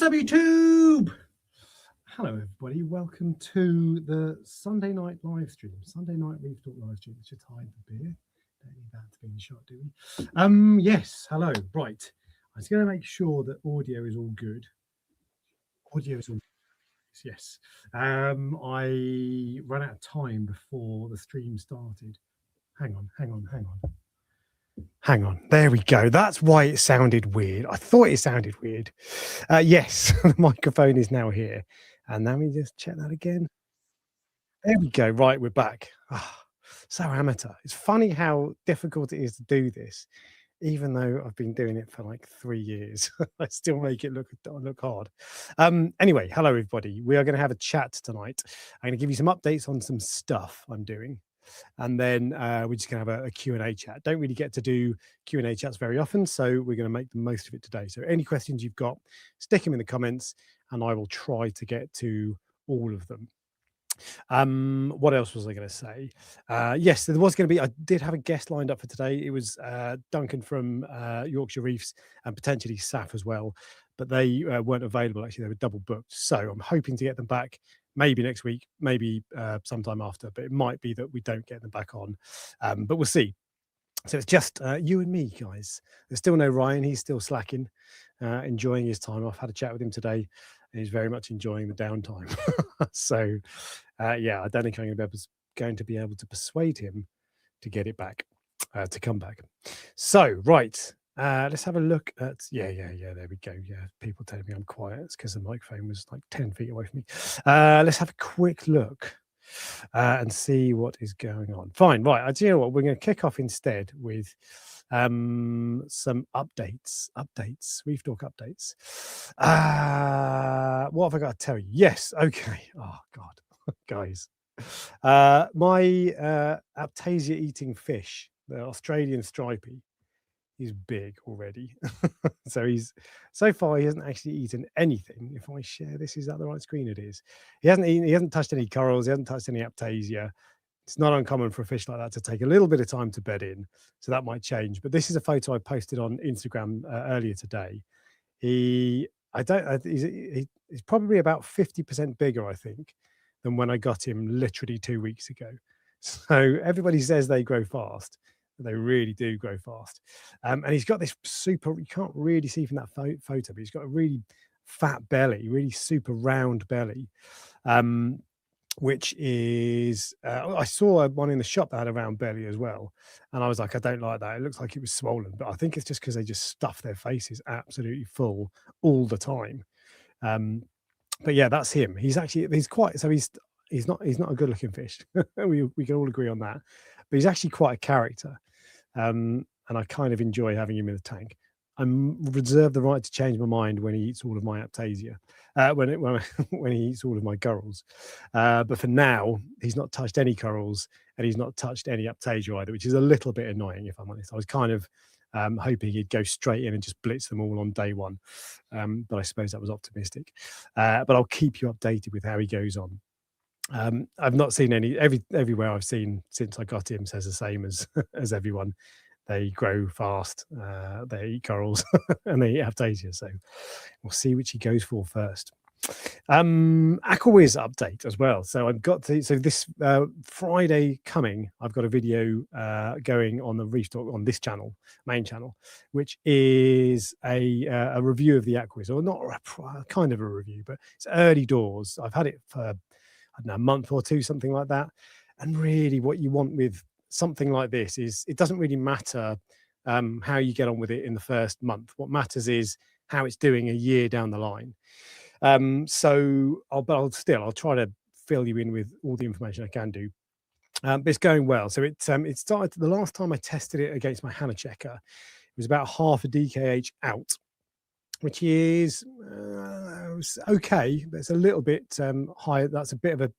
WTube! Hello, everybody. Welcome to the Sunday night live stream. Sunday night Reef Talk live stream. Let's just hide the beer. Don't need that to be in the shot, do we? Yes. Hello. Right. I was going to make sure that audio is all good. Audio is all good. Yes. I ran out of time before the stream started. Hang on. There we go. That's why it sounded weird. I thought it sounded weird. Yes, the microphone is now here. And now we just check that again. There we go. Right, we're back. So amateur. It's funny how difficult it is to do this, even though I've been doing it for like 3 years. I still make it look hard. Anyway, hello everybody. We are going to have a chat tonight. I'm going to give you some updates on some stuff I'm doing. And then we're just going to have a Q&A chat. Don't really get to do Q&A chats very often, so we're going to make the most of it today. So any questions you've got, stick them in the comments, and I will try to get to all of them. What else was I going to say? Yes, there was going to be, I did have a guest lined up for today. It was Duncan from Yorkshire Reefs and potentially Saf as well, but they weren't available. Actually, they were double booked. So I'm hoping to get them back maybe next week, maybe sometime after, but it might be that we don't get them back on, but we'll see. So it's just you and me, guys. There's still no Ryan. He's still slacking, enjoying his time off. Had a chat with him today, and he's very much enjoying the downtime. So, yeah, I don't think I'm going to be able to persuade him to get it back, to come back. So, right, let's have a look at, yeah, there we go. Yeah, people telling me I'm quiet. It's because the microphone was like 10 feet away from me. Let's have a quick look and see what is going on. Fine, right, do you know what? We're going to kick off instead with some updates, Reef Talk updates. What have I got to tell you? Yes, okay. Oh, God, guys. My Aptasia eating fish, the Australian stripey, he's big already. So far he hasn't actually eaten anything. If I share this, is that the right screen? It is. He hasn't touched any corals, he hasn't touched any Aptasia. It's not uncommon for a fish like that to take a little bit of time to bed in, so that might change. But this is a photo I posted on Instagram earlier today. He's probably about 50% bigger, I think, than when I got him literally 2 weeks ago. So everybody says they grow fast. They really do grow fast. And he's got this super, you can't really see from that photo, but he's got a really fat belly, really super round belly, which is, I saw one in the shop that had a round belly as well. And I was like, I don't like that. It looks like it was swollen, but I think it's just because they just stuff their faces absolutely full all the time. But yeah, that's him. He's not a good looking fish. we can all agree on that, but he's actually quite a character. And I kind of enjoy having him in the tank. I reserve the right to change my mind when he eats all of my Aptasia, when he eats all of my corals. But for now, he's not touched any corals and he's not touched any Aptasia either, which is a little bit annoying, if I'm honest. I was kind of hoping he'd go straight in and just blitz them all on day one. But I suppose that was optimistic. But I'll keep you updated with how he goes on. I've not seen everywhere I've seen since I got him says the same as everyone. They grow fast, they eat corals, and they eat Aptasia. So we'll see which he goes for first. Aquawiz update as well. So this Friday coming, I've got a video going on the Reef Talk on this channel, main channel, which is a review of the Aquawiz, or not kind of a review, but it's early doors. I've had it for, I don't know, a month or two, something like that. And really what you want with something like this is it doesn't really matter how you get on with it in the first month. What matters is how it's doing a year down the line. So I'll try to fill you in with all the information I can do. But it's going well. So it started, the last time I tested it against my Hannah checker, it was about half a DKH out, which is okay, but it's a little bit higher. That's a bit of a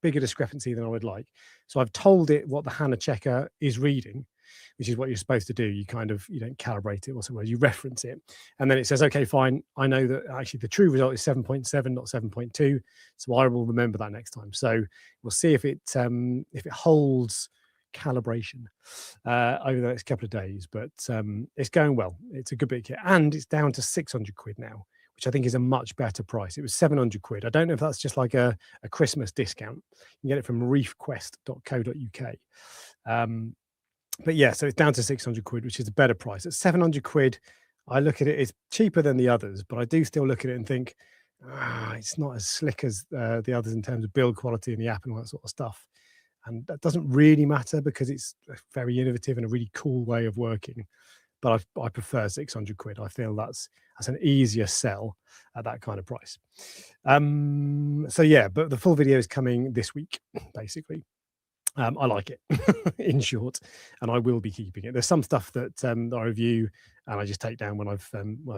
bigger discrepancy than I would like. So I've told it what the Hannah checker is reading, which is what you're supposed to do. You don't calibrate it or something, you reference it. And then it says, okay, fine. I know that actually the true result is 7.7, not 7.2. So I will remember that next time. So we'll see if it holds calibration over the next couple of days, but it's going well. It's a good bit of kit, and it's down to 600 quid now, which I think is a much better price. It was 700 quid. I don't know if that's just like a Christmas discount. You can get it from reefquest.co.uk. But yeah, so it's down to 600 quid, which is a better price. At 700 quid, I look at it, it's cheaper than the others, but I do still look at it and think, it's not as slick as the others in terms of build quality and the app and all that sort of stuff. And that doesn't really matter because it's very innovative and a really cool way of working. But I prefer 600 quid. I feel that's an easier sell at that kind of price. So yeah, but the full video is coming this week, basically. I like it, in short, and I will be keeping it. There's some stuff that I review and I just take down when I've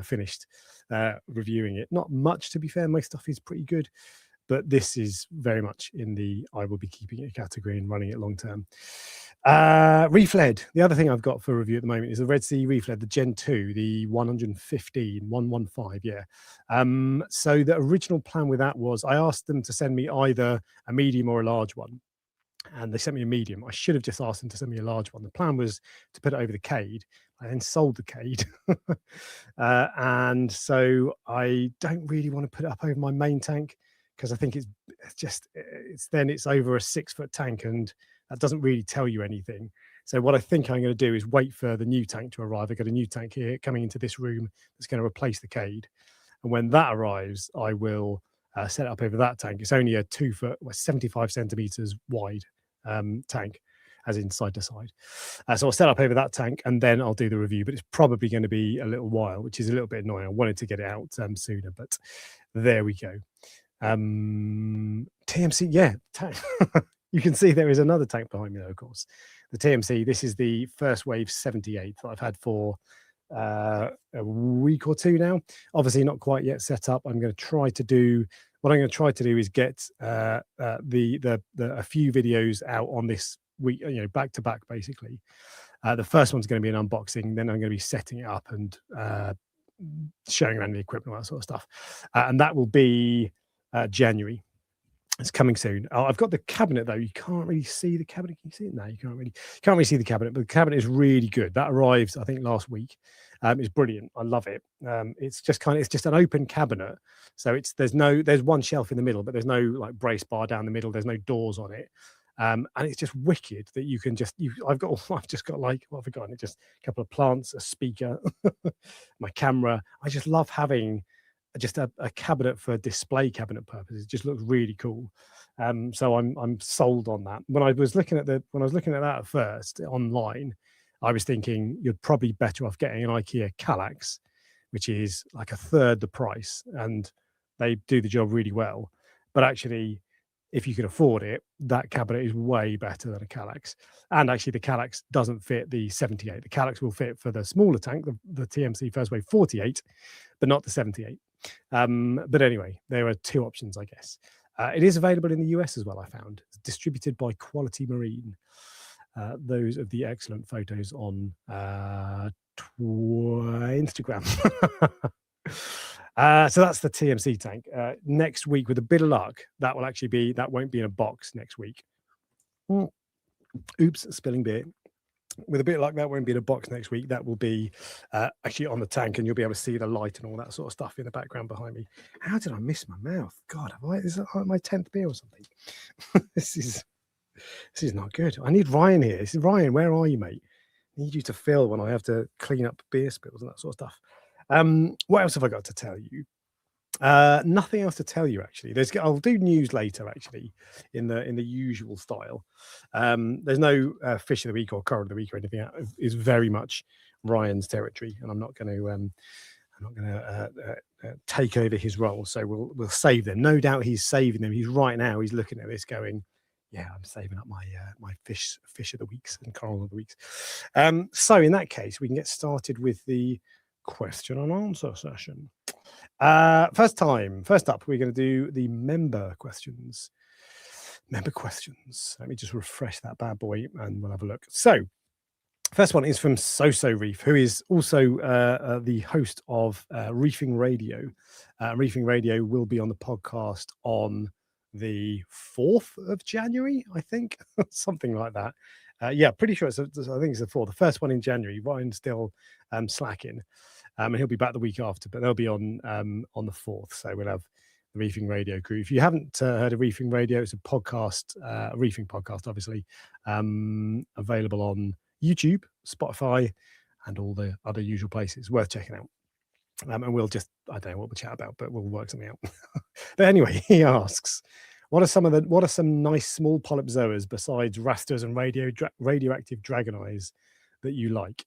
finished reviewing it. Not much, to be fair. My stuff is pretty good, but this is very much in the I will be keeping it category and running it long term. Reef LED. The other thing I've got for review at the moment is the Red Sea Reef LED, the Gen 2, the 115, yeah. So the original plan with that was I asked them to send me either a medium or a large one, and they sent me a medium. I should have just asked them to send me a large one. The plan was to put it over the Cade. I then sold the Cade. And so I don't really want to put it up over my main tank because I think it's over a 6-foot tank, and that doesn't really tell you anything. So what I think I'm going to do is wait for the new tank to arrive. I've got a new tank here coming into this room that's going to replace the Cade. And when that arrives, I will set it up over that tank. It's only a 2-foot, 75 centimeters wide tank, as in side to side. So I'll set up over that tank and then I'll do the review, but it's probably going to be a little while, which is a little bit annoying. I wanted to get it out sooner, but there we go. TMC, yeah. You can see there is another tank behind me, though, of course. The TMC, this is the First Wave 78 that I've had for a week or two now. Obviously not quite yet set up. What I'm going to try to do is get a few videos out on this week, back to back, basically. The first one's going to be an unboxing, then I'm going to be setting it up and showing around the equipment, all that sort of stuff. And that will be January. It's coming soon. I've got the cabinet, though. You can't really see the cabinet. Can you see it? No, you can't really see the cabinet, but the cabinet is really good. That arrived, I think, last week. It's brilliant. I love it. It's just an open cabinet. So there's one shelf in the middle, but there's no like brace bar down the middle. There's no doors on it. And it's just wicked that you can I've just got like, what have I got? Just a couple of plants, a speaker, my camera. I just love having just a cabinet for display cabinet purposes. It just looks really cool. So I'm sold on that. When I was looking at that at first online, I was thinking you're probably better off getting an IKEA Kallax, which is like a third the price, and they do the job really well. But actually, if you can afford it, that cabinet is way better than a Kallax. And actually, the Kallax doesn't fit the 78. The Kallax will fit for the smaller tank, the TMC First Wave 48, but not the 78. But anyway, there are two options, I guess. It is available in the US as well, I found. It's distributed by Quality Marine. Those of the excellent photos on Instagram. So that's the TMC tank. Next week, with a bit of luck, that won't be in a box next week. Oops, spilling beer. With a bit of luck, that won't be in a box next week. That will be actually on the tank, and you'll be able to see the light and all that sort of stuff in the background behind me. How did I miss my mouth? God, is that like my 10th beer or something? This is not good. I need Ryan here. Ryan, where are you, mate? I need you to fill when I have to clean up beer spills and that sort of stuff. What else have I got to tell you? Nothing else to tell you, actually. I'll do news later, actually, in the usual style. There's no fish of the week or coral of the week or anything. It's very much Ryan's territory, and I'm not going to take over his role. So we'll save them. No doubt he's saving them. He's looking at this going, yeah, I'm saving up my fish of the weeks and coral of the weeks. So in that case, we can get started with the question and answer session. First up, we're going to do the member questions. Let me just refresh that bad boy and we'll have a look. So first one is from So Reef, who is also the host of Reefing Radio. Reefing Radio will be on the podcast on the 4th of January, I think, something like that. Yeah, pretty sure I think it's the 4th. The first one in January. Ryan's still slacking. and he'll be back the week after, but they'll be on the 4th. So we'll have the Reefing Radio crew. If you haven't heard of Reefing Radio, it's a podcast, a reefing podcast, obviously, available on YouTube, Spotify, and all the other usual places. Worth checking out. And we'll just, I don't know what we'll chat about, but we'll work something out. But anyway, he asks, what are some nice small polyp zoas besides rasters and radioactive dragon eyes that you like?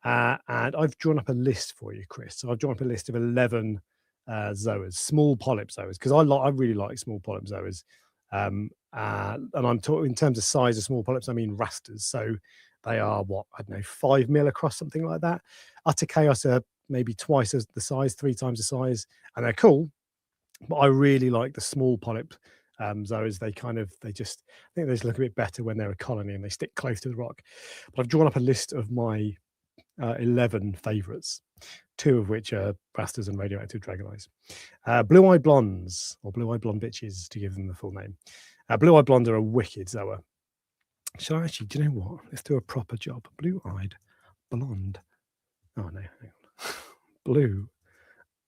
And I've drawn up a list for you, Chris. So I've drawn up a list of 11 zoas, small polyp zoas, because I really like small polyp zoas. And I'm talking in terms of size of small polyps, I mean rasters. So they are what, I don't know, 5 mil across, something like that. Utter Chaos are maybe twice as the size, 3 times the size, and they're cool. But I really like the small polyp zoas. I think they just look a bit better when they're a colony and they stick close to the rock. But I've drawn up a list of my 11 favourites, 2 of which are rasters and radioactive dragon eyes. Blue-eyed blondes, or blue-eyed blonde bitches, to give them the full name. Blue-eyed blonde are a wicked zoa. Shall I actually, do you know what? Let's do a proper job. Blue-eyed blonde. Oh no, hang on. Blue.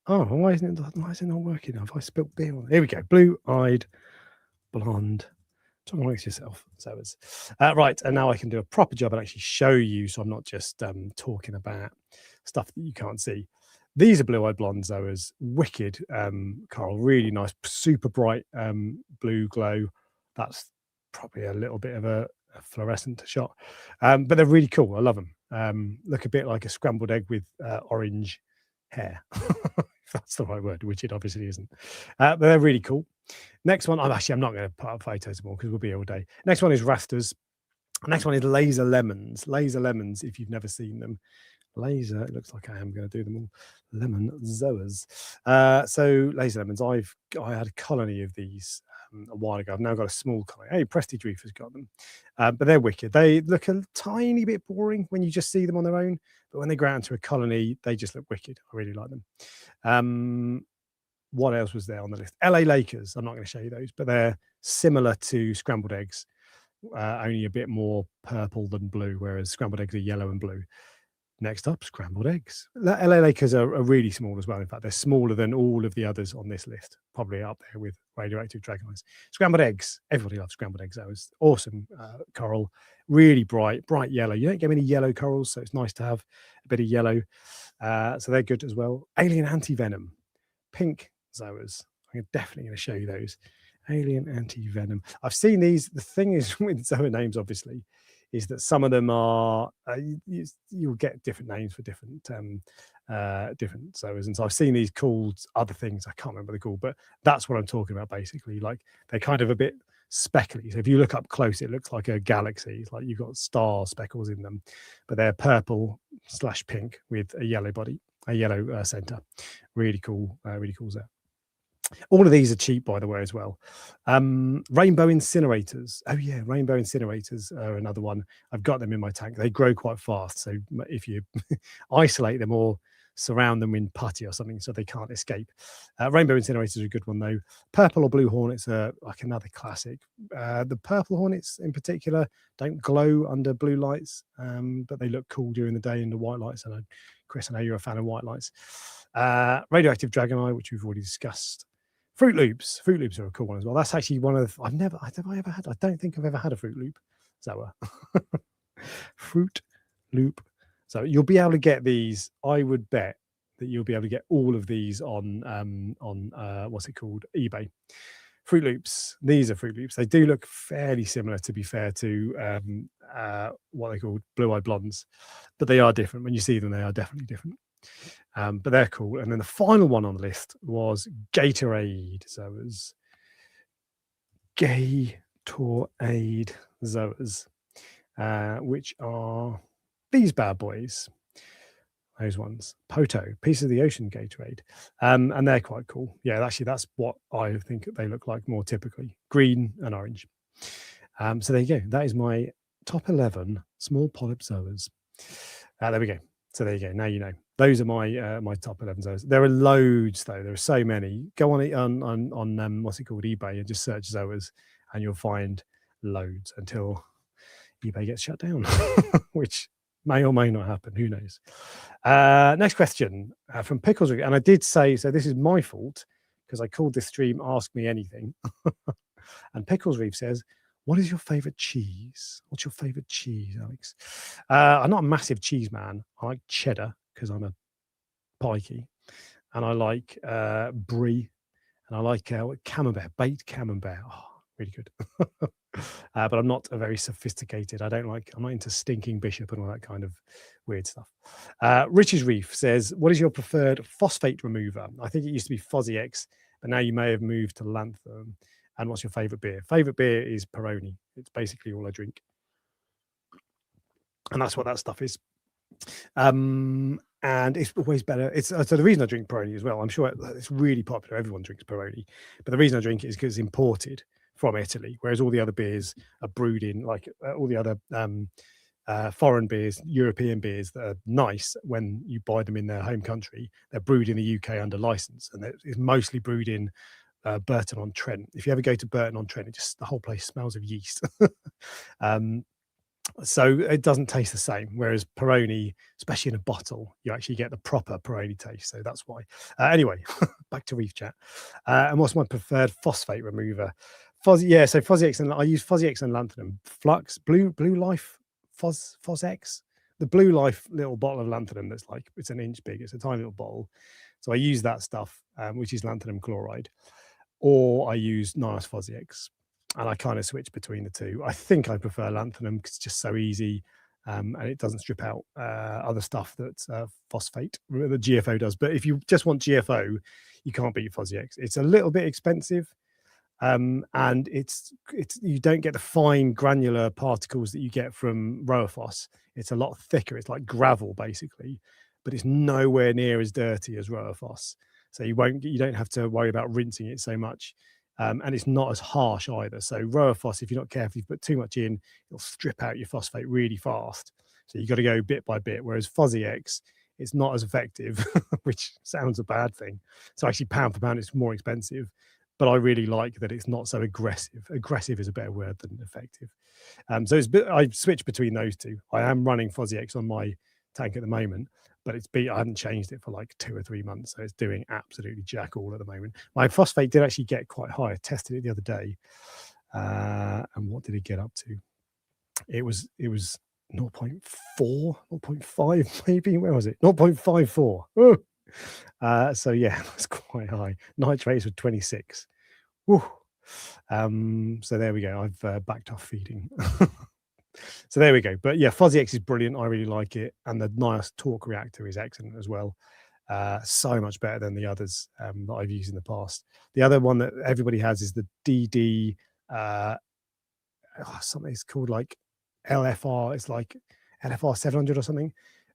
Oh, why isn't it not working? Have I spilled beer on it? Here we go. Blue-eyed blonde. Talk amongst yourself. So it's right. And now I can do a proper job and actually show you. So I'm not just talking about stuff that you can't see. These are blue-eyed blonde zoas. Wicked coral, really nice, super bright blue glow. That's probably a little bit of a fluorescent shot, but they're really cool. I love them. Look a bit like a scrambled egg with orange hair. If that's the right word, which it obviously isn't. But they're really cool. Next one, I'm not going to put up photos more because we'll be here all day. Next one is rasters. Next one is laser lemons. Laser lemons, if you've never seen them. Laser, it looks like I am going to do them all. Lemon zoas. So laser lemons, I had a colony of these a while ago. I've now got a small colony. Hey, Prestige Reef has got them. But they're wicked. They look a tiny bit boring when you just see them on their own. But when they grow out into a colony, they just look wicked. I really like them. What else was there on the list? LA Lakers. I'm not going to show you those, but they're similar to scrambled eggs, only a bit more purple than blue, whereas scrambled eggs are yellow and blue. Next up, scrambled eggs. LA Lakers are really small as well. In fact, they're smaller than all of the others on this list, probably up there with radioactive dragon eyes. Scrambled eggs. Everybody loves scrambled eggs. That was awesome coral. Really bright yellow. You don't get many yellow corals, so it's nice to have a bit of yellow. So they're good as well. Alien anti-venom. Pink zoas. I'm definitely going to show you those. Alien anti-venom. I've seen these. The thing is with zoa names, obviously, is that some of them are you'll get different names for different zoas, and so I've seen these called other things. I can't remember what they're called, but that's what I'm talking about. Basically, like they're kind of a bit speckly. So if you look up close, it looks like a galaxy. It's like you've got star speckles in them, but they're purple/pink with a yellow body, a yellow center. Really cool zoa. All of these are cheap, by the way, as well. Rainbow incinerators. Oh yeah, rainbow incinerators are another one. I've got them in my tank. They grow quite fast, so if you isolate them or surround them in putty or something so they can't escape. Rainbow incinerators are a good one though. Purple or blue hornets are like another classic. The purple hornets in particular don't glow under blue lights, but they look cool during the day under white lights. And Chris, I know you're a fan of white lights. Radioactive dragoneye, which we've already discussed. Fruit Loops. Fruit Loops are a cool one as well. That's actually one of I don't think I've ever had a Fruit Loop zoa. Fruit Loop. So you'll be able to get these. I would bet that you'll be able to get all of these on what's it called? eBay. Fruit Loops. These are Fruit Loops. They do look fairly similar, to be fair, to what they call blue-eyed blondes, but they are different. When you see them, they are definitely different. But they're cool. And then the final one on the list was Gatorade zoas. Gatorade zoas, which are these bad boys. Those ones. Poto, Piece of the Ocean Gatorade. And they're quite cool. Yeah, actually, that's what I think they look like more typically. Green and orange. So there you go. That is my top 11 small polyp zoas. There we go. So there you go. Now you know. Those are my my top 11 zoas. There are loads though. There are so many. Go on what's it called, eBay, and just search zoas, and you'll find loads until eBay gets shut down, which May or may not happen. Who knows? Next question from Pickles. And I did say, so this is my fault because I called this stream Ask Me Anything. And Pickles Reef says, what is your favorite cheese? What's your favorite cheese, Alex? I'm not a massive cheese man. I like cheddar because I'm a pikey. And I like brie. And I like camembert, baked camembert. Oh, really good. But I'm not a very sophisticated. I'm not into stinking bishop and all that kind of weird stuff. Rich's Reef says, what is your preferred phosphate remover? I think it used to be Fozzy X, but now you may have moved to Lantham. And what's your favorite beer? Favorite beer is Peroni. It's basically all I drink. And that's what that stuff is. And it's always better. So the reason I drink Peroni as well, I'm sure it's really popular. Everyone drinks Peroni. But the reason I drink it is because it's imported from Italy, whereas all the other beers are brewed in, like all the other foreign beers, European beers that are nice when you buy them in their home country, they're brewed in the UK under license, and it's mostly brewed in Burton-on-Trent. If you ever go to Burton-on-Trent, the whole place smells of yeast. So it doesn't taste the same, whereas Peroni, especially in a bottle, you actually get the proper Peroni taste. So that's why. Anyway, back to Reef Chat. And what's my preferred phosphate remover? Fozzy X, and I use Fozzy X and Lanthanum. Flux, Blue Life, Foz X. The Blue Life little bottle of Lanthanum that's like, it's an inch big. It's a tiny little bottle. So I use that stuff, which is lanthanum chloride, or I use Nice Fozzy X. And I kind of switch between the two. I think I prefer lanthanum because it's just so easy, and it doesn't strip out other stuff that phosphate, the GFO does. But if you just want GFO, you can't beat Fozzy X. It's a little bit expensive, and it's you don't get the fine granular particles that you get from Roaphos. It's a lot thicker. It's like gravel basically, but it's nowhere near as dirty as Roaphos. So you don't have to worry about rinsing it so much. And it's not as harsh either. So Roaphos, if you're not careful, if you put too much in, it'll strip out your phosphate really fast. So you've got to go bit by bit. Whereas Fozzy X, it's not as effective, which sounds a bad thing. So actually, pound for pound, it's more expensive. But I really like that it's not so aggressive. Aggressive is a better word than effective. So I switch between those two. I am running Fozzy X on my tank at the moment, but I haven't changed it for like 2 or 3 months, so it's doing absolutely jack all at the moment. My phosphate did actually get quite high. I tested it the other day, and what did it get up to? It was 0.4, 0.5 maybe. Where was it? 0.54. So yeah, that's quite high. Nitrates were 26. Woo. So there we go. I've backed off feeding. So there we go. But yeah, Fozzy X is brilliant. I really like it. And the nice torque reactor is excellent as well. So much better than the others that I've used in the past. The other one that everybody has is the DD, something it's called like LFR. It's like LFR 700 or something.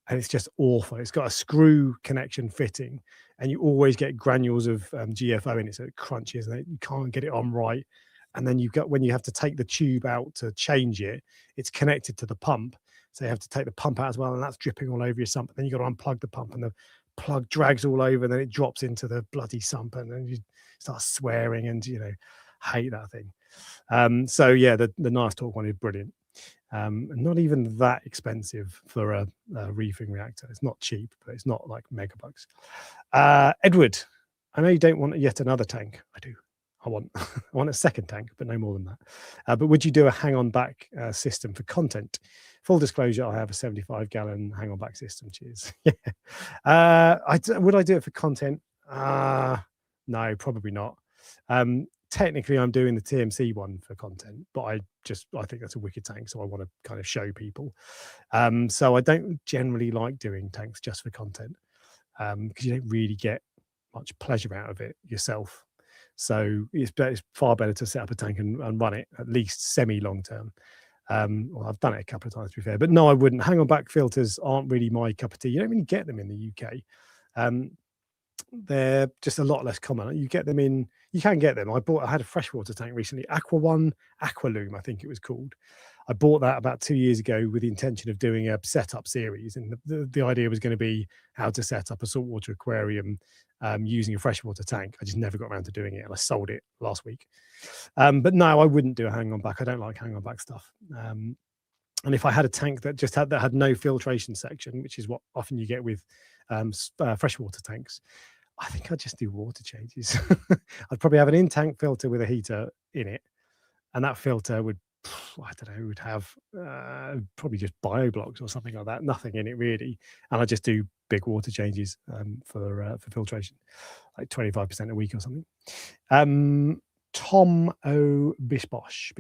And it's just awful. It's got a screw connection fitting, and you always get granules of GFO in it. So it crunches and you can't get it on right. And then when you have to take the tube out to change it, it's connected to the pump. So you have to take the pump out as well, and that's dripping all over your sump. And then you've got to unplug the pump, and the plug drags all over, and then it drops into the bloody sump, and then you start swearing and, hate that thing. So yeah, the nice torque one is brilliant. Not even that expensive for a reefing reactor. It's not cheap, but it's not like megabucks. Edward, I know you don't want yet another tank. I do. I want a second tank, but no more than that. But would you do a hang-on back system for content? Full disclosure, I have a 75-gallon hang-on back system. Cheers. Would I do it for content? No, probably not. Technically, I'm doing the TMC one for content, but I think that's a wicked tank, so I want to kind of show people. So I don't generally like doing tanks just for content, because you don't really get much pleasure out of it yourself. So it's far better to set up a tank and run it at least semi-long term. Well, I've done it a couple of times, to be fair, but no, I wouldn't. Hang on back filters aren't really my cup of tea. You don't really get them in the UK. They're just a lot less common. You can get them. I had a freshwater tank recently, Aqualoom, I think it was called. I bought that about 2 years ago with the intention of doing a setup series, and the idea was going to be how to set up a saltwater aquarium using a freshwater tank. I just never got around to doing it, and I sold it last week. But no, I wouldn't do a hang on back. I don't like hang on back stuff. And if I had a tank that just had no filtration section, which is what often you get with freshwater tanks, I think I'd just do water changes. I'd probably have an in-tank filter with a heater in it, and that filter would, I don't know, would have probably just bio blocks or something like that, nothing in it really, and I just do big water changes for filtration, like 25% a week or something. Tom O Bish Bosh.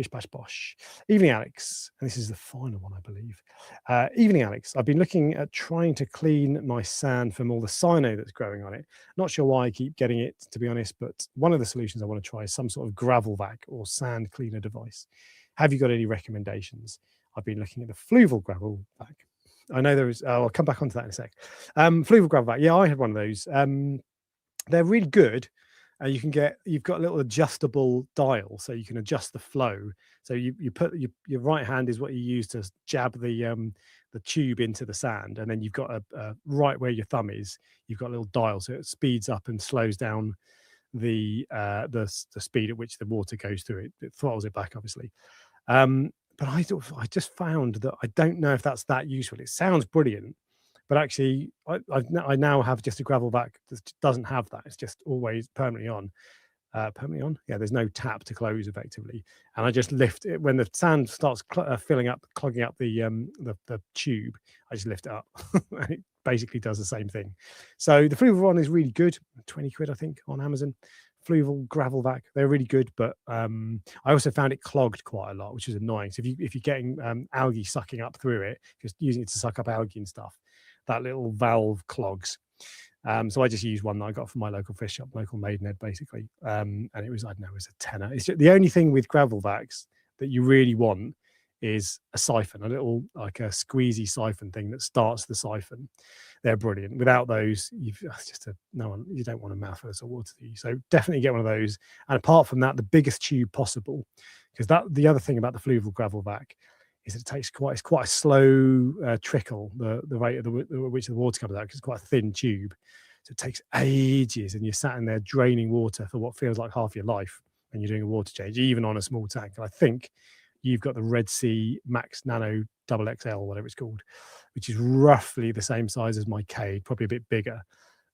Evening, Alex. And this is the final one, I believe. Evening, Alex. I've been looking at trying to clean my sand from all the cyano that's growing on it. Not sure why I keep getting it, to be honest, but one of the solutions I want to try is some sort of gravel vac or sand cleaner device. Have you got any recommendations? I've been looking at the fluval gravel vac. I know there is, I'll come back onto that in a sec. Fluval gravel vac. Yeah, I had one of those. They're really good. You've got a little adjustable dial, so you can adjust the flow. So you put your right hand is what you use to jab the tube into the sand, and then you've got a right where your thumb is. You've got a little dial, so it speeds up and slows down the speed at which the water goes through it. It throttles it back, obviously. But I just found that I don't know if that's that useful. It sounds brilliant, but actually, I now have just a gravel vac that doesn't have that. It's just always permanently on. Permanently on. Yeah, there's no tap to close effectively, and I just lift it when the sand starts filling up, clogging up the tube. I just lift it up, and it basically does the same thing. So the Fluval one is really good. 20 quid, I think, on Amazon. Fluval gravel vac, they're really good, but I also found it clogged quite a lot, which is annoying. So if you're getting algae sucking up through it, just using it to suck up algae and stuff, that little valve clogs. So I just used one that I got from my local fish shop, local Maidenhead, basically. And it was, I don't know, it was a tenner. It's just, the only thing with gravel vacs that you really want is a siphon, a little like a squeezy siphon thing that starts the siphon. They're brilliant. Without those, you don't want a mouthful of water to you. So definitely get one of those. And apart from that, the biggest tube possible, because the other thing about the fluval gravel vac is it takes it's quite a slow trickle, the rate at which the water comes out, because it's quite a thin tube. So it takes ages, and you're sat in there draining water for what feels like half your life, and you're doing a water change, even on a small tank. And I think you've got the Red Sea Max Nano Double XL, whatever it's called, which is roughly the same size as my Cade, probably a bit bigger.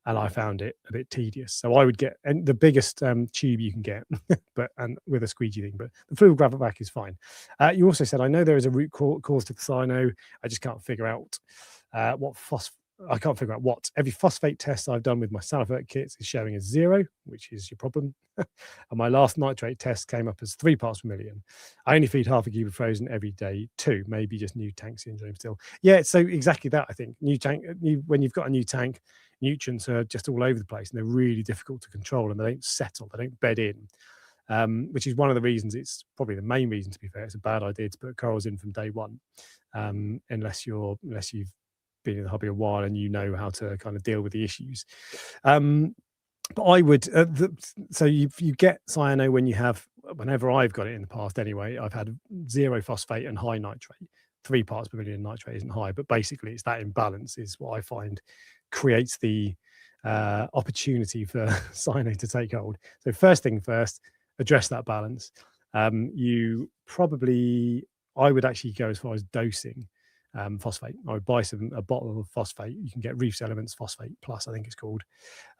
And I found it a bit tedious. So I would get the biggest tube you can get, and with a squeegee thing. But the fluid gravel vac is fine. You also said, I know there is a root cause to the cyano. I just can't figure out what. Every phosphate test I've done with my Salivert kits is showing as 0, which is your problem. And my last nitrate test came up as 3 parts per million. I only feed half a cube of frozen every day too. Maybe just new tank syndrome still. Yeah, so exactly that. I think when you've got a new tank, nutrients are just all over the place, and they're really difficult to control, and they don't settle, they don't bed in. Which is one of the reasons, it's probably the main reason, to be fair. It's a bad idea to put corals in from day one, unless you've been in the hobby a while and you know how to kind of deal with the issues. But I would, so you get cyano whenever I've got it in the past anyway, I've had 0 phosphate and high nitrate. 3 parts per million nitrate isn't high, but basically it's that imbalance is what I find creates the opportunity for cyano to take hold. So first thing first, address that balance. I would actually go as far as dosing phosphate. I would buy a bottle of phosphate. You can get Reefs Elements Phosphate Plus, I think it's called,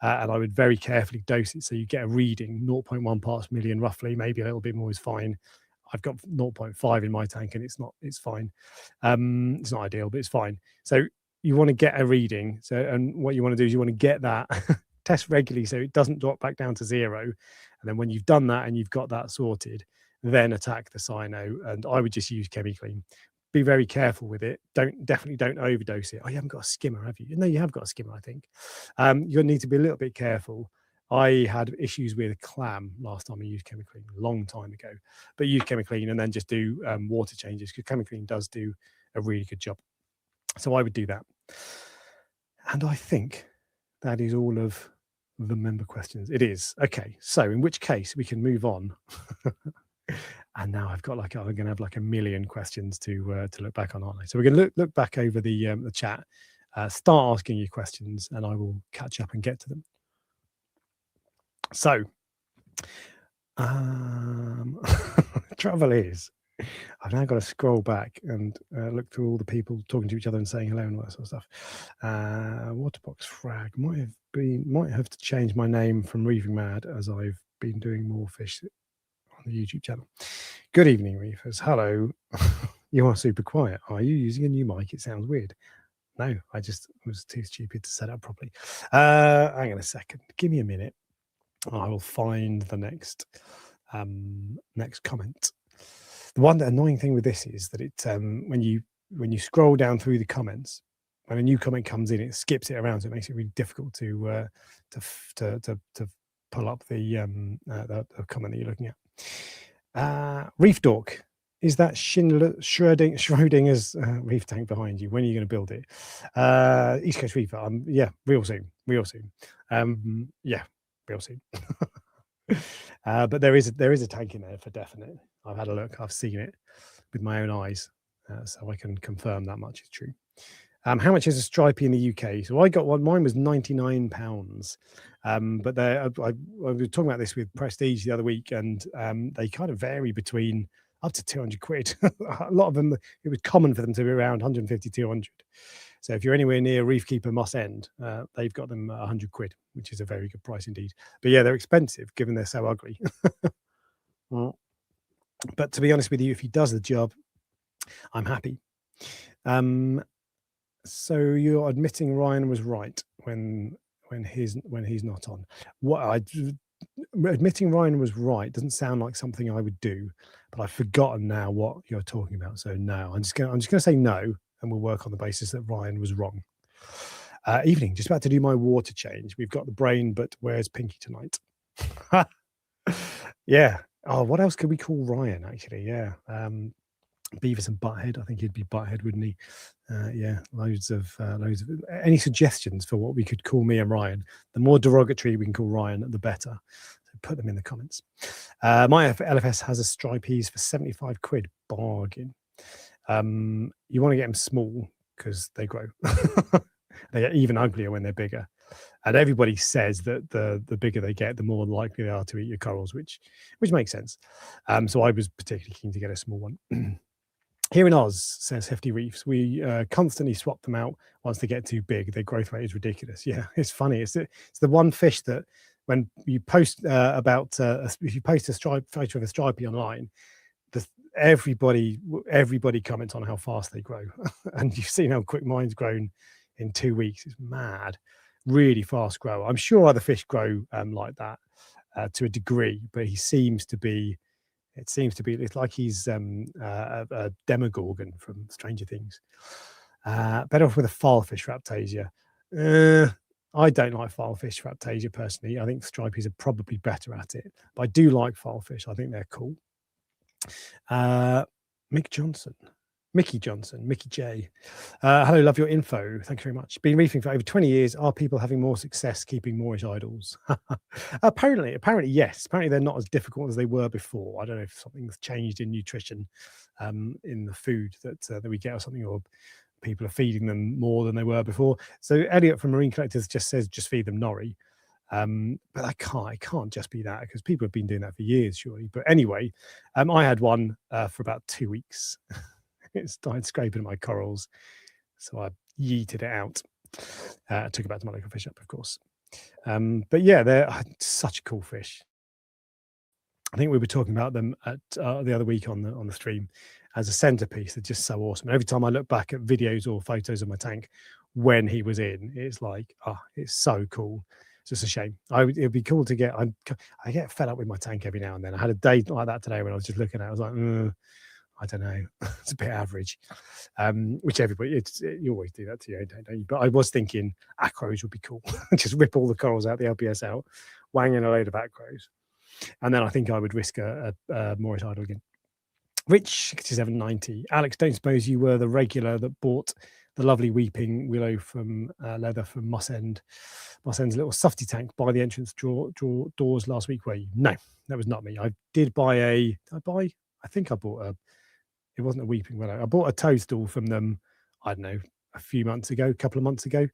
and I would very carefully dose it so you get a reading 0.1 parts per million roughly. Maybe a little bit more is fine. I've got 0.5 in my tank, and it's fine. It's not ideal, but it's fine. So you want to get a reading. So, and what you want to do is you want to get that test regularly so it doesn't drop back down to 0. And then when you've done that and you've got that sorted, then attack the cyano. And I would just use ChemiClean. Be very careful with it. Definitely don't overdose it. Oh, you haven't got a skimmer, have you? No, you have got a skimmer, I think. You'll need to be a little bit careful. I had issues with a clam last time I used ChemiClean, a long time ago. But use ChemiClean and then just do water changes, because ChemiClean does do a really good job. So I would do that. And I think that is all of the member questions. It is. Okay, so in which case we can move on. And now I'm going to have like a million questions to look back on, aren't I? So we're going to look back over the chat, start asking you questions, and I will catch up and get to them. So, trouble is, I've now got to scroll back and look through all the people talking to each other and saying hello and all that sort of stuff. Waterbox Frag might have to change my name from Reefing Mad, as I've been doing more fish on the YouTube channel. Good evening, Reefers. Hello. You are super quiet. Are you using a new mic? It sounds weird. No, I just was too stupid to set up properly. Hang on a second. Give me a minute. I will find the next comment. The one annoying thing with this is that it when you scroll down through the comments, when a new comment comes in, it skips it around, so it makes it really difficult to pull up the comment that you're looking at. Reef Dork, is that Schrodinger's reef tank behind you? When are you going to build it? East Coast Reefer, yeah, real soon. Yeah, real soon. But there is a tank in there for definite. I've had a look. I've seen it with my own eyes, so I can confirm that much is true. How much is a stripey in the UK? So I got one. Mine was £99. But I was talking about this with Prestige the other week, and they kind of vary between up to 200 quid. A lot of them, it was common for them to be around 150, 200. So if you're anywhere near Reefkeeper Moss End, they've got them 100 quid, which is a very good price indeed. But yeah, they're expensive given they're so ugly. Well, but to be honest with you, if he does the job, I'm happy. So you're admitting Ryan was right when he's not on. Admitting Ryan was right doesn't sound like something I would do, but I've forgotten now what you're talking about. So no, I'm just gonna say no, and we'll work on the basis that Ryan was wrong. Evening, just about to do my water change. We've got the brain, but where's Pinky tonight? Yeah. Oh, what else could we call Ryan? Actually, yeah. Beavis and Butthead. I think he'd be Butthead, wouldn't he? Yeah, loads of. Any suggestions for what we could call me and Ryan? The more derogatory we can call Ryan, the better. So put them in the comments. My LFS has a stripeys for 75 quid. Bargain. You want to get them small because they grow. They get even uglier when they're bigger. And everybody says that the bigger they get, the more likely they are to eat your corals, which makes sense. So I was particularly keen to get a small one. Here in Oz, says Hefty Reefs, we constantly swap them out once they get too big. Their growth rate is ridiculous. Yeah, it's funny. It's the one fish that when you post if you post a photo of a stripey online, everybody comments on how fast they grow. And you've seen how quick mine's grown in 2 weeks. It's mad. Really fast grower. I'm sure other fish grow like that to a degree, but he seems to be. It's like he's a demogorgon from Stranger Things. Better off with a filefish raptasia. I don't like filefish raptasia personally. I think stripies are probably better at it, but I do like filefish. I think they're cool. Mickey Johnson, Mickey J. Hello, love your info. Thank you very much. Been reefing for over 20 years. Are people having more success keeping Moorish idols? Apparently, yes. Apparently, they're not as difficult as they were before. I don't know if something's changed in nutrition, in the food that we get or something, or people are feeding them more than they were before. So Elliot from Marine Collectors just says just feed them nori. But it can't just be that, because people have been doing that for years, surely. But anyway, I had one for about 2 weeks. It started scraping at my corals, so I yeeted it out. Took it back to my local fish shop, of course. But yeah, they're such a cool fish. I think we were talking about them at the other week on the stream as a centerpiece. They're just so awesome. And every time I look back at videos or photos of my tank when he was in, it's like, it's so cool. It's just a shame. It'd be cool to get. I get fed up with my tank every now and then. I had a day like that today when I was just looking at it. I was like, I don't know. It's a bit average, which everybody, you always do that to you, don't you? But I was thinking acros would be cool. Just rip all the corals out, the LPS out, wang in a load of acros. And then I think I would risk a Moorish idol again. Rich 6790. Alex, don't suppose you were the regular that bought the lovely weeping willow from leather from Moss End's little softy tank by the entrance doors last week, were you? No, that was not me. I did buy I think I bought it wasn't a weeping willow. I bought a toadstool from them, I don't know, a couple of months ago.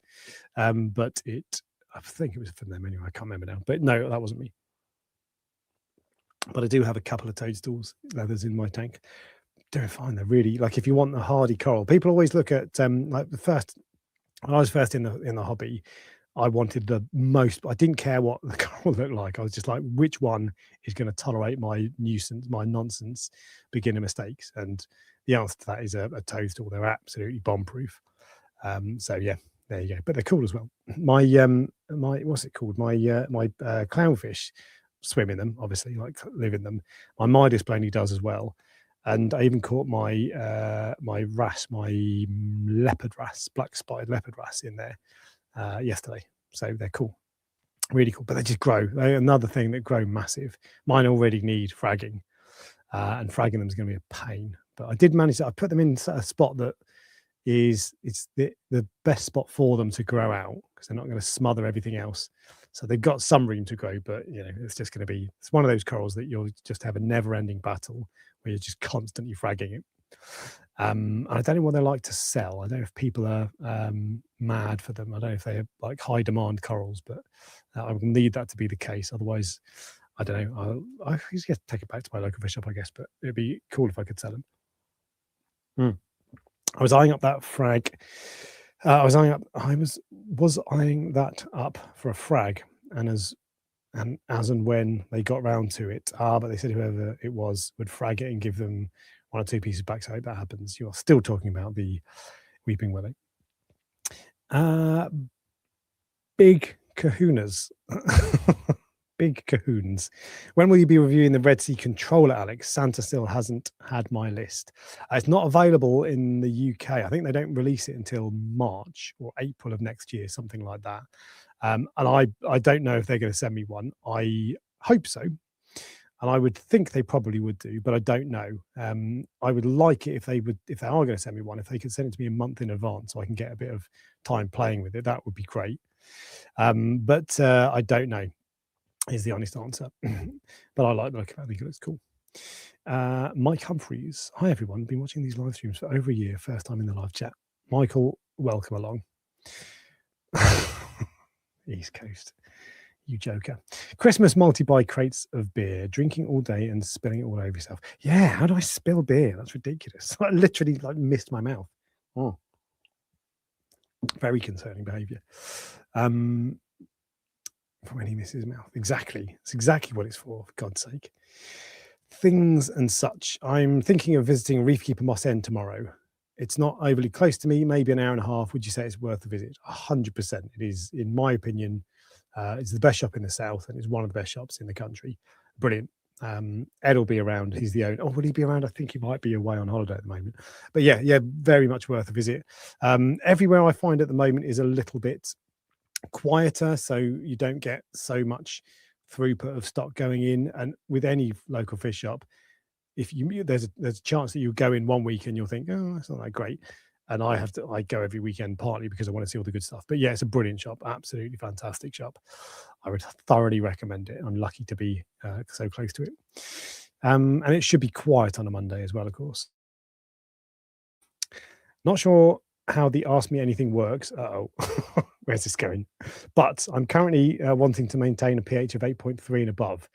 But I think it was from them anyway. I can't remember now. But no, that wasn't me. But I do have a couple of toadstools, leathers in my tank. doing fine. They're really, like, if you want the hardy coral, people always look at like the first, when I was first in the hobby, I wanted the most. I didn't care what the coral looked like. I was just like, which one is going to tolerate my nuisance, my nonsense, beginner mistakes? And the answer to that is a toadstool. They're absolutely bomb proof. So yeah, there you go. But they're cool as well. My what's it called? My clownfish swim in them, obviously, like live in them. My Midas plainly does as well. And I even caught my my wrasse, my leopard wrasse, black spotted leopard wrasse in there yesterday. So they're cool, really cool. But they just grow. They're another thing that grow massive. Mine already need fragging, and fragging them is going to be a pain. But I did manage to. I put them in a spot that it's the best spot for them to grow out, because they're not going to smother everything else. So they've got some room to grow, but it's just going to be, it's one of those corals that you'll just have a never-ending battle where you're just constantly fragging it. And I don't know what they're like to sell. I don't know if people are mad for them. I don't know if they're like high demand corals, but I will need that to be the case. Otherwise, I don't know. I just get to take it back to my local fish shop, I guess, but it'd be cool if I could sell them. I was eyeing up that frag. I was eyeing that up for a frag, and as and when they got round to it, but they said whoever it was would frag it and give them 1 or 2 pieces back. So I hope that happens. You're still talking about the weeping willow. Big kahunas. Big cahoons. When will you be reviewing the Red Sea controller, Alex? Santa still hasn't had my list. It's not available in the UK. I think they don't release it until March or April of next year, something like that. And I don't know if they're going to send me one. I hope so. And I would think they probably would do, but I don't know. I would like it if they are going to send me one, if they could send it to me a month in advance so I can get a bit of time playing with it. That would be great. But I don't know, is the honest answer. But I like the look of it. I think it looks cool. Mike Humphreys. Hi, everyone. Been watching these live streams for over a year. First time in the live chat. Michael, welcome along. East Coast. You joker. Christmas multi-buy crates of beer, drinking all day and spilling it all over yourself. Yeah, how do I spill beer? That's ridiculous. I literally missed my mouth. Oh. Very concerning behaviour. From when he misses his mouth. Exactly. It's exactly what it's for God's sake. Things and such. I'm thinking of visiting Reefkeeper Moss End tomorrow. It's not overly close to me, maybe an hour and a half. Would you say it's worth a visit? 100%. It is, in my opinion. It's the best shop in the south, and it's one of the best shops in the country. Brilliant. Ed will be around. He's the owner. Oh, will he be around? I think he might be away on holiday at the moment. But yeah, very much worth a visit. Everywhere I find at the moment is a little bit quieter, so you don't get so much throughput of stock going in. And with any local fish shop, if there's a chance that you go in one week and you'll think, oh, that's not that great. And I go every weekend partly because I want to see all the good stuff. But yeah, it's a brilliant shop, absolutely fantastic shop. I would thoroughly recommend it. I'm lucky to be so close to it. And it should be quiet on a Monday as well, of course. Not sure how the Ask Me Anything works. Uh-oh, where's this going? But I'm currently wanting to maintain a pH of 8.3 and above.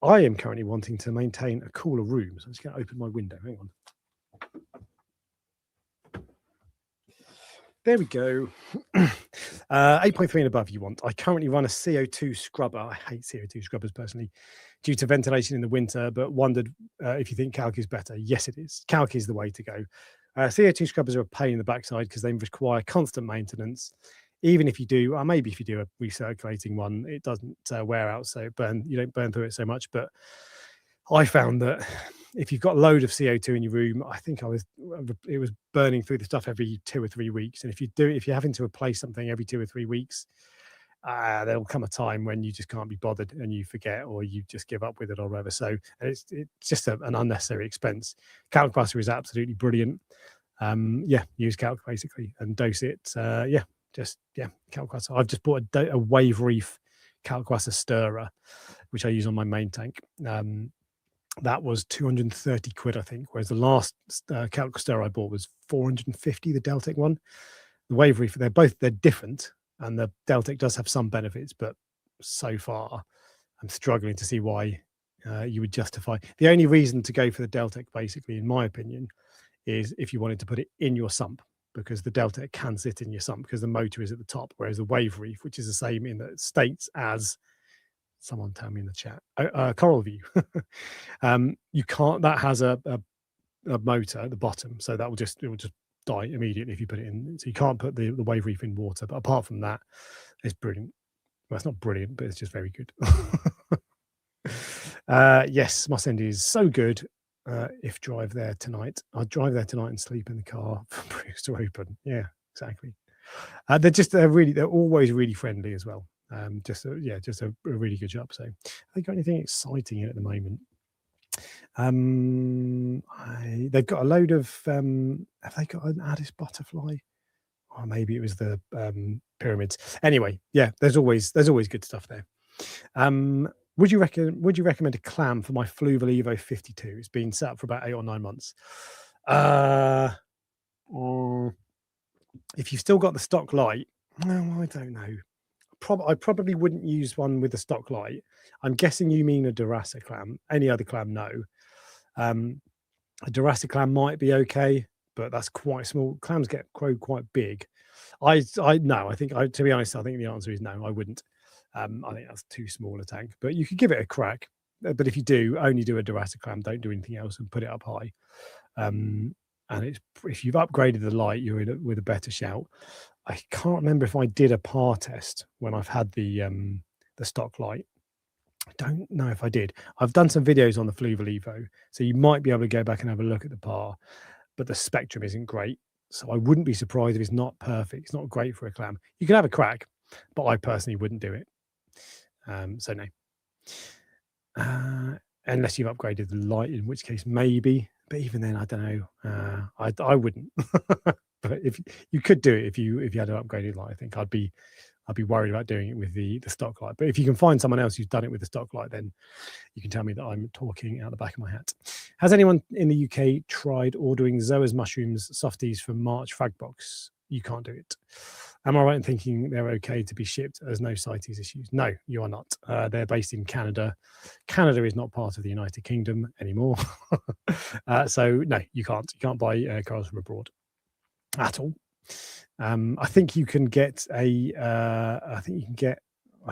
I am currently wanting to maintain a cooler room. So I'm just going to open my window. Hang on. There we go. 8.3 and above you want. I currently run a CO2 scrubber. I hate CO2 scrubbers personally due to ventilation in the winter, but wondered if you think calc is better. Yes, it is. Calc is the way to go. CO2 scrubbers are a pain in the backside because they require constant maintenance. Even if you do, or maybe if you do a recirculating one, it doesn't wear out, so you don't burn through it so much. But I found that if you've got a load of CO2 in your room, I think it was burning through the stuff every 2 or 3 weeks. And if you're having to replace something every 2 or 3 weeks, there'll come a time when you just can't be bothered and you forget, or you just give up with it or whatever. So it's just an unnecessary expense. Calc butter is absolutely brilliant. Use calc basically and dose it. Calc butter. I've just bought a Wave Reef calc butter stirrer, which I use on my main tank. That was 230 quid, I think, whereas the last calc stirrer I bought was 450, the Deltic one. The Wave Reef, they're different, and the Deltic does have some benefits, but so far I'm struggling to see why you would justify. The only reason to go for the Deltec, basically, in my opinion, is if you wanted to put it in your sump, because the Deltec can sit in your sump because the motor is at the top, whereas the Wave Reef, which is the same in the States as, someone tell me in the chat, Coral View, you can't, that has a motor at the bottom, so it will just die immediately if you put it in. So you can't put the Wave Reef in water. But apart from that, it's brilliant. Well, it's not brilliant, but it's just very good. Yes, Moss End is so good. If drive there tonight, I'd drive there tonight and sleep in the car for Bruce to open. Yeah, exactly. They're always really friendly as well. Just a really good job. So, have they got anything exciting in at the moment? They've got a load of. Have they got an Addis butterfly? Or maybe it was the pyramids. Anyway, yeah, there's always good stuff there. Would you recommend a clam for my Fluval Evo 52? It's been set up for about 8 or 9 months. If you've still got the stock light, no, I don't know. I probably wouldn't use one with the stock light. I'm guessing you mean a Durasa clam. Any other clam, no. A Durasa clam might be okay, but that's quite small. Clams grow quite big. To be honest, I think the answer is no, I wouldn't. I think that's too small a tank, but you could give it a crack. But if you do, only do a Durasa clam, don't do anything else and put it up high. And if you've upgraded the light, you're with a better shout. I can't remember if I did a PAR test when I've had the stock light. I don't know if I did. I've done some videos on the Fluval Evo, so you might be able to go back and have a look at the PAR, but the spectrum isn't great. So I wouldn't be surprised if it's not perfect. It's not great for a clam. You can have a crack, but I personally wouldn't do it. So no. Unless you've upgraded the light, in which case maybe. But even then, I don't know. I wouldn't. But if you could do it, if you had an upgraded light, I think I'd be worried about doing it with the stock light. But if you can find someone else who's done it with the stock light, then you can tell me that I'm talking out the back of my hat. Has anyone in the UK tried ordering Zoa's mushrooms softies from March Fragbox? You can't do it. Am I right in thinking they're okay to be shipped as no CITES issues? No, you are not. They're based in Canada. Canada is not part of the United Kingdom anymore. So no, you can't. You can't buy corals from abroad at all. I think you can get I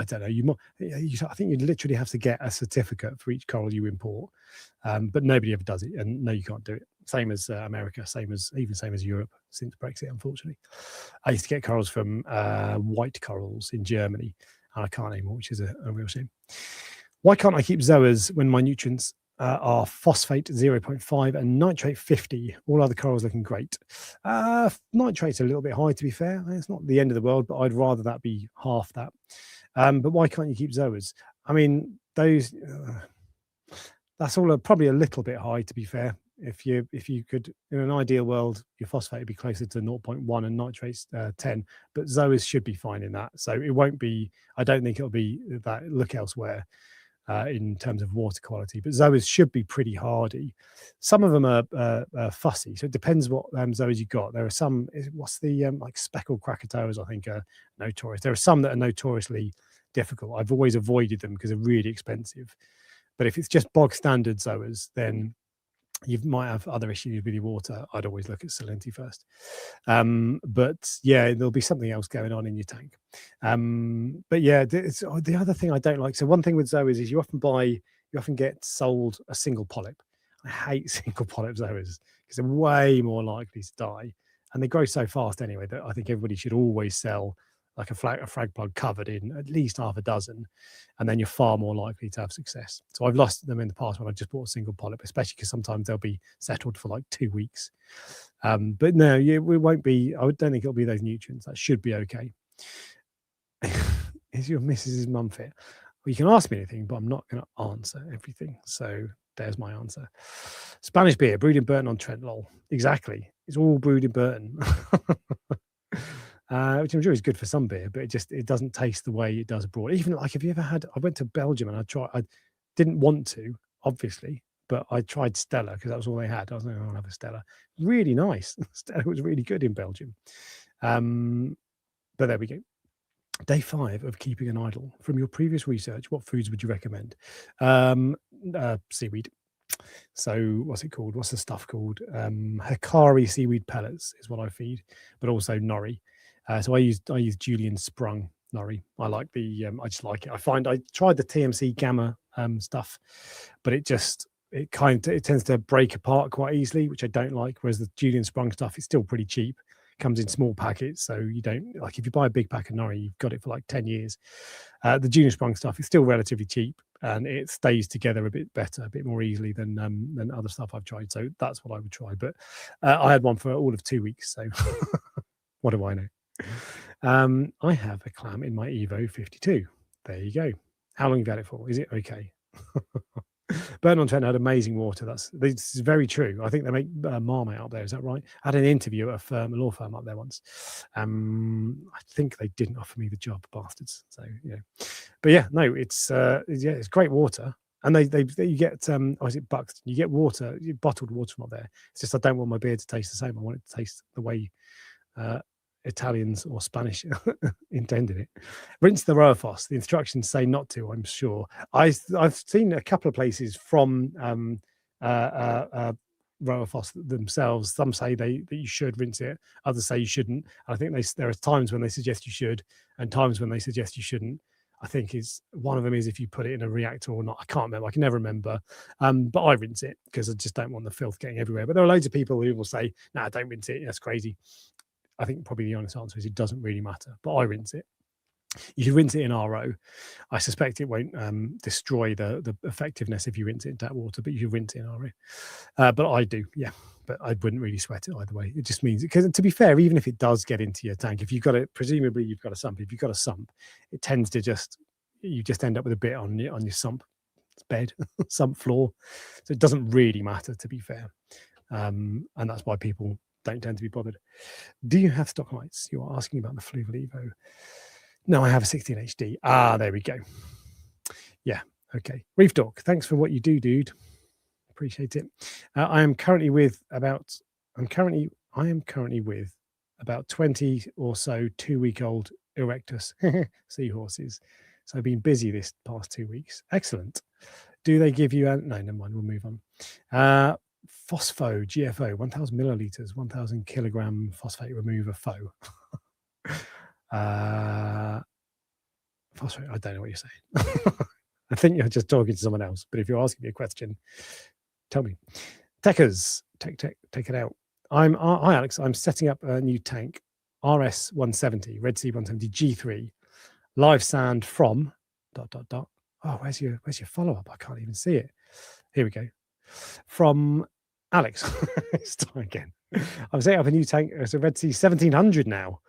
don't know. I think you'd literally have to get a certificate for each coral you import, but nobody ever does it, and no, you can't do it. Same as America, same as Europe since Brexit. Unfortunately, I used to get corals from white corals in Germany, and I can't anymore, which is a real shame. Why can't I keep Zoas when my nutrients are phosphate 0.5 and nitrate 50? All other corals looking great. Nitrate's a little bit high, to be fair. It's not the end of the world, but I'd rather that be half that. But why can't you keep Zoas? I mean, those that's all probably a little bit high, to be fair. If you could, in an ideal world, your phosphate would be closer to 0.1 and nitrate's 10, but Zoas should be fine in that. So it won't be. I don't think it'll be that. Look elsewhere. In terms of water quality, but Zoas should be pretty hardy. Some of them are fussy, so it depends what Zoas you got. There are some. What's the like speckled Krakatoas? I think are notorious. There are some that are notoriously difficult. I've always avoided them because they're really expensive. But if it's just bog standard Zoas, then you might have other issues with your water. I'd always look at salinity first. But yeah, there'll be something else going on in your tank. But yeah, the other thing I don't like. So one thing with Zoas is you often get sold a single polyp. I hate single polyp Zoas because they're way more likely to die, and they grow so fast anyway that I think everybody should always sell like a frag plug covered in at least half a dozen, and then you're far more likely to have success. So I've lost them in the past when I just bought a single polyp, especially because sometimes they'll be settled for like 2 weeks. But no, it won't be. I don't think it'll be those nutrients. That should be okay. Is your Mrs.'s mum fit? Well, you can ask me anything, but I'm not going to answer everything. So there's my answer. Spanish beer brewed in Burton on Trent. Lol. Exactly. It's all brewed in Burton. Which I'm sure is good for some beer, but it doesn't taste the way it does abroad. Even like, have you ever had? I went to Belgium and I didn't want to, obviously, but I tried Stella because that was all they had. I was like, I'll have a Stella. Really nice. Stella was really good in Belgium. But there we go. Day 5 of keeping an idle. From your previous research, what foods would you recommend? Seaweed. So what's it called? What's the stuff called? Hikari seaweed pellets is what I feed, but also nori. So I use Julian sprung nori. I like the I just like it. I find I tried the TMC gamma stuff, but it tends to break apart quite easily, which I don't like. Whereas the Julian sprung stuff, it's still pretty cheap. Comes in small packets, so you don't like if you buy a big pack of nori, you've got it for like 10 years. The Julian sprung stuff is still relatively cheap, and it stays together a bit better, a bit more easily than other stuff I've tried. So that's what I would try. But I had one for all of 2 weeks, so what do I know? I have a clam in my Evo 52. There you go. How long have you had it for? Is it okay? Burton-on-Trent had amazing water. This is very true. I think they make Marmite out there. Is that right? I had an interview at a law firm up there once. I think they didn't offer me the job, bastards. So yeah, but yeah, no, it's great water. And you get is it Buxton? You get water, bottled water from up there. It's just I don't want my beer to taste the same. I want it to taste the way Italians or Spanish intended it. Rinse the Rowafoss. The instructions say not to, I'm sure. I've seen a couple of places from Rowafoss themselves. Some say that you should rinse it. Others say you shouldn't. I think there are times when they suggest you should and times when they suggest you shouldn't. I think one of them is if you put it in a reactor or not. I can't remember. I can never remember. But I rinse it because I just don't want the filth getting everywhere. But there are loads of people who will say, "No, don't rinse it. That's crazy." I think probably the honest answer is it doesn't really matter, but I rinse it. You should rinse it in RO. I suspect it won't destroy the effectiveness if you rinse it in tap water, but you should rinse it in RO. But I do, yeah. But I wouldn't really sweat it either way. It just means, because to be fair, even if it does get into your tank, if you've got it, presumably you've got a sump. If you've got a sump, it tends to you just end up with a bit on your sump bed, sump floor. So it doesn't really matter, to be fair. And that's why people don't tend to be bothered. Do you have stock lights? You are asking about the Fluval Evo. No, I have a 16 HD. There we go. Yeah, okay. Reef Dog, thanks for what you do, dude. Appreciate it. I am currently with about 20 or so 2-week-old Erectus seahorses. So I've been busy this past 2 weeks. Excellent. Do they give you no, never mind, we'll move on. Phospho GFO 1000 milliliters, 1000 kilogram phosphate remover foe. Phosphate, I don't know what you're saying. I think you're just talking to someone else, but if you're asking me a question, tell me. Techers, take it out. Hi Alex, I'm setting up a new tank, RS 170, Red Sea 170 G3, live sand from ... Oh, where's your follow-up? I can't even see it. Here we go. From Alex. Start again. I'm setting up a new tank. It's a Red Sea 1700 now.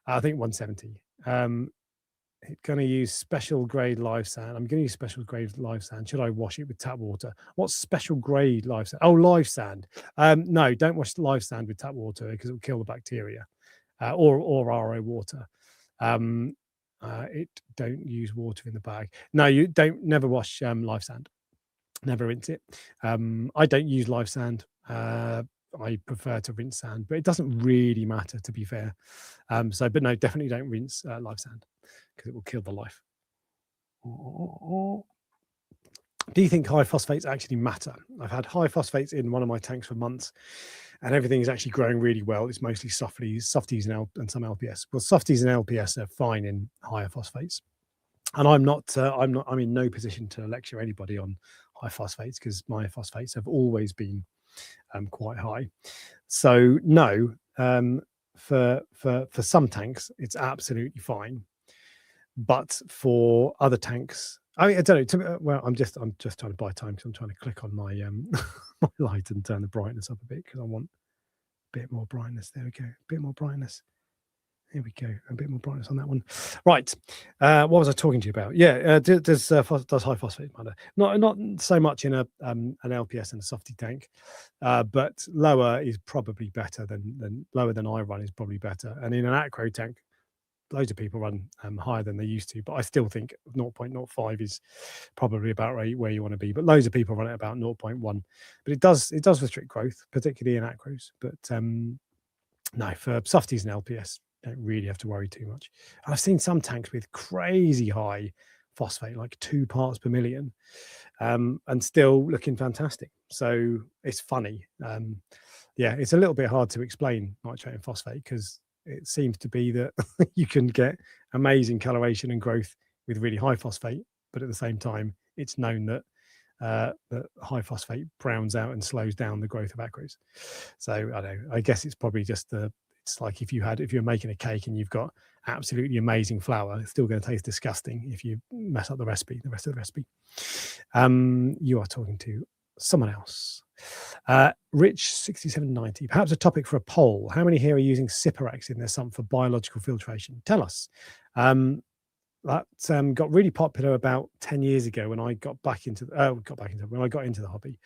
I think 170. Going to use special grade live sand. I'm going to use special grade live sand. Should I wash it with tap water? What's special grade live sand? Oh, live sand. No, don't wash live sand with tap water because it will kill the bacteria, or RO water. It don't use water in the bag. No, you don't. Never wash live sand. Never rinse it. I don't use live sand. I prefer to rinse sand, but it doesn't really matter, to be fair. But no, definitely don't rinse live sand because it will kill the life. Do you think high phosphates actually matter? I've had high phosphates in one of my tanks for months, and everything is actually growing really well. It's mostly softies and some LPS. Well, softies and LPS are fine in higher phosphates, and I'm in no position to lecture anybody on high phosphates because my phosphates have always been quite high. So no, for some tanks it's absolutely fine, but for other tanks, I don't know. Well, I'm just trying to buy time because I'm trying to click on my my light and turn the brightness up a bit because I want a bit more brightness. There we go, a bit more brightness. There we go. A bit more brightness on that one. Right. What was I talking to you about? Yeah. Does high phosphate matter? Not so much in an LPS and a softy tank, but lower is probably better than lower than I run is probably better. And in an acro tank, loads of people run higher than they used to, but I still think 0.05 is probably about where you want to be. But loads of people run at about 0.1. But it does restrict growth, particularly in acros. But no, for softies and LPS, don't really have to worry too much. I've seen some tanks with crazy high phosphate, like 2 parts per million, and still looking fantastic. So it's funny. Yeah, it's a little bit hard to explain nitrate and phosphate because it seems to be that you can get amazing coloration and growth with really high phosphate, but at the same time, it's known that that high phosphate browns out and slows down the growth of acros. So I don't know. I guess it's probably just it's like if you're making a cake and you've got absolutely amazing flour, it's still going to taste disgusting if you mess up the rest of the recipe. You are talking to someone else. Rich 6790. Perhaps a topic for a poll. How many here are using Siporax in their sump for biological filtration? Tell us. That got really popular about 10 years ago when I got back into when I got into the hobby,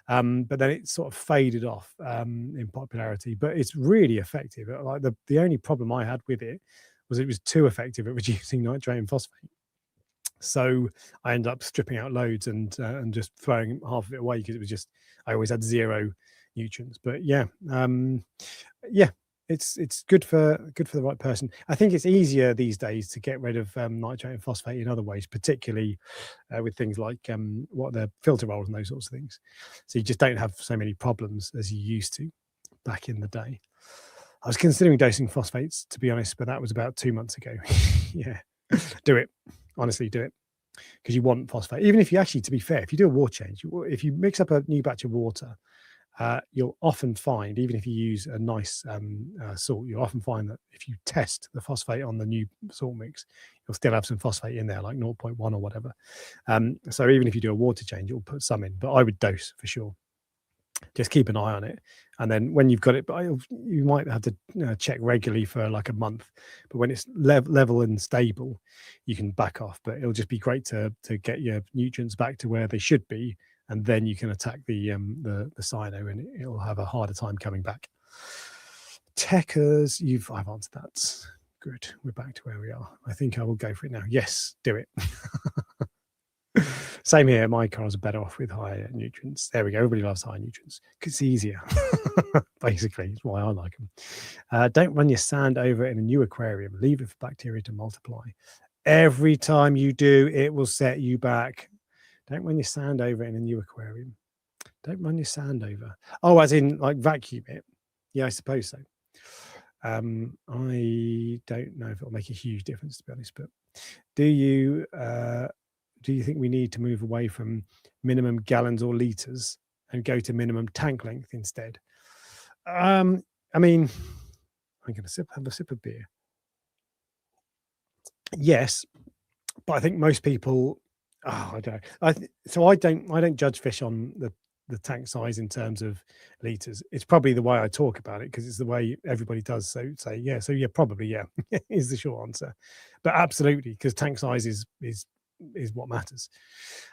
but then it sort of faded off in popularity. But it's really effective. Like the only problem I had with it was too effective at reducing nitrate and phosphate. So I ended up stripping out loads and just throwing half of it away because it was just I always had 0 nutrients. But yeah, it's good for the right person. I think it's easier these days to get rid of nitrate and phosphate in other ways, particularly with things like what the filter rolls and those sorts of things. So you just don't have so many problems as you used to back in the day. I was considering dosing phosphates, to be honest, but that was about 2 months ago. Yeah, do it. Honestly, do it. Because you want phosphate. Even if you actually, to be fair, if you do a water change, if you mix up a new batch of water, you'll often find, even if you use a nice salt, you'll often find that if you test the phosphate on the new salt mix, you'll still have some phosphate in there, like 0.1 or whatever. So even if you do a water change, you'll put some in, but I would dose for sure. Just keep an eye on it, and then when you've got it, you might have to check regularly for like a month. But when it's level and stable, you can back off. But it'll just be great to get your nutrients back to where they should be, and then you can attack the cyano, and it'll have a harder time coming back. Techers, I've answered that. Good, we're back to where we are. I think I will go for it now. Yes, do it. Same here. My cars are better off with higher nutrients. There we go. Everybody loves high nutrients because it's easier. Basically, it's why I like them. Don't run your sand over in a new aquarium. Leave it for bacteria to multiply. Every time you do, it will set you back. Don't run your sand over in a new aquarium. Don't run your sand over. Oh, as in like vacuum it. Yeah, I suppose so. I don't know if it'll make a huge difference, to be honest. But do you think we need to move away from minimum gallons or liters and go to minimum tank length instead? I mean, I'm going to have a sip of beer. Yes, but I think most people. Oh, I don't know. I don't judge fish on the tank size in terms of liters. It's probably the way I talk about it because it's the way everybody does. So probably yeah is the short answer. But absolutely, because tank size is what matters.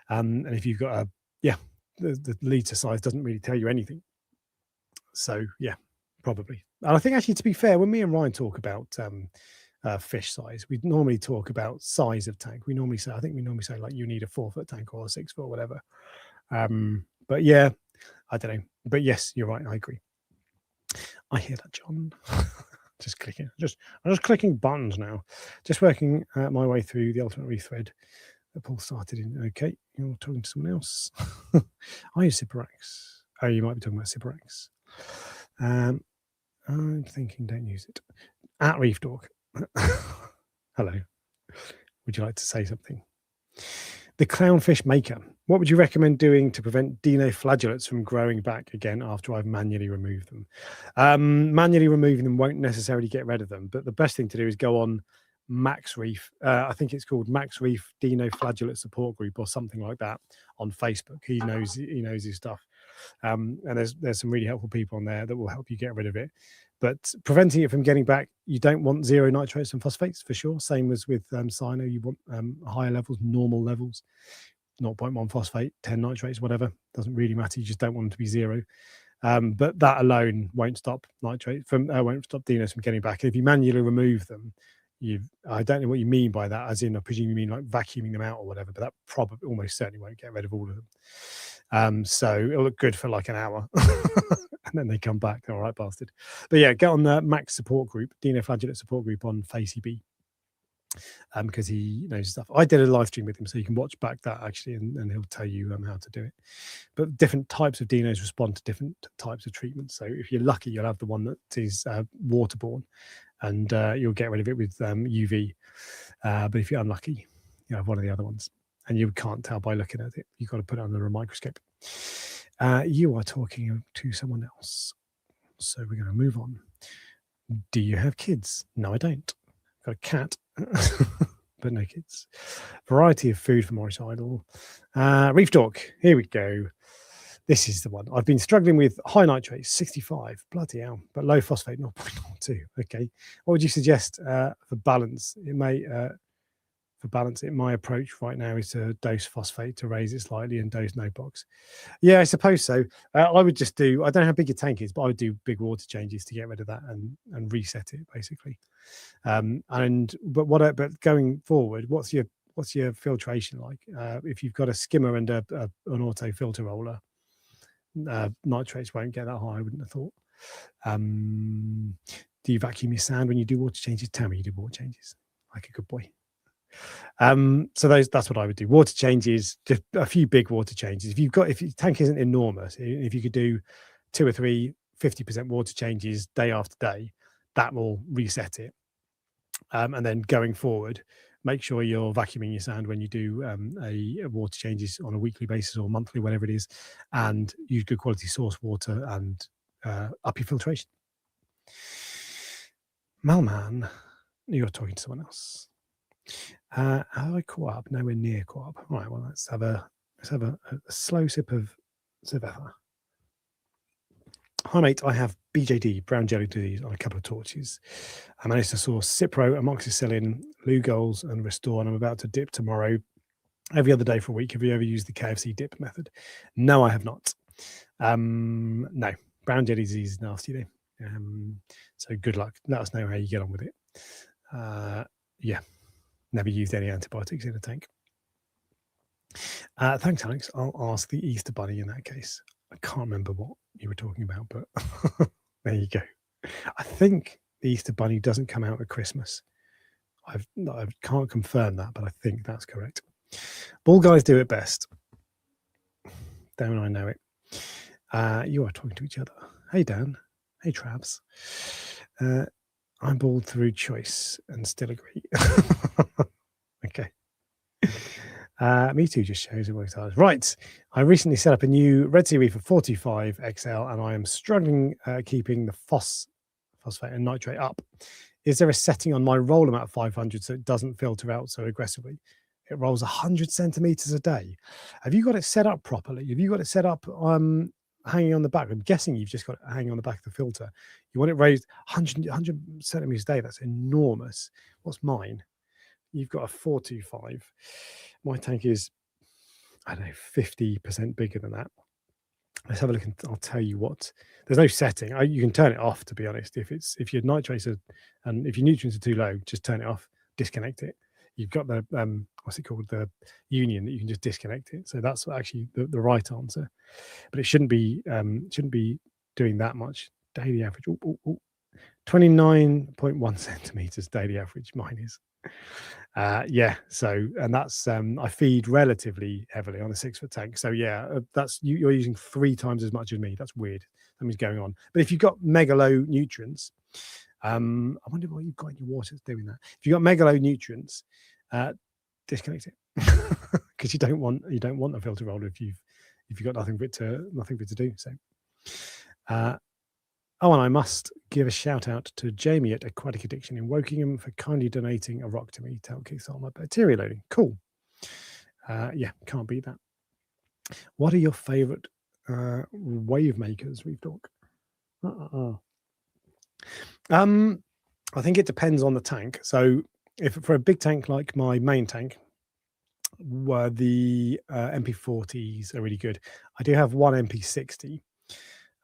And if you've got the liter size doesn't really tell you anything. So yeah, probably. And I think actually, to be fair, when me and Ryan talk about fish size, we normally talk about size of tank. We normally say like you need a 4-foot tank or a 6-foot or whatever. But yeah, I don't know. But yes, you're right. I agree. I hear that, John. Just clicking. I'm just clicking buttons now. Just working my way through the Ultimate Reef thread that Paul started in. Okay, you're talking to someone else. I use Siporax. Oh, you might be talking about Siporax. I'm thinking don't use it. At Reef Dog. Hello. Would you like to say something? The clownfish maker. What would you recommend doing to prevent dinoflagellates from growing back again after I've manually removed them? Manually removing them won't necessarily get rid of them, but the best thing to do is go on Max Reef. I think it's called Max Reef Dinoflagellate Support Group or something like that on Facebook. He knows his stuff. And there's some really helpful people on there that will help you get rid of it. But preventing it from getting back, you don't want 0 nitrates and phosphates for sure. Same as with cyano, you want higher levels, normal levels, 0.1 phosphate, 10 nitrates, whatever. Doesn't really matter. You just don't want them to be 0. But that alone won't stop won't stop dinos from getting back. And if you manually remove them, I don't know what you mean by that, as in I presume you mean like vacuuming them out or whatever, but that probably almost certainly won't get rid of all of them. So it'll look good for like an hour. And then they come back. All right, bastard. But yeah, get on the Max support group, Dino Flagellate support group on FaceB. Because he knows stuff. I did a live stream with him, so you can watch back that actually, and he'll tell you how to do it. But different types of dinos respond to different types of treatments. So if you're lucky, you'll have the one that is waterborne, and you'll get rid of it with UV. But if you're unlucky, you have one of the other ones, and you can't tell by looking at it. You've got to put it under a microscope. You are talking to someone else, so we're going to move on. Do you have kids? No, I don't. I've got a cat. But no kids. Variety of food for Morris Idle. Reef Talk, here we go. This is the one. I've been struggling with high nitrates, 65. Bloody hell. But low phosphate, 0.02. Okay. What would you suggest for balance? My approach right now is to dose phosphate to raise it slightly and dose no-box. Yeah, I suppose so. I would just do, I don't know how big your tank is, but I would do big water changes to get rid of that and reset it basically. But going forward, what's your filtration like? If you've got a skimmer and an auto filter roller, nitrates won't get that high, I wouldn't have thought. Do you vacuum your sand when you do water changes? Tell me you do water changes, like a good boy. So that's what I would do. Water changes, just a few big water changes. If your tank isn't enormous, if you could do 2 or 3 50% water changes day after day, that will reset it. And then going forward, make sure you're vacuuming your sand when you do a water changes on a weekly basis or monthly, whatever it is, and use good quality source water and up your filtration. Malman, you're talking to someone else. Have I caught up? Nowhere near caught up. All right, well, let's have a slow sip of Zevetta. Hi, mate. I have BJD, brown jelly disease, on a couple of torches. I managed to source Cipro, amoxicillin, Lugol's, and Restore, and I'm about to dip tomorrow every other day for a week. Have you ever used the KFC dip method? No, I have not. No, brown jelly disease is nasty, though. So good luck. Let us know how you get on with it. Yeah. Never used any antibiotics in a tank. Thanks, Alex. I'll ask the Easter Bunny in that case. I can't remember what you were talking about, but there you go. I think the Easter Bunny doesn't come out at Christmas. I can't confirm that, but I think that's correct. Ball guys do it best. Don't I know it? You are talking to each other. Hey, Dan. Hey, Trabs. I'm bald through choice and still agree. Okay. Me too just shows it works hard. Right. I recently set up a new Red Sea Reefer 45 XL and I am struggling keeping the phosphate and nitrate up. Is there a setting on my roller mat 500 so it doesn't filter out so aggressively? It rolls 100 centimeters a day. Have you got it set up properly? Have you got it set up hanging on the back? I'm guessing you've just got it hanging on the back of the filter. You want it raised 100 centimeters a day. That's enormous. What's mine? You've got a 425. My tank is, I don't know, 50% bigger than that. Let's have a look and I'll tell you what. There's no setting. You can turn it off, to be honest. If your nitrates are, and if your nutrients are too low, just turn it off, disconnect it. You've got the what's it called, the union that you can just disconnect it. So that's actually the right answer. But it shouldn't be doing that much. Daily average, 29.1 centimeters daily average. Mine is. Yeah. So, and that's I feed relatively heavily on a 6-foot tank. So yeah, that's you're using 3 times as much as me. That's weird. Something's going on. But if you've got mega low nutrients, I wonder what you've got in your water that's doing that. If you've got mega low nutrients, disconnect it because you don't want a filter roller if you've got nothing for it to do. So, and I must give a shout out to Jamie at Aquatic Addiction in Wokingham for kindly donating a rock to me to help kickstart my bacteria loading. Cool. Yeah, can't beat that. What are your favourite wave makers? We've talked. I think it depends on the tank. So if for a big tank like my main tank, where the MP40s are really good. I do have one MP60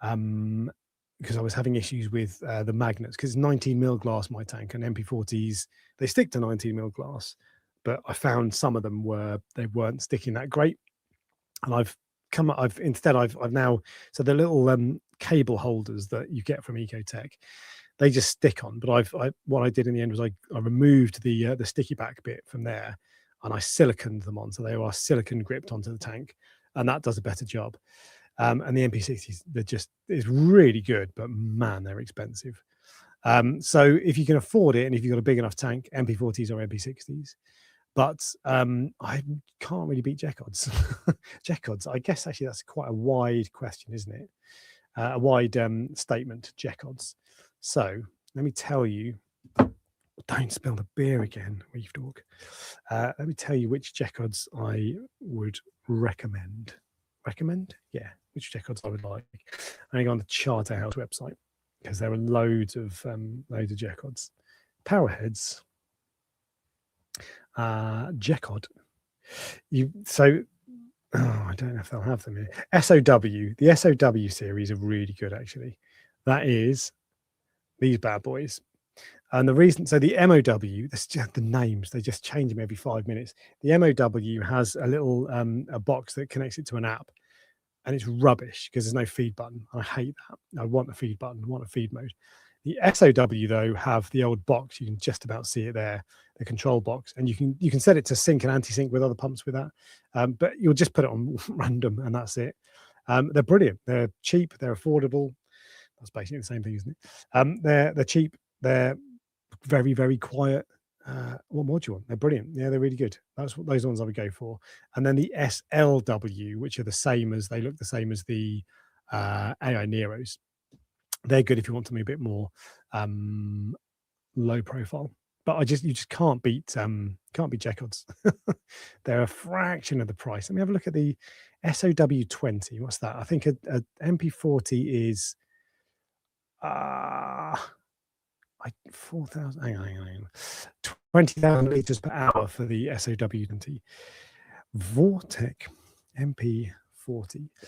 because I was having issues with the magnets because it's 19 mil glass my tank, and MP40s they stick to 19 mil glass, but I found some of them weren't sticking that great, and I've come up. I've now, so the little cable holders that you get from Ecotech, they just stick on. But what I did in the end was I removed the sticky back bit from there, and I siliconed them on, so they are silicon gripped onto the tank, and that does a better job. And the MP60s, it's really good, but man, they're expensive. So if you can afford it, and if you've got a big enough tank, MP40s or MP60s. But I can't really beat Jeckods. Jeckods, I guess actually that's quite a wide question, isn't it? A wide statement, Jeckods. So let me tell you, don't spill the beer again, Reef Dog. Let me tell you which Jeckods I would recommend. Recommend? Yeah, which Jeckods I would like. I go on the Charterhouse website because there are loads of Jeckods. Powerheads. Jeckod. I don't know if they'll have them here. SOW, the SOW series are really good actually. That is these bad boys. And the reason, so the MOW, the names, they just change them every 5 minutes. The MOW has a little a box that connects it to an app, and it's rubbish because there's no feed button. I hate that. I want a feed button, I want a feed mode. The SOW though have the old box. You can just about see it there, the control box, and you can set it to sync and anti-sync with other pumps with that. But you'll just put it on random, and that's it. They're brilliant. They're cheap. They're affordable. That's basically the same thing, isn't it? They're cheap. They're very, very quiet. What more do you want? They're brilliant. Yeah, they're really good. Those ones I would go for. And then the SLW, which are they look the same as the AI Neros. They're good if you want something a bit more low profile. But you just can't beat Jeckods. They're a fraction of the price. Let me have a look at the SOW20. What's that? I think a MP40 is 4,000. Hang on. 20,000 liters per hour for the SOW20. Vortec MP40.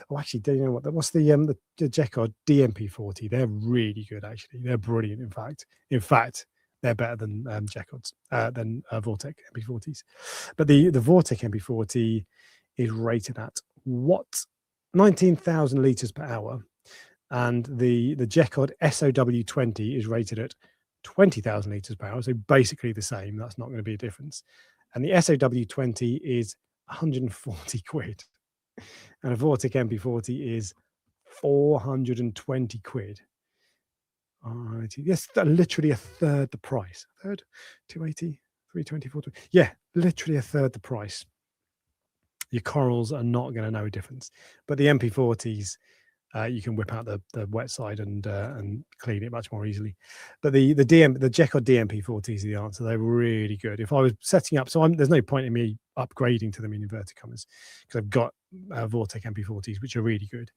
Oh, actually, do you know what? What's the Jeckod DMP40? They're really good, actually. They're brilliant. In fact, they're better than Jeckods, than Vortec MP40s. But the Vortec MP40 is rated at what? 19,000 liters per hour. And the Jeckod SOW20 is rated at 20,000 liters per hour. So basically the same. That's not going to be a difference. And the SOW20 is 140 quid. And a Vortec MP40 is 420 quid. Yes, literally a third the price. A third? 280, 320, 420. Yeah, literally a third the price. Your corals are not going to know a difference. But the MP40s, you can whip out the wet side and clean it much more easily. But the Jeckod DMP40s are the answer. They're really good. If I was setting up, there's no point in me upgrading to them in inverted commas because I've got Vortec MP40s, which are really good.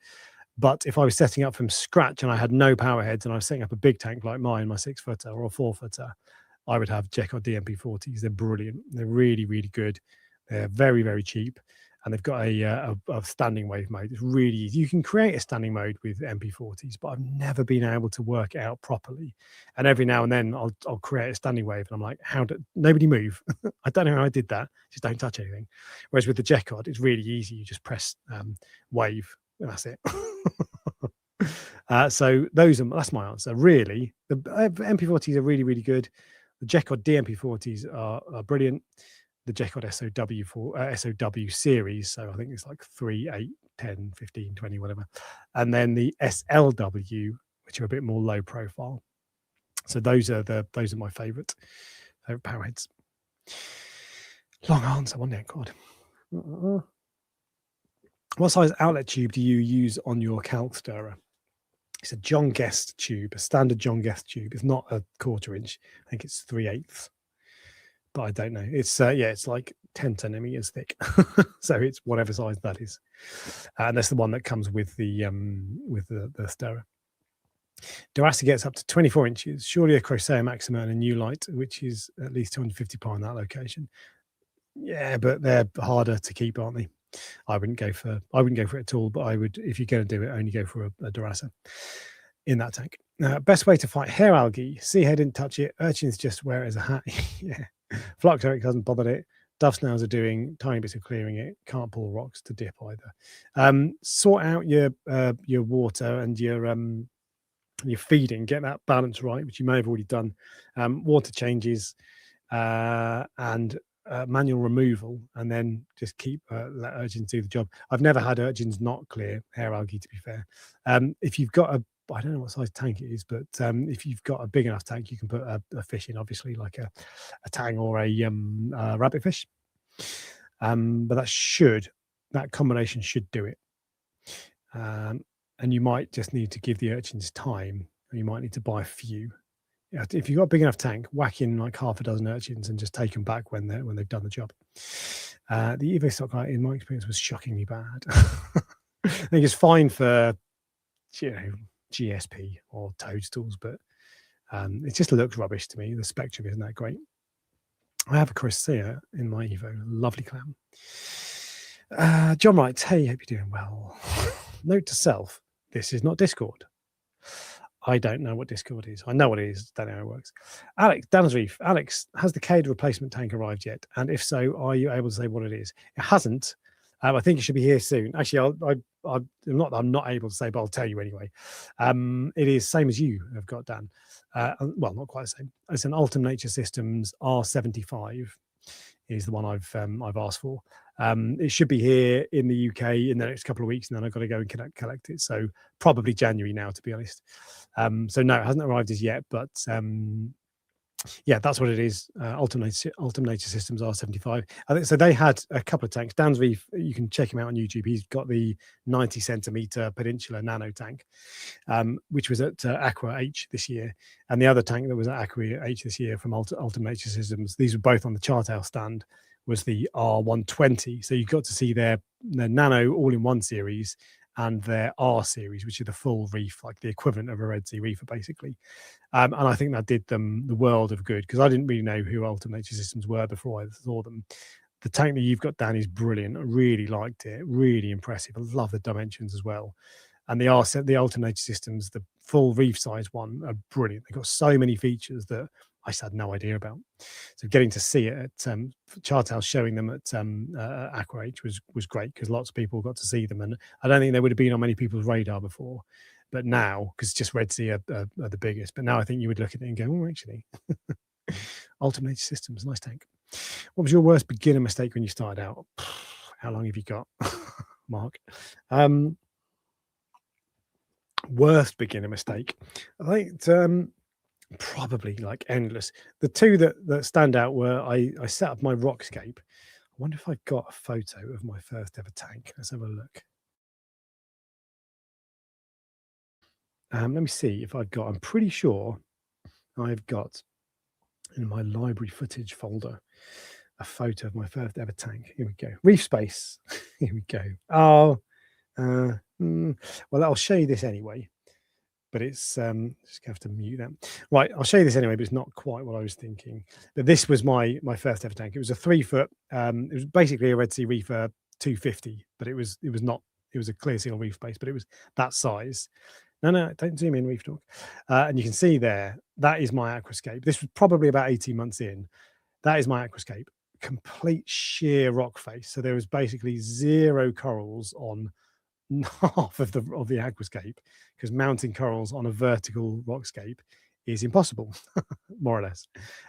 But if I was setting up from scratch and I had no power heads and I was setting up a big tank like mine, my 6-footer or a 4-footer, I would have Jeckod DMP40s. They're brilliant. They're really, really good. They're very, very cheap. And they've got a standing wave mode. It's really easy. You can create a standing mode with MP40s, but I've never been able to work it out properly. And every now and then I'll create a standing wave, and I'm like, nobody move? I don't know how I did that. Just don't touch anything. Whereas with the Jeckod, it's really easy. You just press wave, and that's it. So that's my answer. Really, the MP40s are really, really good. The Jeckod DMP40s are brilliant. The Jeckod SOW series, so I think it's like 3, 8, 10, 15, 20, whatever. And then the SLW, which are a bit more low profile. So those are my favorite power heads. Long answer, wasn't it? God. What size outlet tube do you use on your calc stirrer? It's a John Guest tube, a standard John Guest tube. It's not a 1/4 inch. I think it's 3/8. But I don't know. It's it's like 10 centimeters thick. So it's whatever size that is. And that's the one that comes with the stirrer. Durasa gets up to 24 inches. Surely a Crocea Maxima and a new light, which is at least 250 pound in that location. Yeah, but they're harder to keep, aren't they? I wouldn't go for it at all, but I would, if you're going to do it, only go for a Durasa in that tank. Best way to fight hair algae. Sea hair didn't touch it. Urchins just wear it as a hat. Yeah. Flux Eric hasn't bothered it. Dove snails are doing tiny bits of clearing it. Can't pull rocks to dip either. Sort out your water and your feeding. Get that balance right, which you may have already done. Water changes and manual removal, and then just keep let urchins do the job. I've never had urchins not clear hair algae, to be fair. If you've got I don't know what size tank it is, but if you've got a big enough tank, you can put a fish in, obviously, like a tang or a rabbit fish. But that combination should do it. And you might just need to give the urchins time, or you might need to buy a few. Yeah, if you've got a big enough tank, whack in like half a dozen urchins and just take them back when they've done the job. The Evo stock light, in my experience, was shockingly bad. I think it's fine for GSP or toadstools, but it just looks rubbish to me. The spectrum isn't that great. I have a Corsair in my Evo, lovely clown. John writes, hey, hope you're doing well. Note to self, this is not Discord. I don't know what Discord is. I know what it is. Don't know how it works. Alex, Dan's Reef. Alex, has the Cade replacement tank arrived yet? And if so, are you able to say what it is? It hasn't. I think it should be here soon. Actually, I'm not able to say, but I'll tell you anyway. It is same as you have got, Dan. Well, not quite the same. It's an Ultim Nature Systems R75 is the one I've asked for. It should be here in the UK in the next couple of weeks, and then I've got to go and collect it. So probably January now, to be honest. So no, it hasn't arrived as yet, but yeah, that's what it is. Ultim Nature Systems R75. I think so. They had a couple of tanks. Dan's Reef, you can check him out on YouTube. He's got the 90 centimeter Peninsula Nano tank, which was at Aqua H this year, and the other tank that was at Aqua H this year from Ultim Nature Systems. These were both on the Chartail stand. Was the R120. So you got to see their Nano all-in-one series and their R series, which are the full reef, like the equivalent of a Red Sea reefer, basically. And I think that did them the world of good, because I didn't really know who Ultim Nature Systems were before I saw them. The tank that you've got, Dan, is brilliant. I really liked it. Really impressive. I love the dimensions as well. And the Ultim Nature Systems, the full reef size one, are brilliant. They've got so many features that I just had no idea about. So getting to see it at Chartail, showing them at Aqua H was great, because lots of people got to see them, and I don't think they would have been on many people's radar before. But now, because just Red Sea are the biggest, but now I think you would look at it and go, oh, actually, Ultim Nature Systems, nice tank. What was your worst beginner mistake when you started out? How long have you got, Mark? Worst beginner mistake, I think probably like endless. The two that stand out were I set up my Rockscape. I wonder if I got a photo of my first ever tank. Let's have a look. Let me see if I've got. I'm pretty sure I've got in my library footage folder a photo of my first ever tank. Here we go. Reef Space. Here we go. Oh, well, I'll show you this anyway. But it's just have to mute that. Right, I'll show you this anyway, but it's not quite what I was thinking. But this was my first ever tank. It was a 3 foot. It was basically a Red Sea Reefer 250, but it was not. It was a clear seal reef base, but it was that size. No, don't zoom in, Reef Talk. And you can see there, that is my aquascape. This was probably about 18 months in. That is my aquascape. Complete sheer rock face. So there was basically zero corals on half of the aquascape, because mounting corals on a vertical rockscape is impossible, more or less.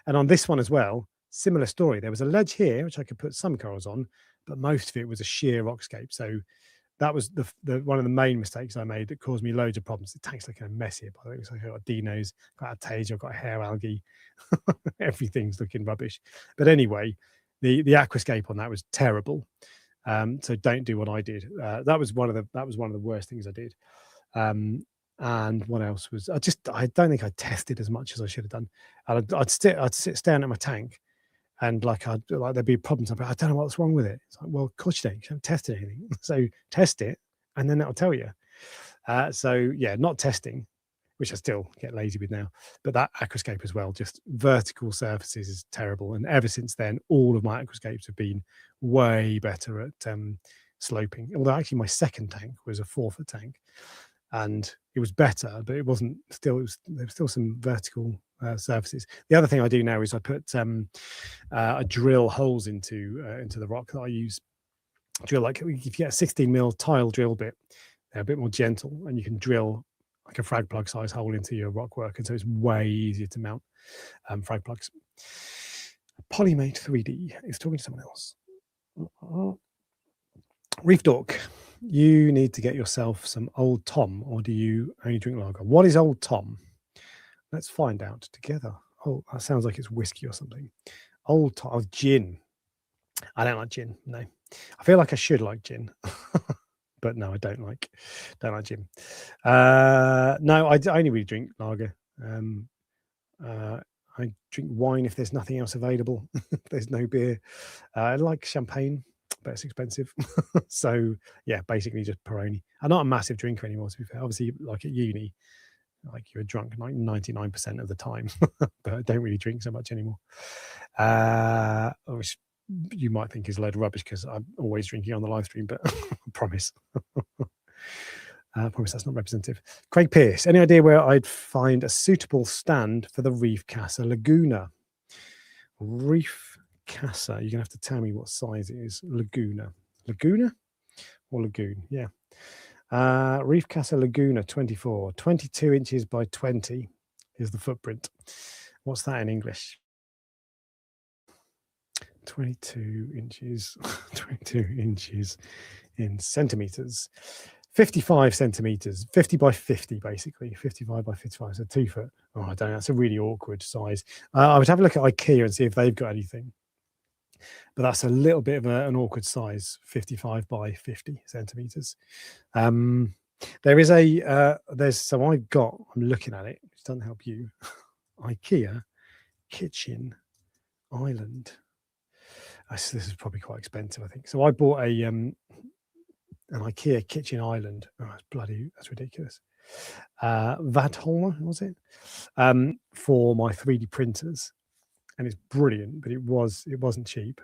And on this one as well, similar story. There was a ledge here which I could put some corals on, but most of it was a sheer rockscape. So that was the one of the main mistakes I made that caused me loads of problems. The tank's looking a mess here, by the way. It's like I've got dinos, got a tage, I've got hair algae, everything's looking rubbish. But anyway, the aquascape on that was terrible. So don't do what I did. That was one of the worst things I did. And what else was I don't think I tested as much as I should have done. And I'd sit staring at my tank, and there'd be problems. I don't know what's wrong with it. It's like, well, of course you don't. You haven't tested anything. So test it, and then that'll tell you. So yeah, not testing, which I still get lazy with now. But that aquascape as well, just vertical surfaces is terrible. And ever since then, all of my aquascapes have been way better at sloping. Although actually my second tank was a 4 foot tank, and it was better, but it wasn't still. There was still some vertical surfaces. The other thing I do now is I put I drill holes into the rock that I use. Drill, like if you get a 16mm tile drill bit, they're a bit more gentle, and you can drill like a frag plug size hole into your rock work, and so it's way easier to mount frag plugs. Polymate 3D is talking to someone else. Reef Dork, you need to get yourself some Old Tom, or do you only drink lager? What is Old Tom? Let's find out together. Oh, that sounds like it's whiskey or something. Old Tom, oh, gin. I don't like gin. No, I feel like I should like gin, but no, I don't like gin. No, I only really drink lager. I drink wine if there's nothing else available. If there's no beer. I like champagne, but it's expensive. So yeah, basically just Peroni. I'm not a massive drinker anymore, to be fair. Obviously, like at uni, like you're drunk like 99% of the time, but I don't really drink so much anymore. Which you might think is a load of rubbish because I'm always drinking on the live stream, but I promise. I promise that's not representative. Craig Pierce, any idea where I'd find a suitable stand for the Reef Casa Laguna? Reef Casa, you're going to have to tell me what size it is. Laguna or Lagoon? Yeah. Reef Casa Laguna 24, 22 inches by 20 is the footprint. What's that in English? 22 inches, 22 inches in centimeters. 55 centimeters, 50 by 50, basically 55 by 55, so 2 foot. Oh, I don't know, that's a really awkward size. I would have a look at IKEA and see if they've got anything, but that's a little bit of an awkward size, 55 by 50 centimeters. There is I'm looking at it, which doesn't help you. IKEA kitchen island. This is probably quite expensive, I think. So I bought an IKEA kitchen island. Oh, that's ridiculous. Vadholmer, was it? For my 3D printers, and it's brilliant, but it wasn't cheap.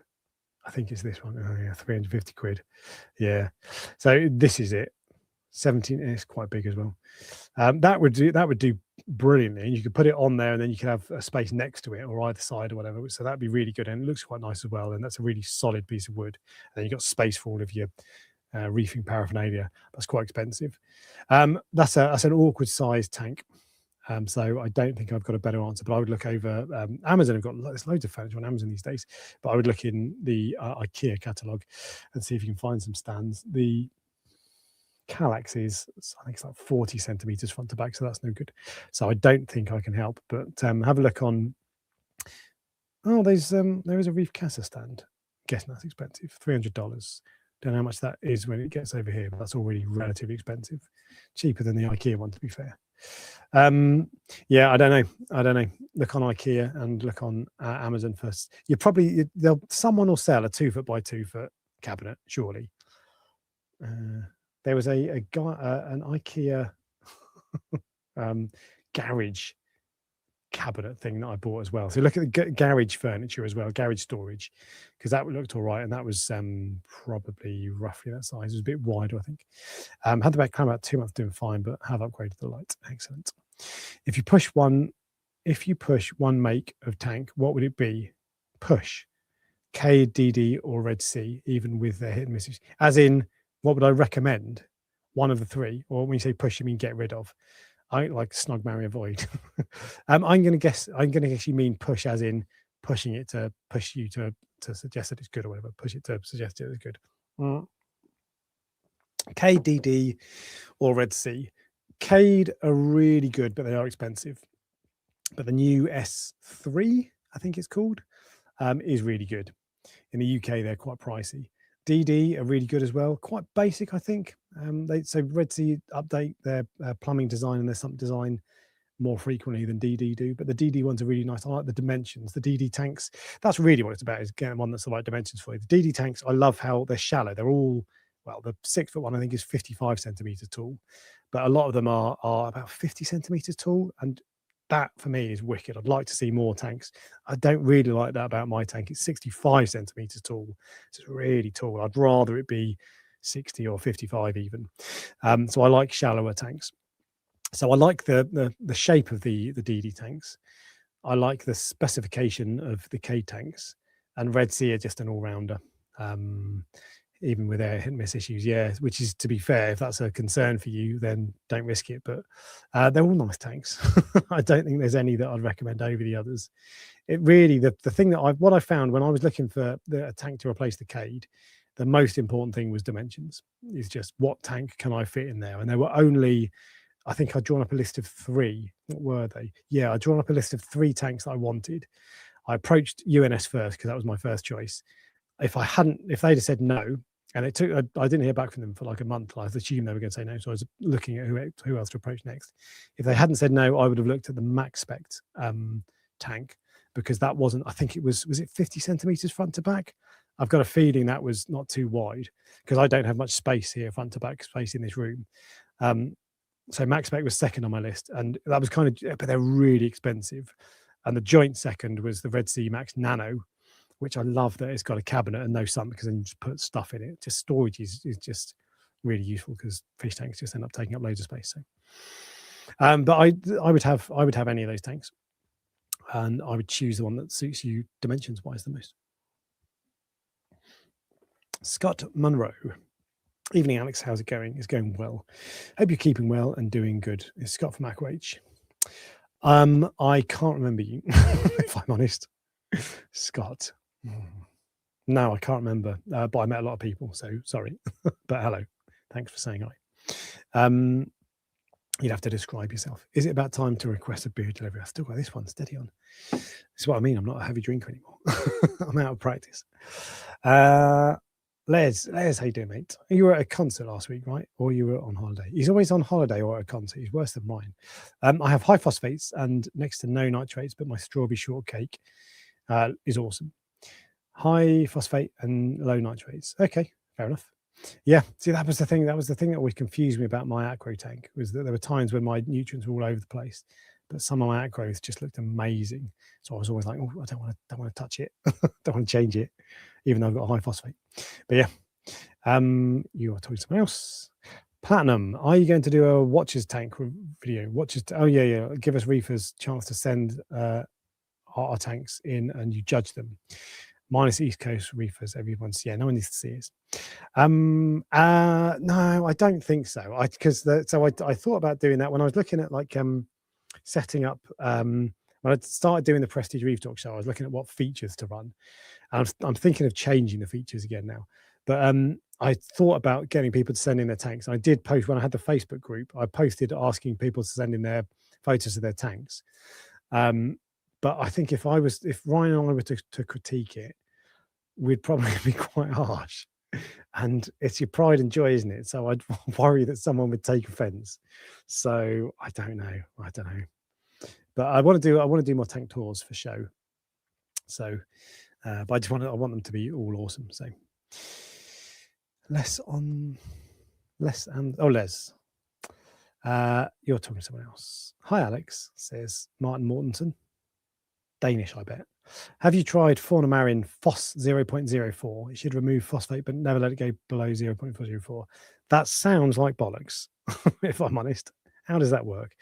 I think it's this one. Oh yeah, 350 quid. Yeah. So this is it. 17. It's quite big as well. That would do brilliantly, and you could put it on there, and then you could have a space next to it or either side or whatever. So that'd be really good, and it looks quite nice as well. And that's a really solid piece of wood. And then you've got space for all of your reefing paraphernalia. That's quite expensive. That's an awkward size tank. So I don't think I've got a better answer, but I would look over Amazon. There's loads of furniture on Amazon these days, but I would look in the IKEA catalogue and see if you can find some stands. The Kallax is, I think it's like 40 centimeters front to back, so that's no good. So I don't think I can help, but have a look on. Oh, there is a Reef Casa stand. I'm guessing that's expensive, $300. Don't know how much that is when it gets over here, but that's already relatively expensive. Cheaper than the IKEA one, to be fair. Yeah, I don't know. Look on IKEA and look on Amazon first. Someone will sell a 2 foot by 2 foot cabinet, surely. There was a guy, an IKEA garage cabinet thing that I bought as well. So look at the garage furniture as well, garage storage, because that looked all right, and that was probably roughly that size. It was a bit wider, I think. Had the back climb about 2 months, doing fine, but have upgraded the light. Excellent. If you push one make of tank, what would it be? Push K, DD, or Red Sea, even with their hit and misses. As in, what would I recommend? One of the three, or when you say push, you mean get rid of. I like snug, marry, avoid. I'm going to guess you mean push, as in pushing it to push you to suggest that it's good or whatever. Push it to suggest it is good. KDD or Red Sea. Cade are really good, but they are expensive. But the new S3, I think it's called, is really good. In the UK, they're quite pricey. DD are really good as well. Quite basic, I think. So Red Sea update their plumbing design and their sump design more frequently than DD do, but the DD ones are really nice. I like the dimensions. The DD tanks, that's really what it's about, is getting one that's the right dimensions for you. The DD tanks, I love how they're shallow. They're all, well, the 6 foot one I think is 55 centimeters tall, but a lot of them are about 50 centimeters tall, and that for me is wicked. I'd like to see more tanks. I don't really like that about my tank. It's 65 centimeters tall. It's really tall. I'd rather it be 60 or 55 even. So I like shallower tanks. So I like the shape of the DD tanks. I like the specification of the K tanks, and Red Sea are just an all-rounder. Even with their hit and miss issues, yeah, which is, to be fair, if that's a concern for you, then don't risk it. But they're all nice tanks. I don't think there's any that I'd recommend over the others. It really, the thing that what I found when I was looking for a tank to replace the Cade, the most important thing was dimensions. Is just what tank can I fit in there? And there were only, I think I'd drawn up a list of 3. What were they? Yeah, I'd drawn up a list of 3 tanks that I wanted. I approached UNS first because that was my first choice. If they'd have said no, and it took, I didn't hear back from them for like a month. I assumed they were going to say no, so I was looking at who else to approach next. If they hadn't said no, I would have looked at the Max Spec tank, because that wasn't, I think it was it 50 centimeters front to back? I've got a feeling that was not too wide, because I don't have much space here, front to back space in this room. So Max Spec was second on my list, and that was kind of, but they're really expensive. And the joint second was the Red Sea Max Nano, which I love that it's got a cabinet and no sump, because then you just put stuff in it. Just storage is just really useful, because fish tanks just end up taking up loads of space. So, but I would have any of those tanks, and I would choose the one that suits you dimensions wise the most. Scott Munro. Evening, Alex. How's it going? It's going well. Hope you're keeping well and doing good. It's Scott from AquaH. I can't remember you, if I'm honest. Scott. No, I can't remember. But I met a lot of people, so sorry. But hello. Thanks for saying hi. You'd have to describe yourself. Is it about time to request a beer delivery? I've still got this one steady on. This is what I mean. I'm not a heavy drinker anymore. I'm out of practice. Les, how you doing, mate? You were at a concert last week, right? Or you were on holiday? He's always on holiday or at a concert. He's worse than mine. I have high phosphates and next to no nitrates, but my strawberry shortcake is awesome. High phosphate and low nitrates. Okay, fair enough. Yeah, see, that was the thing. That was the thing that always confused me about my aqua tank, was that there were times when my nutrients were all over the place, but some of my aquas just looked amazing. So I was always like, oh, I don't want to touch it. Don't want to change it, even though I've got a high phosphate. But yeah, you are talking to someone else. Platinum, are you going to do a watches tank video? Oh yeah. Give us reefers chance to send our tanks in and you judge them. Minus East Coast reefers, everyone's, yeah, no one needs to see us. No, I don't think so. I thought about doing that when I was looking at like setting up when I started doing the Prestige Reef Talk show. I was looking at what features to run, and I'm thinking of changing the features again now. But I thought about getting people to send in their tanks. I did post when I had the Facebook group. I posted asking people to send in their photos of their tanks. But I think if Ryan and I were to critique it, we'd probably be quite harsh. And it's your pride and joy, isn't it? So I'd worry that someone would take offense. So I don't know. But I want to do more tank tours for show. So, but I want them to be all awesome. So Les. You're talking to someone else. Hi, Alex, says Martin Mortensen. Danish, I bet. Have you tried Fauna Marin Phos 0.04? It should remove phosphate, but never let it go below 0.404. That sounds like bollocks, if I'm honest. How does that work?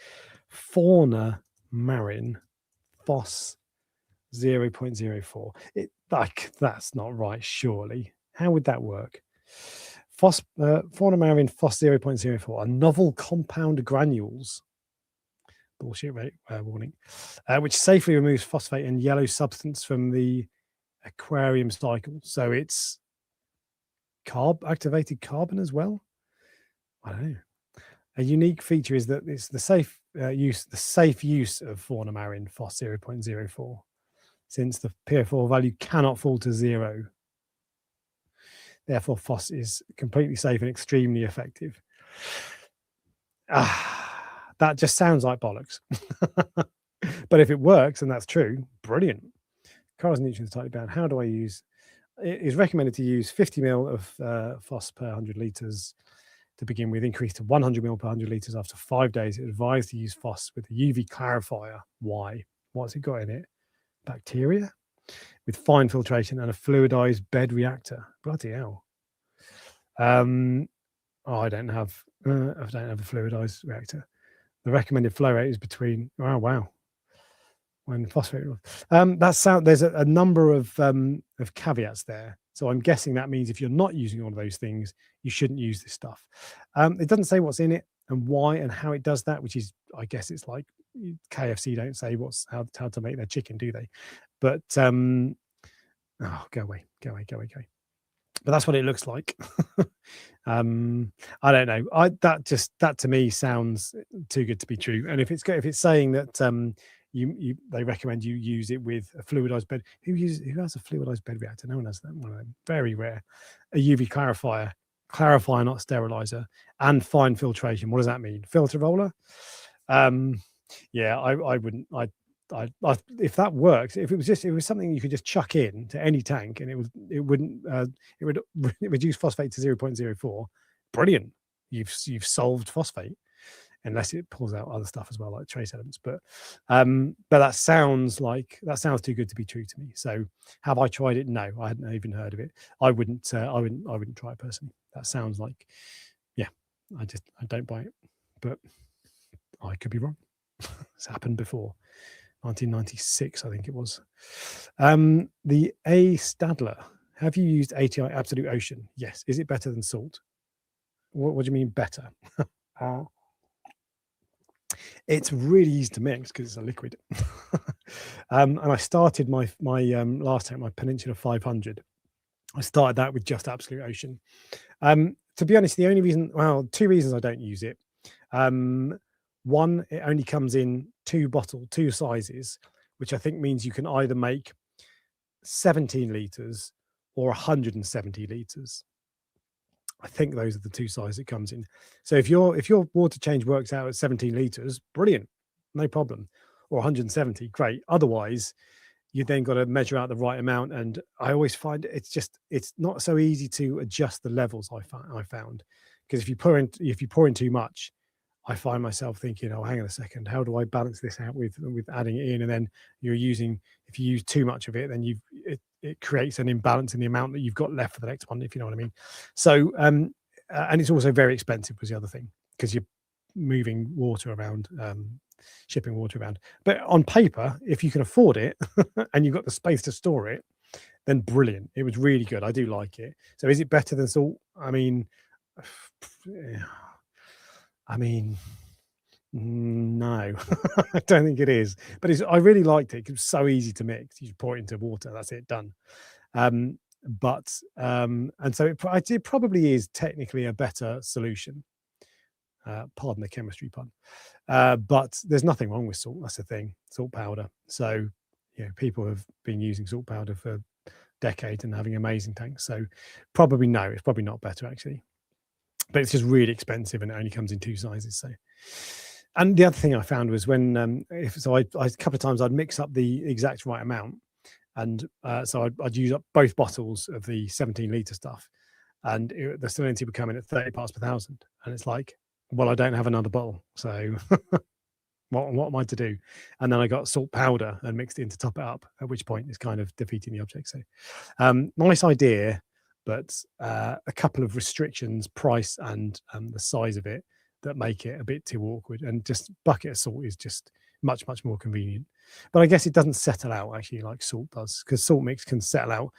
Fauna Marin Phos 0.04. That's not right, surely. How would that work? Fauna Marin Phos 0.04 are novel compound granules. Bullshit warning, which safely removes phosphate and yellow substance from the aquarium cycle. So it's activated carbon as well. I don't know. A unique feature is that it's the safe use of Fauna Marin Phos 0.04, since the pH4 value cannot fall to 0. Therefore, Phos is completely safe and extremely effective. That just sounds like bollocks. But if it works and that's true, brilliant. Carl's nutrients tightly bound. How do I use? It is recommended to use 50 ml of Phos per 100 litres to begin with, increase to 100 ml per 100 litres after 5 days. It's advised to use Phos with a UV clarifier. Why? What's it got in it? Bacteria? With fine filtration and a fluidized bed reactor. Bloody hell. I don't have a fluidized reactor. The recommended flow rate is between, wow. when phosphate. There's a number of caveats there. So I'm guessing that means if you're not using all of those things, you shouldn't use this stuff. It doesn't say what's in it and why and how it does that, which is, I guess it's like KFC don't say how to make their chicken, do they? But oh, go away. But that's what it looks like. I don't know. That to me sounds too good to be true. And if it's saying that they recommend you use it with a fluidized bed. Who has a fluidized bed reactor? No one has that. One of them. Very rare. A UV clarifier, not sterilizer, and fine filtration. What does that mean? Filter roller? Yeah, I wouldn't. If that works, if it was something you could just chuck in to any tank and it would reduce phosphate to 0.04, brilliant. You've solved phosphate, unless it pulls out other stuff as well, like trace elements. But that sounds too good to be true to me. So have I tried it? No, I hadn't even heard of it. I wouldn't try it personally. That sounds like, yeah, I don't buy it, but I could be wrong. It's happened before. 1996, I think it was. The A. Stadler. Have you used ATI Absolute Ocean? Yes. Is it better than salt? What do you mean better? It's really easy to mix because it's a liquid. And I started my last tank, my Peninsula 500. I started that with just Absolute Ocean. To be honest, two reasons I don't use it. One, it only comes in two sizes, which I think means you can either make 17 litres or 170 litres. I think those are the two sizes it comes in. So if your water change works out at 17 litres, brilliant, no problem. Or 170, great. Otherwise, you then got to measure out the right amount. And I always find it's not so easy to adjust the levels. I found because if you pour in too much, I find myself thinking, oh, hang on a second, how do I balance this out with adding it in? And then if you use too much of it, then it creates an imbalance in the amount that you've got left for the next one, if you know what I mean. So, and it's also very expensive was the other thing, because you're moving water around, shipping water around. But on paper, if you can afford it and you've got the space to store it, then brilliant. It was really good. I do like it. So is it better than salt? I mean, no, I don't think it is. But I really liked it. It was so easy to mix. You pour it into water. That's it, done. And so it probably is technically a better solution. Pardon the chemistry pun. But there's nothing wrong with salt. That's the thing. Salt powder. So people have been using salt powder for decades and having amazing tanks. So probably no. It's probably not better actually. But it's just really expensive and it only comes in two sizes. So, and the other thing I found was when a couple of times I'd mix up the exact right amount, and so I'd use up both bottles of the 17-litre stuff, and the salinity would come in at 30 parts per thousand, and it's like, well, I don't have another bottle, so what am I to do? And then I got salt powder and mixed it in to top it up, at which point it's kind of defeating the object. So, nice idea. But a couple of restrictions, price and the size of it, that make it a bit too awkward. And just bucket of salt is just much, much more convenient. But I guess it doesn't settle out actually like salt does, because salt mix can settle out.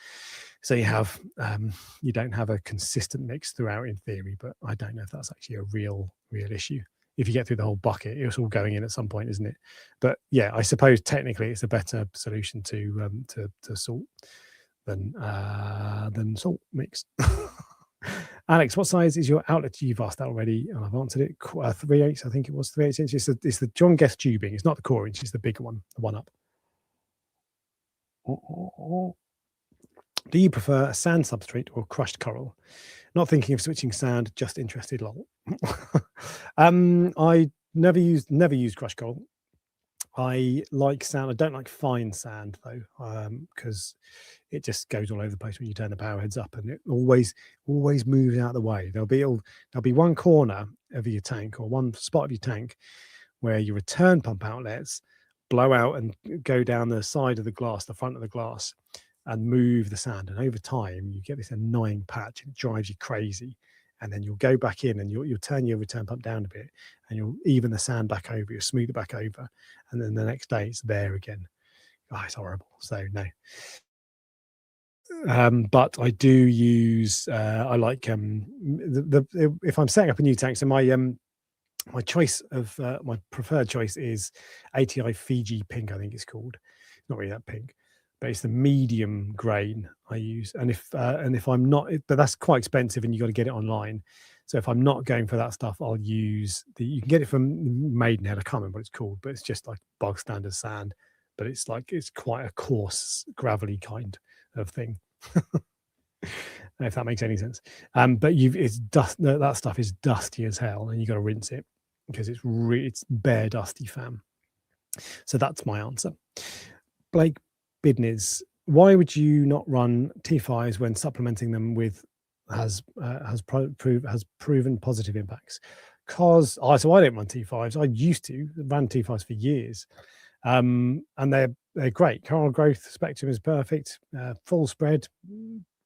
So you don't have a consistent mix throughout in theory, but I don't know if that's actually a real issue. If you get through the whole bucket, it's all going in at some point, isn't it? But yeah, I suppose technically it's a better solution to salt than salt mix. Alex, what size is your outlet? You've asked that already, and I've answered it. 3/8, I think it was 3/8 inches. It's the John Guest tubing. It's not the core inch. It's the bigger one, the one up. Do you prefer a sand substrate or crushed coral? Not thinking of switching sand. Just interested. Lol. I never used crushed coral. I like sand. I don't like fine sand though, because it just goes all over the place when you turn the power heads up, and it always moves out of the way. There'll be one corner of your tank or one spot of your tank where your return pump outlets blow out and go down the side of the glass, the front of the glass, and move the sand. And over time, you get this annoying patch, and it drives you crazy. And then you'll go back in and you'll turn your return pump down a bit, and you'll even the sand back over, you'll smooth it back over, and then the next day it's there again. it's horrible. So no. But I do use I like if I'm setting up a new tank, so my choice of my preferred choice is ATI Fiji Pink, I think it's called. Not really that pink, but it's the medium grain I use. And if I'm not, but that's quite expensive, and you got to get it online. So if I'm not going for that stuff, I'll use you can get it from Maidenhead. I can't remember what it's called, but it's just like bog standard sand. But it's quite a coarse, gravelly kind of thing. If that makes any sense. But it's dust. That stuff is dusty as hell, and you got to rinse it because it's bare dusty fam. So that's my answer. Blake Bidniz, why would you not run T5s when supplementing them with has proven positive impacts? So I don't run T5s. I used to run T5s for years, and they're great. Coral growth spectrum is perfect. Full spread,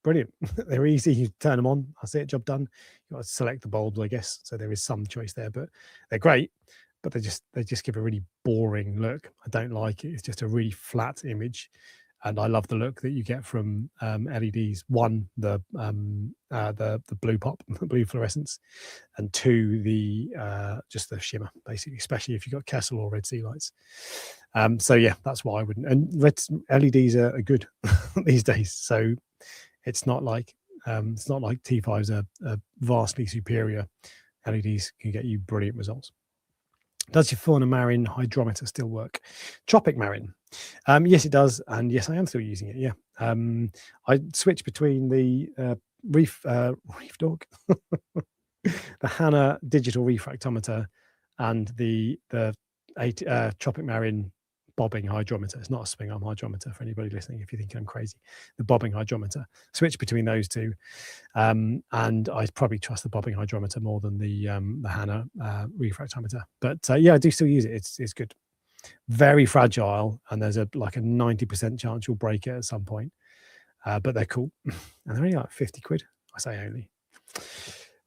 brilliant. They're easy. You turn them on. That's it. Job done. You got to select the bulbs, I guess. So there is some choice there, but they're great. But they just give a really boring look. I don't like it. It's just a really flat image, and I love the look that you get from LEDs. One, the blue pop, blue fluorescence, and two, just the shimmer, basically, especially if you've got Kessel or Red Sea lights. So yeah, that's why I wouldn't. And LEDs are good these days. So it's not like T5s are vastly superior. LEDs can get you brilliant results. Does your fauna marin hydrometer still work? Tropic marin. Yes, it does. And yes, I am still using it. Yeah. I switched between the Reef Dog, the Hannah digital refractometer, and the Tropic marin bobbing hydrometer. It's not a swing arm hydrometer for anybody listening if you think I'm crazy. The bobbing hydrometer. Switch between those two, and I probably trust the bobbing hydrometer more than the Hannah refractometer. But yeah, I do still use it. It's good. Very fragile, and there's a 90% chance you'll break it at some point. But they're cool, and they're only like 50 quid. I say only.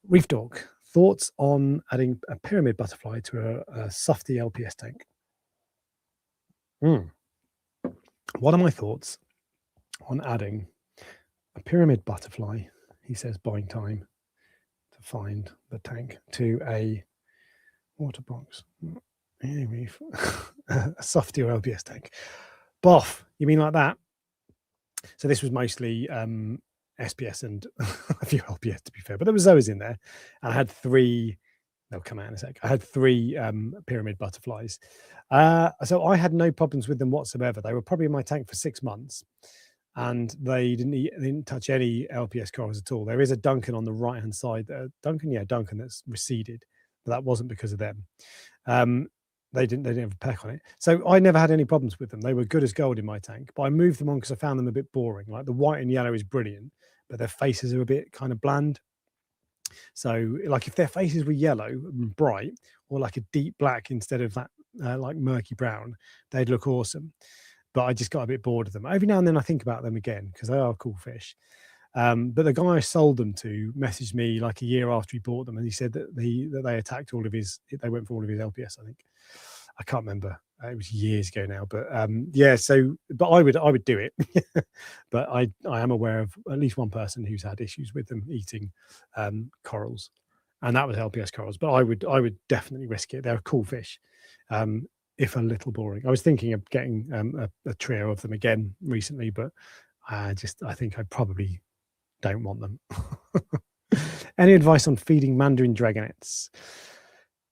Reef Dog, thoughts on adding a pyramid butterfly to a softy LPS tank? What are my thoughts on adding a pyramid butterfly? He says, buying time to find the tank, to a water box, a softy or LPS tank. Boff, you mean like that? So this was mostly SPS and a few LPS, to be fair, but there was Zoas in there, and I had 3. They'll come out in a sec. I had 3 pyramid butterflies. So I had no problems with them whatsoever. They were probably in my tank for 6 months, and they didn't touch any LPS corals at all. There is a Duncan on the right-hand side. Duncan that's receded, but that wasn't because of them. They didn't have a peck on it. So I never had any problems with them. They were good as gold in my tank, but I moved them on because I found them a bit boring. Like the white and yellow is brilliant, but their faces are a bit kind of bland. So like if their faces were yellow and bright, or like a deep black instead of that like murky brown, they'd look awesome. But I just got a bit bored of them. Every now and then I think about them again because they are cool fish. But the guy I sold them to messaged me like a year after he bought them, and he said that they attacked they went for all of his LPS. I think I can't remember. It was years ago now, but yeah. So, but I would do it. But I am aware of at least one person who's had issues with them eating corals, and that was LPS corals. But I would definitely risk it. They're a cool fish, if a little boring. I was thinking of getting a trio of them again recently, but I think I probably don't want them. Any advice on feeding Mandarin dragonets?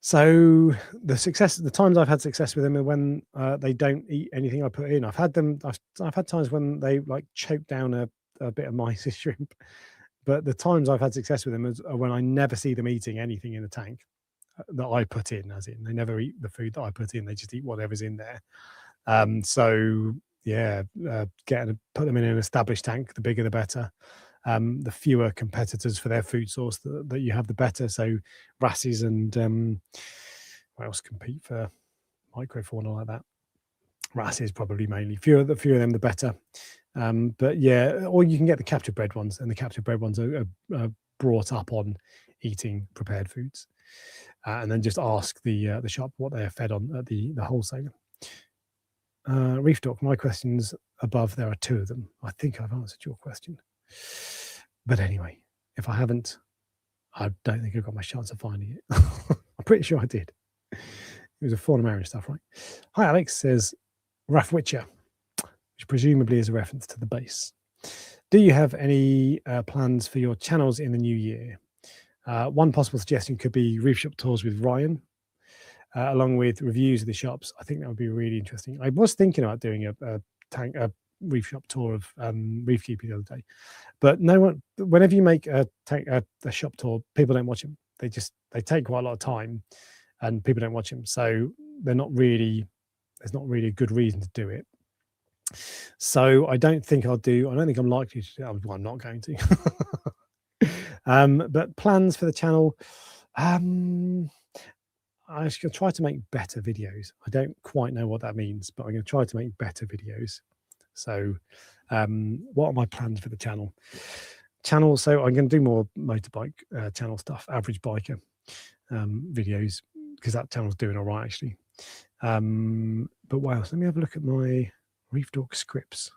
So the times I've had success with them are when they don't eat anything I put in. I've had times when they like choke down a bit of mysis shrimp, but the times I've had success with them are when I never see them eating anything in the tank that I put in, as in they never eat the food that I put in. They just eat whatever's in there. So yeah, put them in an established tank. The bigger the better. The fewer competitors for their food source that you have, the better. So wrasses and what else compete for microfauna like that? Wrasses probably mainly. The fewer of them, the better. But yeah, or you can get the capture bred ones, and the capture bred ones are brought up on eating prepared foods, and then just ask the shop what they are fed on at the wholesaler. Reef Doc, my questions above, there are 2 of them. I think I've answered your question. But anyway, if I haven't, I don't think I've got much chance of finding it. I'm pretty sure I did. It was a Fauna Marion stuff, right? Hi, Alex, says Raf Witcher, which presumably is a reference to the base. Do you have any plans for your channels in the new year? One possible suggestion could be reef shop tours with Ryan, along with reviews of the shops. I think that would be really interesting. I was thinking about doing a reef shop tour of Reef Keeper the other day, but no one. Whenever you make a shop tour, people don't watch them. They take quite a lot of time, and people don't watch them. So there's not really a good reason to do it. So I don't think I don't think I'm likely to do it. Well, I'm not going to. But plans for the channel. I'm going to try to make better videos. I don't quite know what that means, but I'm going to try to make better videos. So what are my plans for the channel? So I'm going to do more motorbike channel stuff, average biker videos, because that channel's doing all right, actually. But what else? Let me have a look at my Reef Dog scripts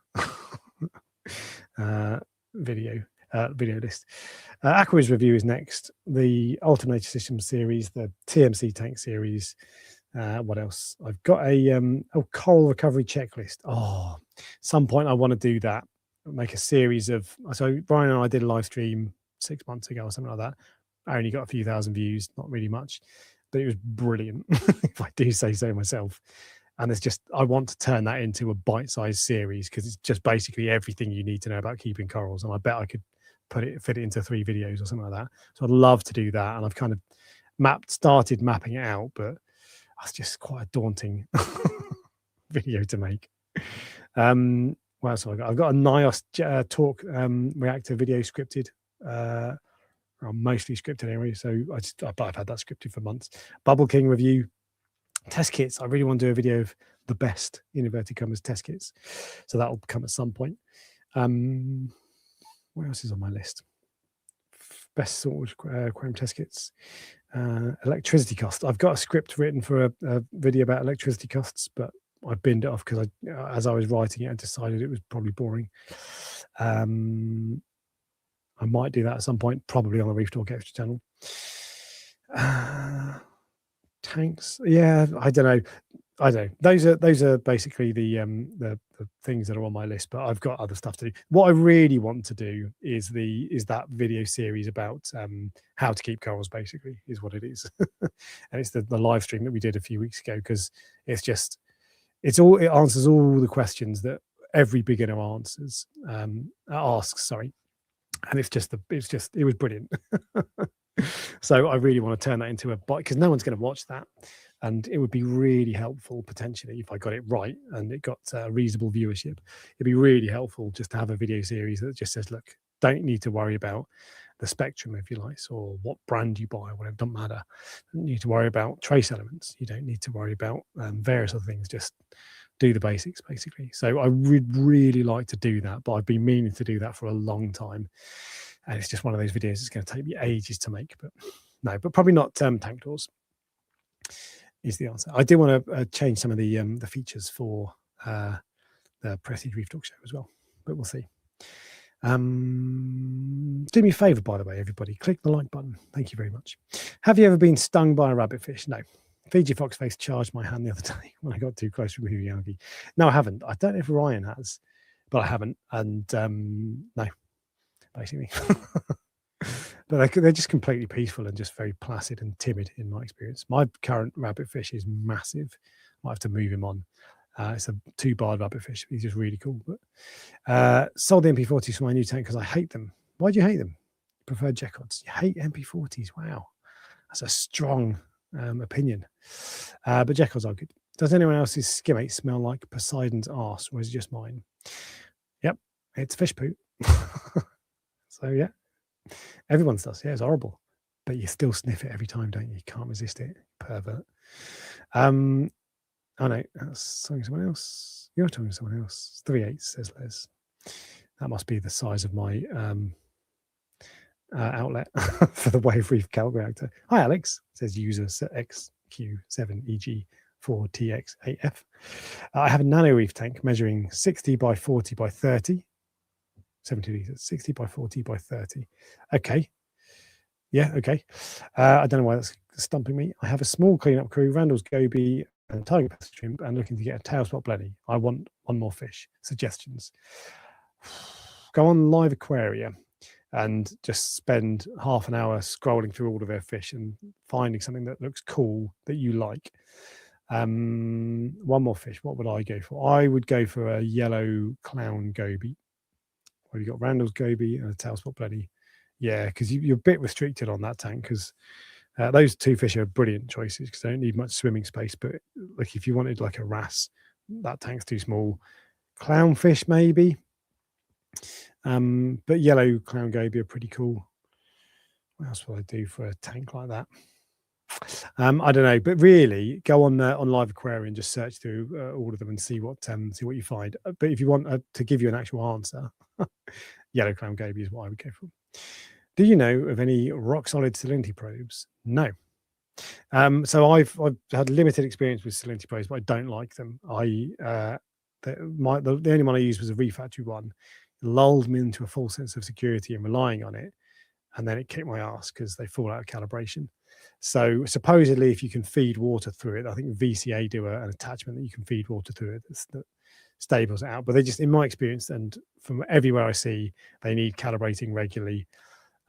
video list. Aqua's review is next. The Alternator System series, the TMC tank series. What else? I've got a coral recovery checklist. Some point I want to do that. Make a series of. So Brian and I did a live stream 6 months ago or something like that. I only got a few thousand views, not really much, but it was brilliant. If I do say so myself. And I want to turn that into a bite-sized series, because it's just basically everything you need to know about keeping corals. And I bet I could fit it into 3 videos or something like that. So I'd love to do that. And I've kind of started mapping it out, but that's just quite a daunting video to make. What else have I got? I've got a NIOS talk reactor video scripted. Mostly scripted anyway. So I've had that scripted for months. Bubble King review. Test kits. I really want to do a video of the best, in inverted commas, test kits. So that'll come at some point. What else is on my list? Best sort of aquarium test kits. Electricity costs. I've got a script written for a video about electricity costs, but I binned it off because as I was writing it, I decided it was probably boring. I might do that at some point, probably on the Reef Talk Extra channel. Tanks, yeah, I don't know. Those are basically the things that are on my list, but I've got other stuff to do. What I really want to do is that video series about how to keep corals, basically, is what it is. And it's the live stream that we did a few weeks ago, because it answers all the questions that every beginner asks, sorry. And it was brilliant. So I really want to turn that into a bite, because no one's going to watch that, and it would be really helpful potentially if I got it right and it got reasonable viewership. It'd be really helpful just to have a video series that just says, look, don't need to worry about the spectrum of your lights or what brand you buy or whatever. It doesn't matter. You don't need to worry about trace elements. You don't need to worry about various other things. Just do the basics, basically. So I would really like to do that, but I've been meaning to do that for a long time. And it's just one of those videos that's going to take me ages to make. But probably not tank doors is the answer. I do want to change some of the features for the Prestige Reef Talk show as well, but we'll see. Do me a favour, by the way, everybody. Click the like button. Thank you very much. Have you ever been stung by a rabbitfish? No. Fiji Foxface charged my hand the other day when I got too close to removing algae. No, I haven't. I don't know if Ryan has, but I haven't. And no, basically. But they're just completely peaceful and just very placid and timid in my experience. My current rabbitfish is massive. I might have to move him on. It's a 2-barred rabbitfish. He's just really cool. But sold the MP40s for my new tank because I hate them. Why do you hate them? Preferred Jackods. You hate MP40s. Wow. That's a strong opinion. But Jackods are good. Does anyone else's skimmate smell like Poseidon's arse, or is it just mine? Yep, it's fish poo. So yeah, everyone's does. Yeah, it's horrible, but you still sniff it every time, don't you? You can't resist it, pervert. Oh no, that's talking to someone else. You're talking to someone else. 3/8 says Les. That must be the size of my outlet for the Wave Reef calc reactor. Hi Alex, says user XQ7EG 4TX8F. I have a nano reef tank measuring 60 by 40 by 30, 70 litres, 60 by 40 by 30. Okay. Yeah, okay. I don't know why that's stumping me. I have a small cleanup crew, Randall's Goby and Tiger Pass shrimp, and looking to get a tail spot blenny. I want one more fish. Suggestions. Go on Live Aquaria and just spend half an hour scrolling through all of their fish and finding something that looks cool that you like. One more fish. What would I go for? I would go for a yellow clown goby. Well, you've got Randall's goby and a tail spot blenny. Yeah, because you're a bit restricted on that tank because those two fish are brilliant choices because they don't need much swimming space. But like if you wanted like a wrasse, that tank's too small. Clownfish maybe. But yellow clown goby are pretty cool. What else will I do for a tank like that? I don't know, but really go on Live Aquarium and just search through all of them and see what you find. But if you want to give you an actual answer, yellow clown goby is what I would go for. Do you know of any rock solid salinity probes? No. So I've had limited experience with salinity probes, but I don't like them. The only one I used was a refactory one. It lulled me into a false sense of security and relying on it, and then it kicked my ass because they fall out of calibration. So supposedly, if you can feed water through it, I think VCA do an attachment that you can feed water through it that stables it out. But they just, in my experience, and from everywhere I see, they need calibrating regularly.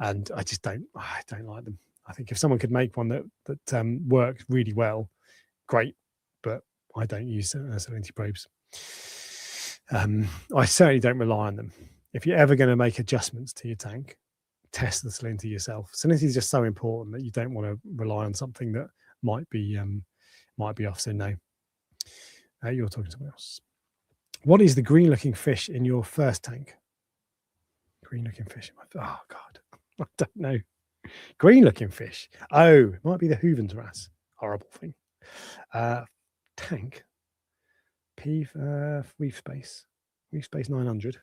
And I don't like them. I think if someone could make one that works really well, great. But I don't use salinity probes. I certainly don't rely on them. If you're ever going to make adjustments to your tank, test the salinity yourself. Salinity is just so important that you don't want to rely on something that might be off. So no, you're talking to someone else. What is the green-looking fish in your first tank? Green-looking fish. Oh God. I don't know. Green looking fish. Oh, it might be the Hooven's wrasse. Horrible thing. Tank. Reef space 900.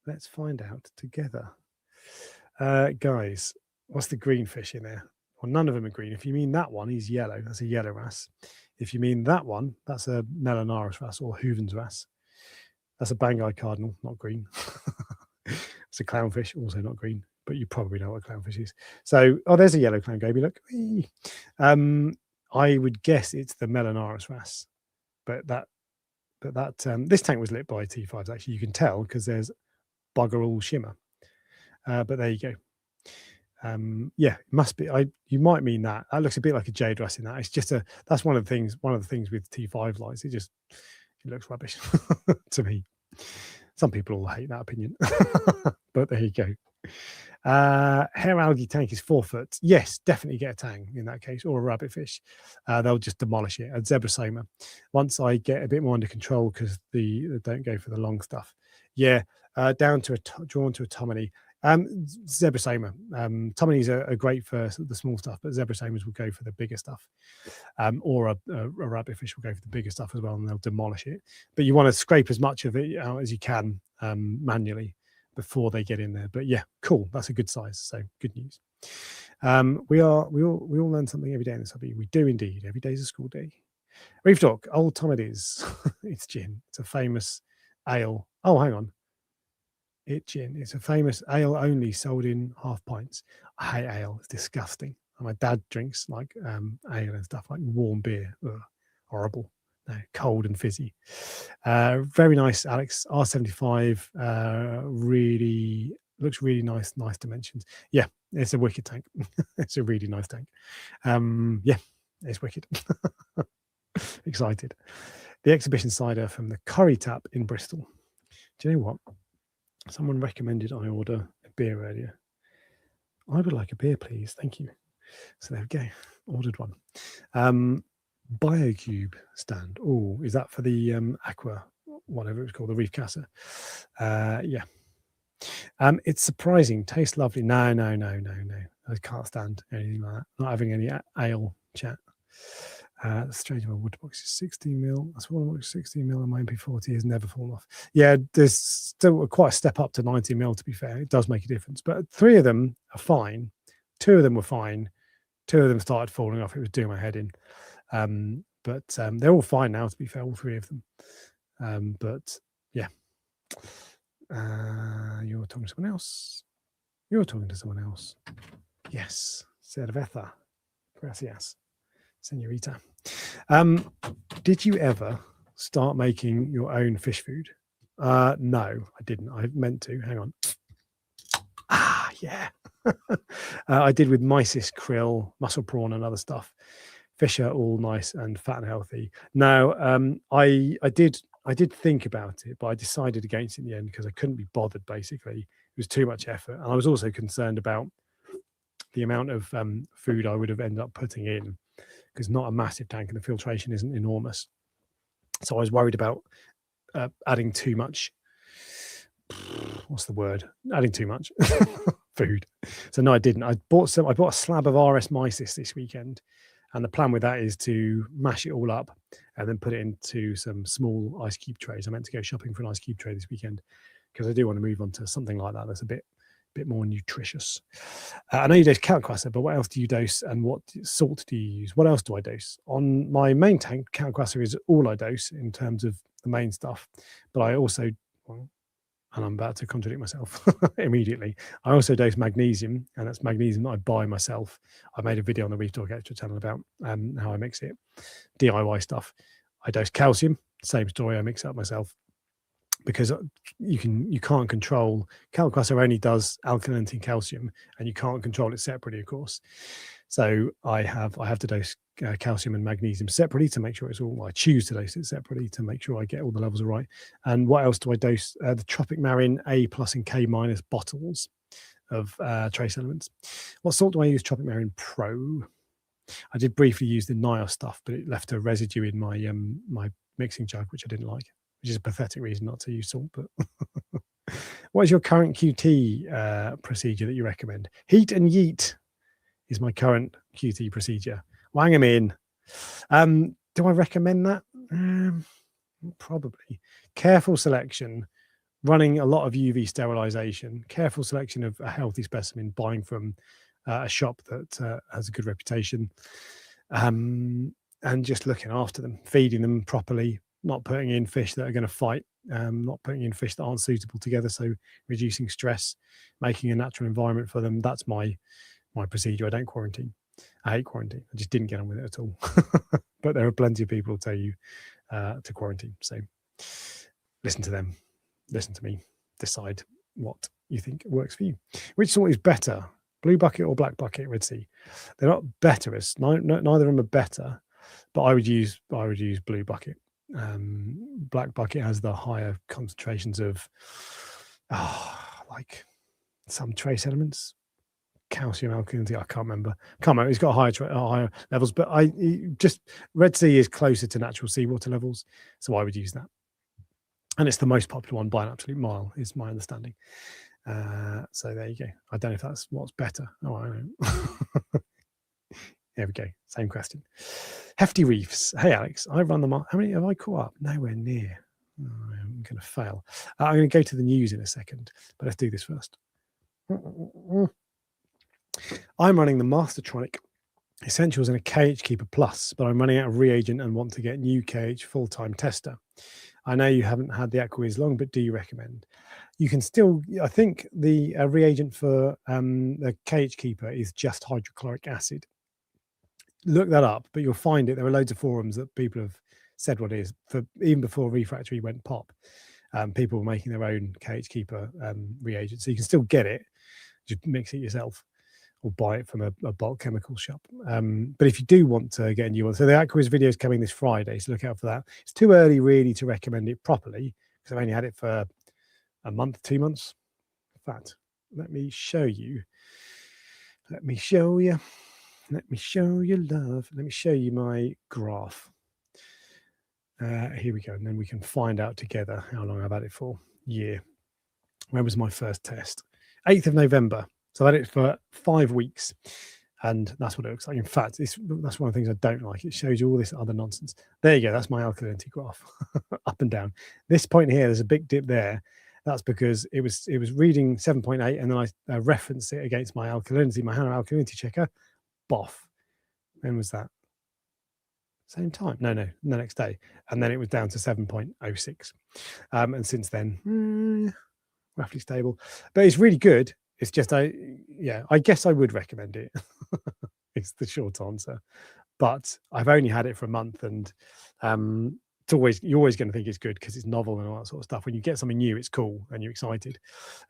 Let's find out together. Guys, what's the green fish in there? Well, none of them are green. If you mean that one, he's yellow. That's a yellow wrasse. If you mean that one, that's a Melanaris wrasse or Hooven's wrasse. That's a Banggai cardinal, not green. It's a clownfish, also not green. But you probably know what a clownfish is. So, there's a yellow clown goby. Look, I would guess it's the Melanaris wrasse, but this tank was lit by T5s. Actually, you can tell because there's bugger all shimmer. But there you go. Yeah, it must be. You might mean that. That looks a bit like a jade wrasse in that. It's just that's one of the things with T5 lights. It looks rubbish to me. Some people will hate that opinion, but there you go. Hair algae tank is 4 foot. Yes, definitely get a tang in that case, or a rabbit fish. They'll just demolish it. A zebra soma. Once I get a bit more under control because they don't go for the long stuff. Yeah, drawn to a Tomini. Zebra soma. Tominis are great for the small stuff, but zebra somas will go for the bigger stuff. Or a rabbit fish will go for the bigger stuff as well, and they'll demolish it. But you want to scrape as much of it out as you can manually before they get in there. But yeah, cool. That's a good size. So good news. We all learn something every day in this hobby. We do indeed. Every day is a school day. Reef Talk, Old Tomides. It's gin. It's a famous ale. Oh, hang on. It's gin. It's a famous ale only sold in half pints. I hate ale. It's disgusting. And my dad drinks like ale and stuff, like warm beer. Ugh, horrible. No, cold and fizzy. Very nice, Alex. R75 really looks really nice dimensions. Yeah, it's a wicked tank. It's a really nice tank. Yeah, it's wicked. Excited. The exhibition cider from the Curry Tap in Bristol. Do you know what? Someone recommended I order a beer earlier. I would like a beer, please. Thank you. So there we go. Ordered one. BioCube stand. Oh, is that for the aqua, whatever it's called, the Reef Casa? Yeah. It's surprising. Tastes lovely. No. I can't stand anything like that. Not having any ale chat. The strange one, wood box is 16 mil. That's one box 16 mil, and my MP40 has never fallen off. Yeah, there's still quite a step up to 90 mil, to be fair. It does make a difference. But 3 of them are fine. 2 of them were fine. 2 of them started falling off. It was doing my head in. but they're all fine now, to be fair, all 3 of them. But yeah, you're talking to someone else. You're talking to someone else. Yes, Cerveza. Gracias, señorita. Did you ever start making your own fish food? No, I didn't. I meant to. Hang on. Yeah. I did with mysis, krill, mussel prawn, and other stuff. Fish are all nice and fat and healthy. No, I did think about it, but I decided against it in the end because I couldn't be bothered. Basically, it was too much effort, and I was also concerned about the amount of food I would have ended up putting in, because not a massive tank and the filtration isn't enormous. So I was worried about adding too much. What's the word? Adding too much food. So no, I didn't. I bought a slab of RS mysis this weekend, and the plan with that is to mash it all up and then put it into some small ice cube trays. I meant to go shopping for an ice cube tray this weekend because I do want to move on to something like that that's a bit more nutritious. I know you dose Kalkwasser, but what else do you dose, and what salt do you use? What else do I dose? On my main tank, Kalkwasser is all I dose in terms of the main stuff, but I also, and I'm about to contradict myself immediately, I also dose magnesium, and that's magnesium that I buy myself. I made a video on the Reef Talk Extra channel about how I mix it, DIY stuff. I dose calcium, same story, I mix it up myself, because you can't control. Kalkwasser only does alkalinity and calcium, and you can't control it separately, of course. So I have to dose calcium and magnesium separately to make sure it's all. Well, I choose to dose it separately to make sure I get all the levels right. And what else do I dose? The Tropic Marine A+ and K- bottles of trace elements. What salt do I use? Tropic Marine Pro. I did briefly use the NIOS stuff, but it left a residue in my my mixing jug, which I didn't like, which is a pathetic reason not to use salt. But what is your current QT procedure that you recommend? Heat and yeet is my current QT procedure. Wang them in. Do I recommend that? Probably. Careful selection, running a lot of UV sterilization, careful selection of a healthy specimen, buying from a shop that has a good reputation, and just looking after them, feeding them properly, not putting in fish that are going to fight, not putting in fish that aren't suitable together. So reducing stress, making a natural environment for them. That's my procedure. I don't quarantine. I hate quarantine. I just didn't get on with it at all. But there are plenty of people who tell you to quarantine. So listen to them. Listen to me. Decide what you think works for you. Which sort is better, blue bucket or black bucket, Red Sea? They're not better. Neither of them are better, but I would use blue bucket. Black bucket has the higher concentrations of like some trace elements, calcium, alkalinity. I can't remember. It's got higher levels, but Red Sea is closer to natural seawater levels, so I would use that. And it's the most popular one by an absolute mile, is my understanding. So there you go. I don't know if that's what's better. Oh, I don't know. There we go. Same question. Hefty Reefs. Hey, Alex, I run them. How many have I caught up? Nowhere near. Oh, I'm going to fail. I'm going to go to the news in a second, but let's do this first. I'm running the Mastertronic Essentials and a KH Keeper Plus, but I'm running out of reagent and want to get new KH full-time tester. I know you haven't had the Aquawiz long, but do you recommend? You can still, I think the reagent for the KH Keeper is just hydrochloric acid. Look that up, but you'll find it. There are loads of forums that people have said what it is. Even before Refractory went pop, people were making their own KH Keeper reagent. So you can still get it, just mix it yourself, or buy it from a bulk chemical shop. But if you do want to get a new one, so the Aquawiz video is coming this Friday, so look out for that. It's too early really to recommend it properly because I've only had it for a month, 2 months. In fact, let me show you. Let me show you love. Let me show you my graph. Here we go. And then we can find out together how long I've had it for. Year. When was my first test? 8th of November. So I had it for 5 weeks. And that's what it looks like. In fact, that's one of the things I don't like. It shows you all this other nonsense. There you go. That's my alkalinity graph. Up and down. This point here, there's a big dip there. That's because it was reading 7.8, and then I referenced it against my alkalinity, my HANA alkalinity checker. Boff. When was that? same time. No, the next day. And then it was down to 7.06. And since then, roughly stable. But it's really good. It's just, I guess I would recommend it. It's the short answer. But I've only had it for a month, and you're always going to think it's good because it's novel and all that sort of stuff. When you get something new, it's cool and you're excited.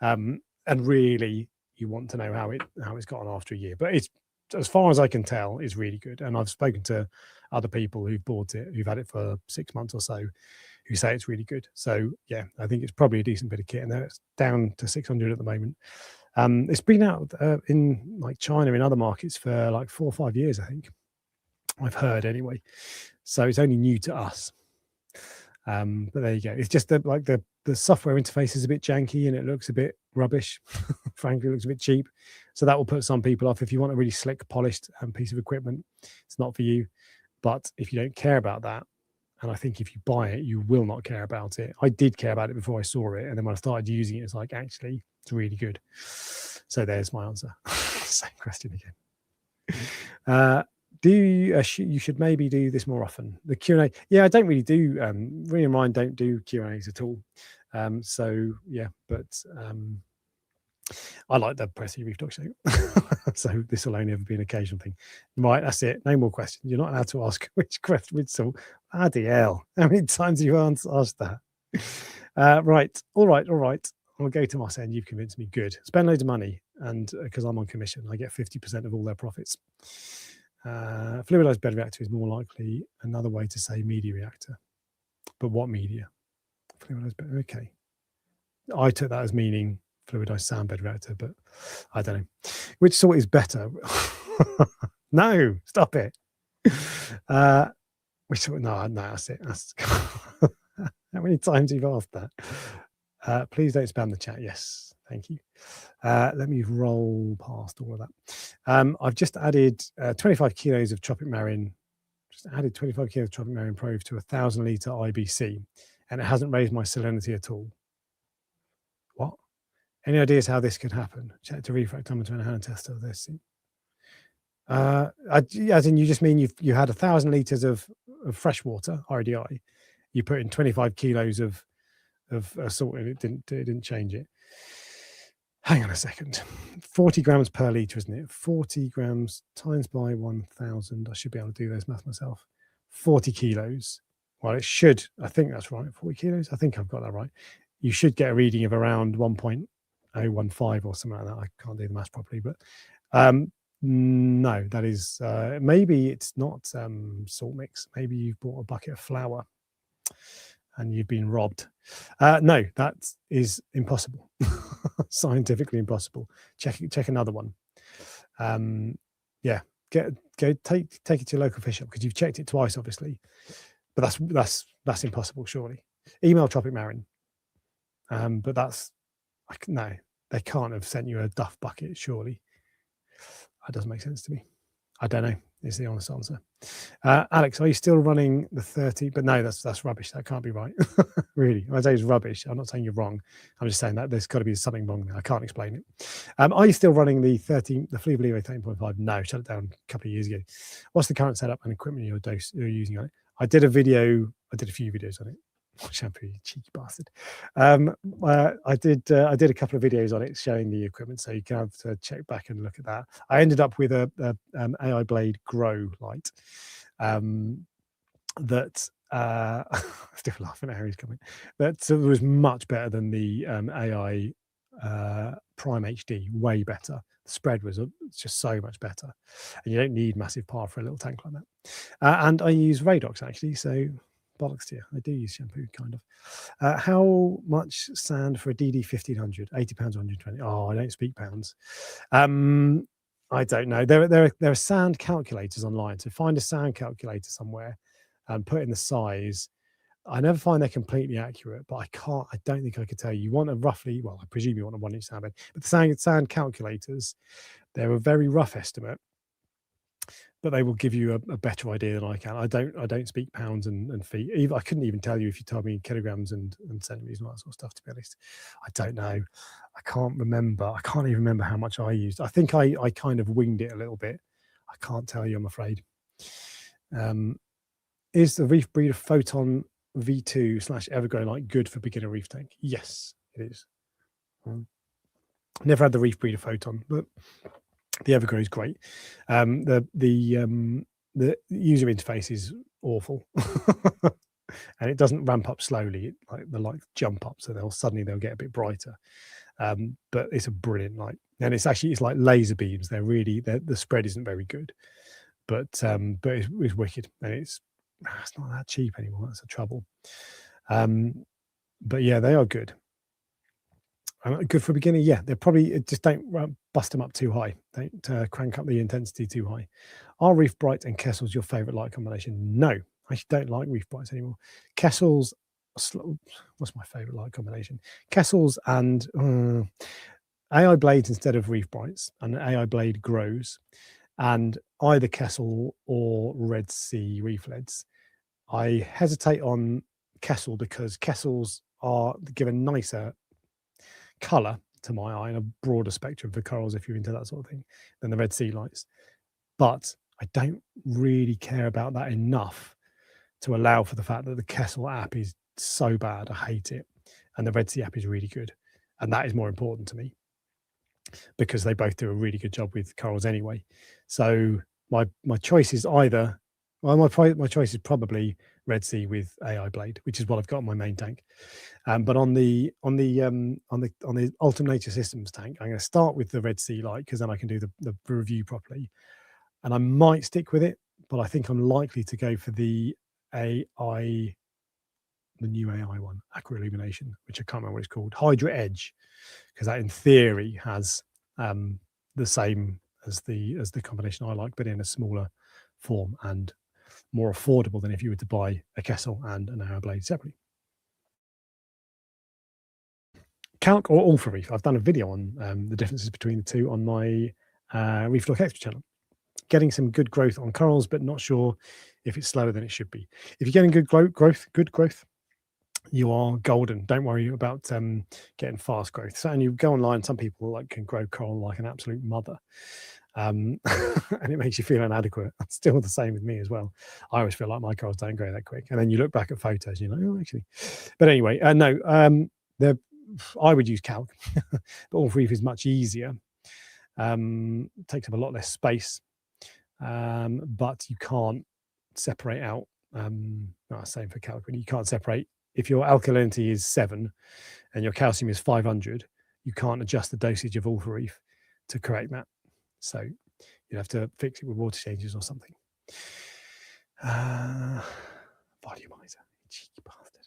And really, you want to know how it's gotten after a year. But it's, as far as I can tell, is really good. And I've spoken to other people who've bought it, who've had it for 6 months or so, who say it's really good. So yeah, I think it's probably a decent bit of kit, and it's down to 600 at the moment. It's been out in like China, in other markets, for like 4 or 5 years, I think. I've heard anyway. So it's only new to us. But there you go. It's just that, like, the software interface is a bit janky and it looks a bit rubbish. Frankly, it looks a bit cheap. So that will put some people off. If you want a really slick, polished piece of equipment, it's not for you. But if you don't care about that, and I think if you buy it, you will not care about it. I did care about it before I saw it. And then when I started using it, it's like, actually, it's really good. So there's my answer. Same question again. You should maybe do this more often. The Q&A. Yeah, I don't really do, Ring and mine don't do Q&As at all. So yeah, but I like the Pressy Reef Talk show. So this will only ever be an occasional thing. Right, that's it. No more questions. You're not allowed to ask which question. So, bloody hell. How many times have you asked that? Right. All right. I'll go to Moss End. You've convinced me. Good. Spend loads of money, and because I'm on commission, I get 50% of all their profits. Fluidized bed reactor is more likely another way to say media reactor. But what media? Fluidized bed. Okay. I took that as meaning fluidized sound bed reactor, but I don't know. Which sort is better? No, stop it. Which sort? No, that's it. That's how many times you've asked that? Please don't spam the chat. Yes, thank you. Let me roll past all of that. I've just added 25 kilos of Tropic Marine. Just added 25 kilos of Tropic Marine Prove to a 1,000-litre IBC, and it hasn't raised my salinity at all. What? Any ideas how this could happen? Check to refractometer and a hand tester of this. As in, you just mean you had 1,000 litres of fresh water, RDI. You put in 25 kilos of salt, and it didn't change it. Hang on a second. 40 grams per litre, isn't it? 40 grams times by 1,000. I should be able to do those math myself. 40 kilos. Well, it should. I think that's right. 40 kilos. I think I've got that right. You should get a reading of around 1.015 or something like that. I can't do the math properly, but no, that is maybe it's not salt mix. Maybe you've bought a bucket of flour and you've been robbed. No, that is impossible. Scientifically impossible. Check another one. Yeah, take it to your local fish shop, because you've checked it twice, obviously. But that's impossible, surely. Email Tropic Marine. But no, they can't have sent you a duff bucket, surely. That doesn't make sense to me. I don't know, is the honest answer. Alex, are you still running the 30? But no, that's rubbish. That can't be right. Really. When I say it's rubbish, I'm not saying you're wrong. I'm just saying that there's got to be something wrong there. I can't explain it. Are you still running the Fluid Levo 13.5? No, shut it down a couple of years ago. What's the current setup and equipment you're using on it? I did a few videos on it. Shampoo, you cheeky bastard. I did a couple of videos on it showing the equipment, so you can have to check back and look at that. I ended up with a AI Blade Grow light that still laughing at Harry's comment. That was much better than the AI Prime HD. Way better. The spread was just so much better, and you don't need massive power for a little tank like that. And I use Radox actually, so bollocks to you. I do use shampoo, kind of. How much sand for a DD 1500? 80 pounds, 120. Oh, I don't speak pounds. I don't know. There are sand calculators online. So find a sand calculator somewhere and put in the size. I never find they're completely accurate, but I don't think I could tell you. You want a roughly, well, I presume you want a 1-inch sand bed, but the sand calculators, they're a very rough estimate, but they will give you a better idea than I can. I don't speak pounds and feet. I couldn't even tell you if you told me kilograms and centimeters and all that sort of stuff, to be honest. I don't know. I can't remember. I can't even remember how much I used. I think I kind of winged it a little bit. I can't tell you, I'm afraid. Is the reef breeder Photon V2/Evergrow light good for beginner reef tank? Yes, it is. Never had the reef breeder Photon, but the Evergrow is great. The user interface is awful, and it doesn't ramp up slowly. Like the lights jump up, so they'll get a bit brighter. But it's a brilliant light, and it's like laser beams. The spread isn't very good, but it's wicked, and it's not that cheap anymore. That's the trouble. But yeah, they are good. Good for a beginner. Yeah, they're probably just don't bust them up too high. Don't crank up the intensity too high. Are Reef Bright and Kessels your favorite light combination? No, I don't like Reef Brights anymore. Kessels, what's my favorite light combination? Kessels and AI blades instead of Reef Brights, and AI blade grows, and either Kessel or Red Sea Reef LEDs. I hesitate on Kessel because Kessels give a nicer color to my eye and a broader spectrum for corals if you're into that sort of thing than the Red Sea lights. But I don't really care about that enough to allow for the fact that the Kessel app is so bad. I hate it. And the Red Sea app is really good. And that is more important to me because they both do a really good job with corals anyway. So my choice is either, well, my choice is probably Red Sea with AI blade, which is what I've got on my main tank. But on the Ultimate Nature Systems tank, I'm going to start with the Red Sea light because then I can do the review properly. And I might stick with it, but I think I'm likely to go for the new AI one, Aqua Illumination, which I can't remember what it's called, Hydra Edge, because that in theory has the same as the combination I like, but in a smaller form and more affordable than if you were to buy a Kessel and an AI blade separately. Calc or Ultra Reef? I've done a video on the differences between the two on my Reef Look Extra channel. Getting some good growth on corals, but not sure if it's slower than it should be. If you're getting good growth, you are golden. Don't worry about getting fast growth. So, and you go online, some people can grow coral like an absolute mother. And it makes you feel inadequate. It's still the same with me as well. I always feel like my corals don't grow that quick. And then you look back at photos and you're like, oh, actually. But anyway, no, I would use calc, but Ultra Reef is much easier. Takes up a lot less space, but you can't separate out. Same for calc, but you can't separate. If your alkalinity is 7 and your calcium is 500, you can't adjust the dosage of Ultra Reef to correct that. So you have to fix it with water changes or something. Volumizer, cheeky bastard.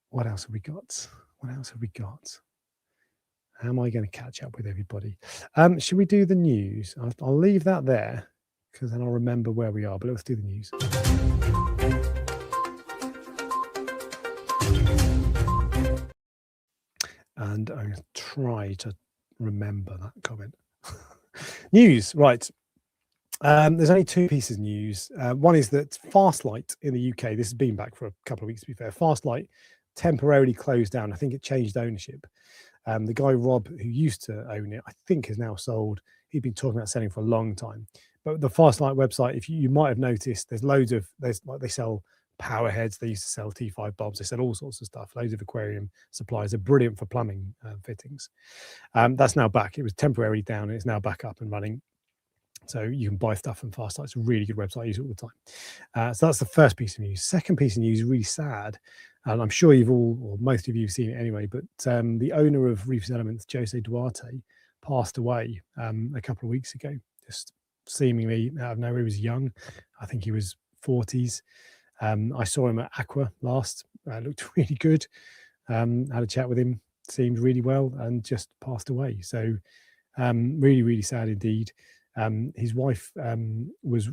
What else have we got? How am I going to catch up with everybody? Should we do the news? I'll leave that there because then I'll remember where we are. But let's do the news. And I'm going to try to remember that comment. News, right. There's only 2 pieces of news. One is that Fastlight in the UK, this has been back for a couple of weeks to be fair, Fastlight temporarily closed down. I think it changed ownership. The guy Rob, who used to own it, I think has now sold. He'd been talking about selling for a long time. But the Fastlight website, if you might have noticed, they sell power heads. They used to sell T5 bulbs. They sell all sorts of stuff. Loads of aquarium supplies. They're brilliant for plumbing fittings. That's now back. It was temporarily down. And it's now back up and running. So you can buy stuff from Fastlight. It's a really good website. I use it all the time. So that's the first piece of news. Second piece of news is really sad. And I'm sure you've all, or most of you have seen it anyway, but the owner of Reefs Elements, Jose Duarte, passed away a couple of weeks ago. Just seemingly out of nowhere. He was young. I think he was 40s. I saw him at Aqua last. Looked really good. Had a chat with him. Seemed really well and just passed away. So really, really sad indeed. His wife was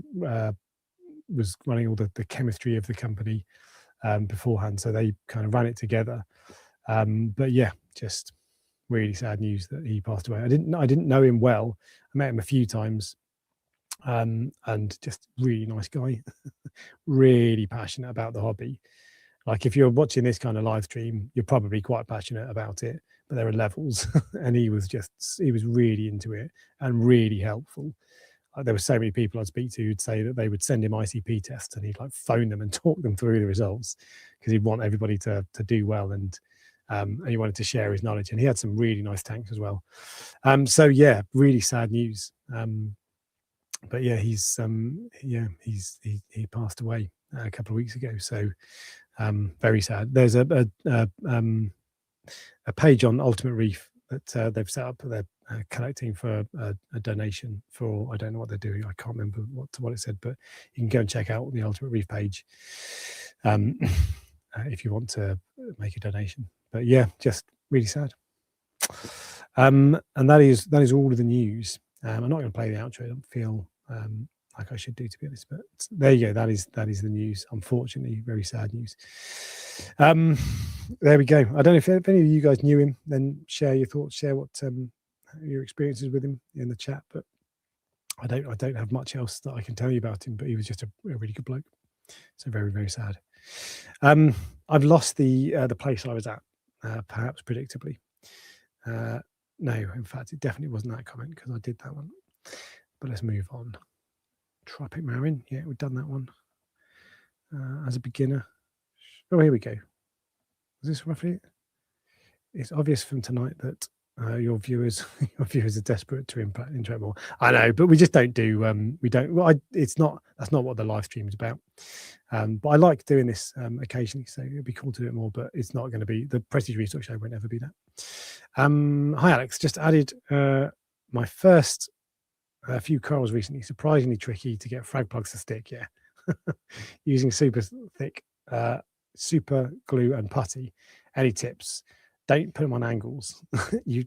running all the chemistry of the company beforehand, so they kind of ran it together. But yeah, just really sad news that he passed away. I didn't know him well. I met him a few times, and just really nice guy. Really passionate about the hobby. Like if you're watching this kind of live stream, you're probably quite passionate about it, but there are levels. And he was really into it and really helpful. there were so many people I'd speak to who'd say that they would send him ICP tests and he'd like phone them and talk them through the results because he'd want everybody to do well, and he wanted to share his knowledge. And he had some really nice tanks as well. So yeah, really sad news. But yeah, he passed away a couple of weeks ago. So very sad. There's a page on Ultimate Reef that they've set up. They're collecting for a donation for, I don't know what they're doing. I can't remember what it said, but you can go and check out the Ultimate Reef page if you want to make a donation. But yeah, just really sad. And that is all of the news. I'm not going to play the outro. I don't feel like I should do, to be honest. But there you go. That is the news. Unfortunately, very sad news. There we go. I don't know if any of you guys knew him. Then share your thoughts. Share what your experiences with him in the chat. But I don't have much else that I can tell you about him. But he was just a really good bloke. So very, very sad. I've lost the place I was at, perhaps predictably. No, in fact, it definitely wasn't that comment because I did that one. But let's move on. Tropic Marin. Yeah, we've done that one. As a beginner. Oh, here we go. Is this roughly it? It's obvious from tonight that your viewers are desperate to interact more. I know, but we just don't do. We don't. Well, that's not what the live stream is about. But I like doing this occasionally, so it'd be cool to do it more. But it's not going to be the Prestige Research Show. Won't ever be that. Hi, Alex. Just added my first few corals recently. Surprisingly tricky to get frag plugs to stick. Yeah, using super thick super glue and putty. Any tips? Don't put them on angles.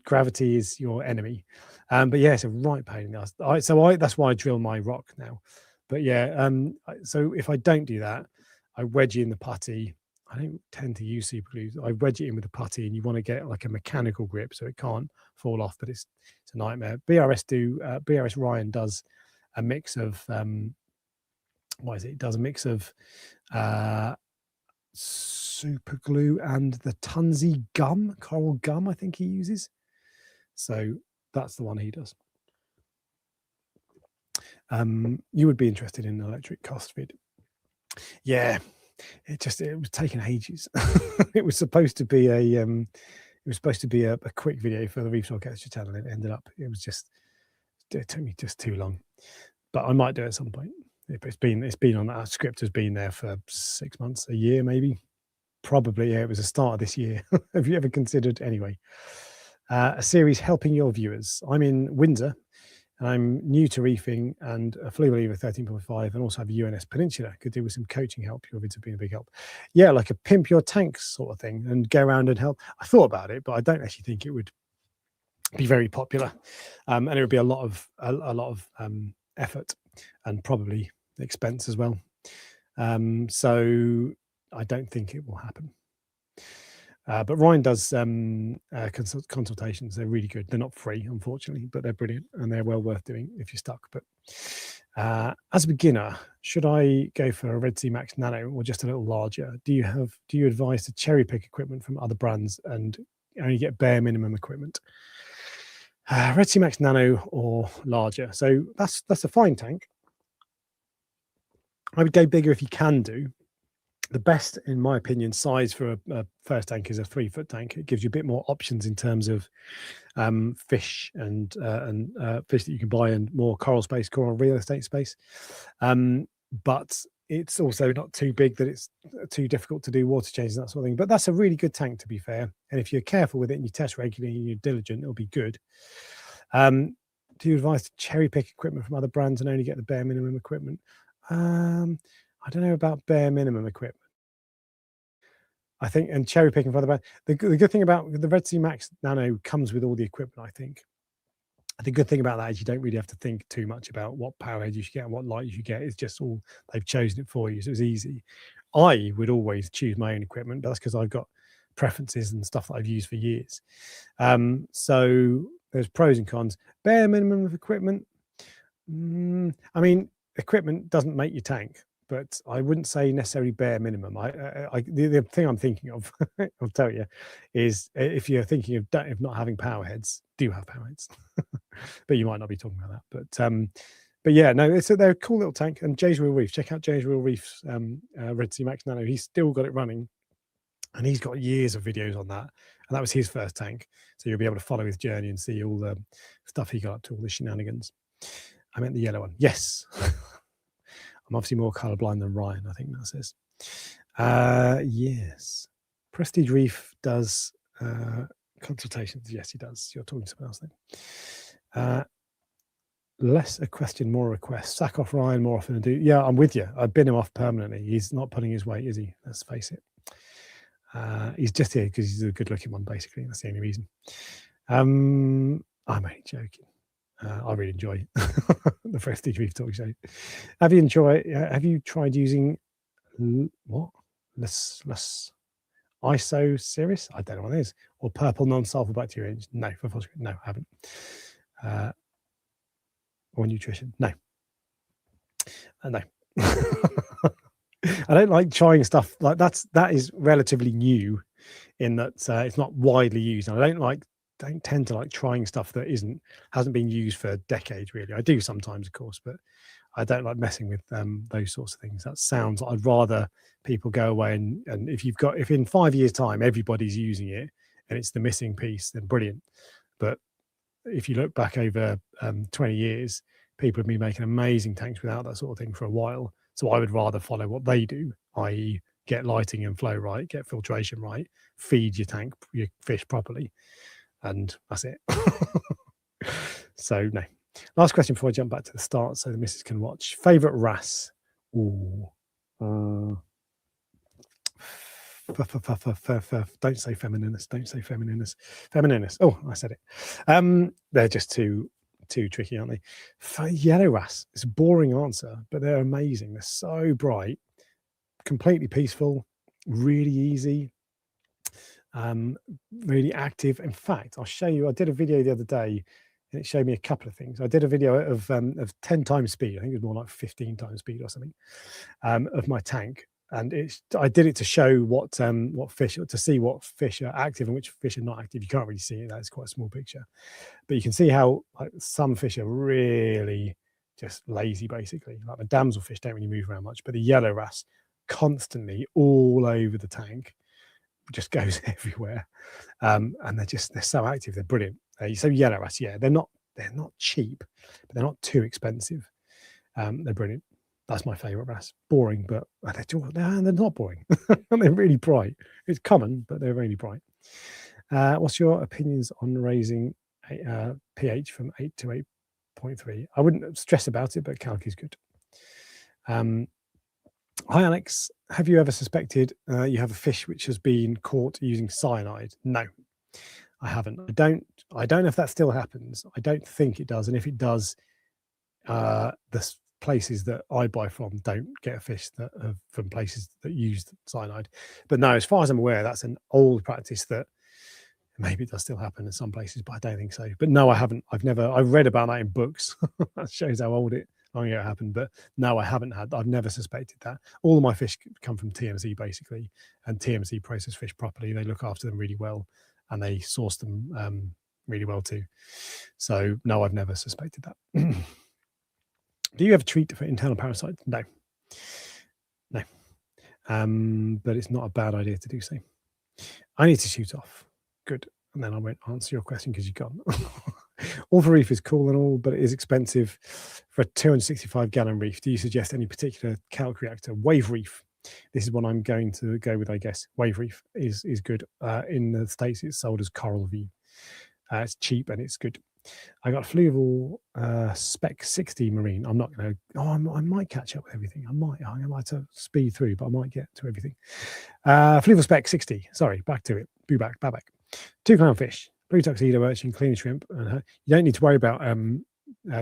Gravity is your enemy. But yeah, it's a right pain in the ass. That's why I drill my rock now. But yeah, so if I don't do that, I wedge in the putty. I don't tend to use super glue. I wedge it in with the putty, and you want to get like a mechanical grip so it can't fall off. But it's a nightmare. BRS Ryan does a mix of what is it? It does a mix of super glue and the Tunzi gum, coral gum, I think he uses. So that's the one he does. You would be interested in electric cast feed. Yeah, it was taking ages. It was supposed to be a quick video for the Reef Orchestra channel. It ended up it took me just too long. But I might do it at some point. It's been on that script has been there for 6 months, a year maybe. Probably, yeah, it was the start of this year. Have you ever considered, anyway, a series helping your viewers? I'm in Windsor, and I'm new to reefing and a fully believer 13.5, and also have a UNS Peninsula. Could do with some coaching help. Your vids have been a big help. Yeah, like a pimp your tanks sort of thing and go around and help. I thought about it, but I don't actually think it would be very popular, and it would be a lot of effort and probably expense as well. So I don't think it will happen. But Ryan does consultations. They're really good. They're not free, unfortunately, but they're brilliant and they're well worth doing if you're stuck. But as a beginner, should I go for a Red Sea Max Nano or just a little larger? Do you advise to cherry pick equipment from other brands and only get bare minimum equipment? Red Sea Max Nano or larger. So that's a fine tank. I would go bigger if you can do. The best, in my opinion, size for a first tank is a 3-foot tank. It gives you a bit more options in terms of fish and fish that you can buy, and more coral real estate space. But it's also not too big that it's too difficult to do water changes and that sort of thing. But that's a really good tank, to be fair. And if you're careful with it and you test regularly and you're diligent, it'll be good. Do you advise to cherry pick equipment from other brands and only get the bare minimum equipment? I don't know about bare minimum equipment. I think, and cherry picking for other brands. The good thing about the Red Sea Max Nano comes with all the equipment, I think. The good thing about that is you don't really have to think too much about what power head you should get and what light you should get. It's just all, they've chosen it for you, so it's easy. I would always choose my own equipment, but that's because I've got preferences and stuff that I've used for years. So there's pros and cons. Bare minimum of equipment. I mean, equipment doesn't make your tank, but I wouldn't say necessarily bare minimum. The thing I'm thinking of, I'll tell you, is if you're thinking of not having power heads, do have power heads. But you might not be talking about that. But But yeah, no, they're a cool little tank. And Jay's Real Reef, check out Jay's Real Reef's Red Sea Max Nano. He's still got it running, and he's got years of videos on that. And that was his first tank, so you'll be able to follow his journey and see all the stuff he got up to, all the shenanigans. I meant the yellow one. Yes. I'm obviously more colorblind than Ryan, I think that says. Yes. Prestige Reef does consultations. Yes, he does. You're talking to someone else then. Less a question, more a request. Sack off Ryan more often than do. Yeah, I'm with you. I've been him off permanently. He's not pulling his weight, is he? Let's face it. He's just here because he's a good-looking one, basically. That's the only reason. I'm only joking. I really enjoy the Prestige Reef Talk Show. Have you tried using what? Less ISO series? I don't know what it is. Or purple non-sulfur bacteria? No, for phosphorus. No, I haven't. Or nutrition? No. No. I don't like trying stuff like that is relatively new in that it's not widely used. And I don't tend to like trying stuff that hasn't been used for decades, really. I do sometimes, of course, but I don't like messing with those sorts of things. That sounds like I'd rather people go away and if in 5 years' time everybody's using it and it's the missing piece, then brilliant. But if you look back over 20 years, people have been making amazing tanks without that sort of thing for a while. So I would rather follow what they do, i.e. get lighting and flow right, get filtration right, feed your fish properly, and that's it. So no. Last question before I jump back to the start so the missus can watch. Favourite RAS? Ooh. Don't say femininist. Don't say femininist. Femininist. Oh, I said it. They're just too tricky, aren't they? Yellow RAS. It's a boring answer, but they're amazing. They're so bright, completely peaceful, really easy, really active. In fact, I'll show you. I did a video the other day, and it showed me a couple of things. I did a video of 10 times speed. I think it was more like 15 times speed or something of my tank. And I did it to show what fish, to see what fish are active and which fish are not active. You can't really see it. That's quite a small picture. But you can see how some fish are really just lazy, basically. Like the damselfish don't really move around much, but the yellow wrasse constantly all over the tank, just goes everywhere. And they're so active. They're brilliant. So yellow wrasse, yeah, they're not cheap, but they're not too expensive. They're brilliant. That's my favourite wrasse. Boring, but they're not boring. They're really bright. It's common, but they're really bright. What's your opinions on raising pH from 8 to 8.3? I wouldn't stress about it, but calc is good. Hi, Alex. Have you ever suspected you have a fish which has been caught using cyanide? No, I haven't. I don't know if that still happens. I don't think it does. And if it does, the places that I buy from don't get a fish that are from places that use cyanide. But no, as far as I'm aware, that's an old practice that maybe it does still happen in some places, but I don't think so. But no, I haven't. I've read about that in books. That shows how long ago it happened. But no, I've never suspected that. All of my fish come from TMC basically, and TMC process fish properly. They look after them really well, and they source them really well too. So no, I've never suspected that. Do you ever treat for internal parasites? No. But it's not a bad idea to do so. I need to shoot off. Good. And then I won't answer your question because you've gone. Alpha Reef is cool and all, but it is expensive for a 265-gallon reef. Do you suggest any particular calc reactor? Wave Reef. This is what I'm going to go with, I guess. Wave Reef is good. In the States, it's sold as Coral V. It's cheap and it's good. I got Fluval Spec 60 Marine. I'm not going to. I might catch up with everything. I might have to speed through, but I might get to everything. Fluval Spec 60. Sorry, back to it. Back. 2 clownfish, blue tuxedo urchin, clean shrimp. You don't need to worry about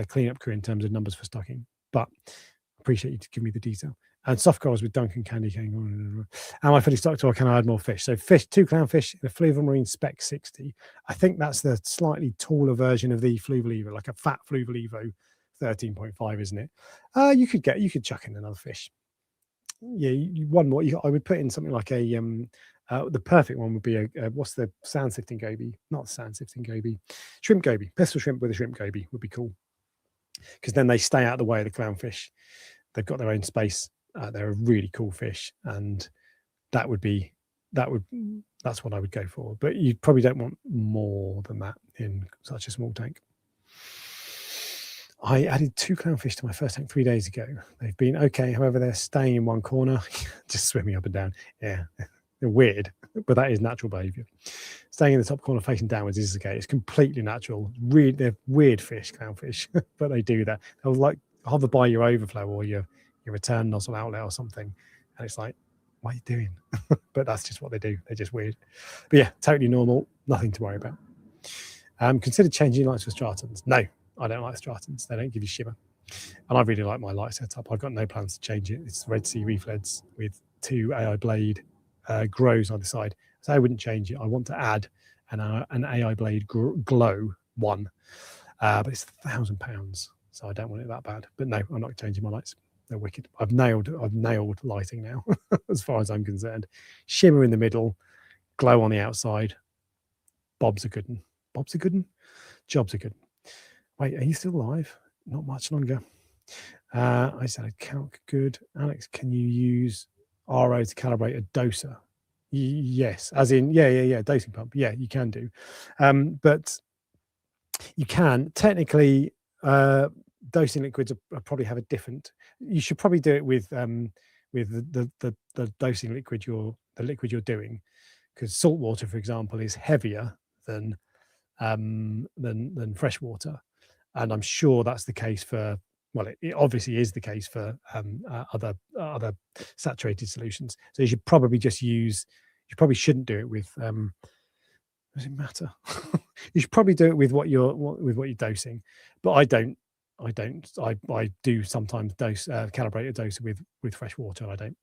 cleanup crew in terms of numbers for stocking, but I appreciate you to give me the detail. And soft corals with Duncan Candy King. Am I fully stocked or can I add more fish? So 2 clownfish, the Fluval Marine Spec 60. I think that's the slightly taller version of the Fluval Evo, like a fat Fluval Evo 13.5, isn't it? You could chuck in another fish. Yeah, one more. I would put in something like a the perfect one would be a what's the sand sifting goby? Not sand sifting goby, shrimp goby. Pistol shrimp with a shrimp goby would be cool. because then they stay out of the way of the clownfish. They've got their own space. They're a really cool fish, and that's what I would go for. But you probably don't want more than that in such a small tank. I added 2 clownfish to my first tank 3 days ago. They've been okay. However, they're staying in one corner, just swimming up and down. Yeah, they're weird, but that is natural behavior. Staying in the top corner facing downwards is okay. It's completely natural. They're weird fish, clownfish, but they do that. They'll like hover by your overflow or your return nozzle outlet or something. And it's like, what are you doing? But that's just what they do. They're just weird. But yeah, totally normal. Nothing to worry about. Consider changing lights for Stratons. No, I don't like Stratons. They don't give you shimmer. And I really like my light setup. I've got no plans to change it. It's Red Sea Reef LEDs with 2 AI Blade grows on the side. So I wouldn't change it. I want to add an AI Blade glow one. But it's £1,000. So I don't want it that bad. But no, I'm not changing my lights. They're wicked. I've nailed lighting now, as far as I'm concerned. Shimmer in the middle, glow on the outside. Bob's a good one. Bob's a good one. Job's a good one. Wait, are you still alive? Not much longer. I said calc good. Alex, can you use RO to calibrate a doser? Yes, as in yeah, dosing pump. Yeah, you can do, but you can technically. Dosing liquids probably have a different. You should probably do it with the dosing liquid the liquid you're doing, because salt water, for example, is heavier than fresh water, and I'm sure that's the case for. Well, it obviously is the case for other saturated solutions. So you should probably just use. You probably shouldn't do it with. Does it matter? You should probably do it with what you're dosing, but I don't. I do sometimes calibrate a doser with fresh water. I don't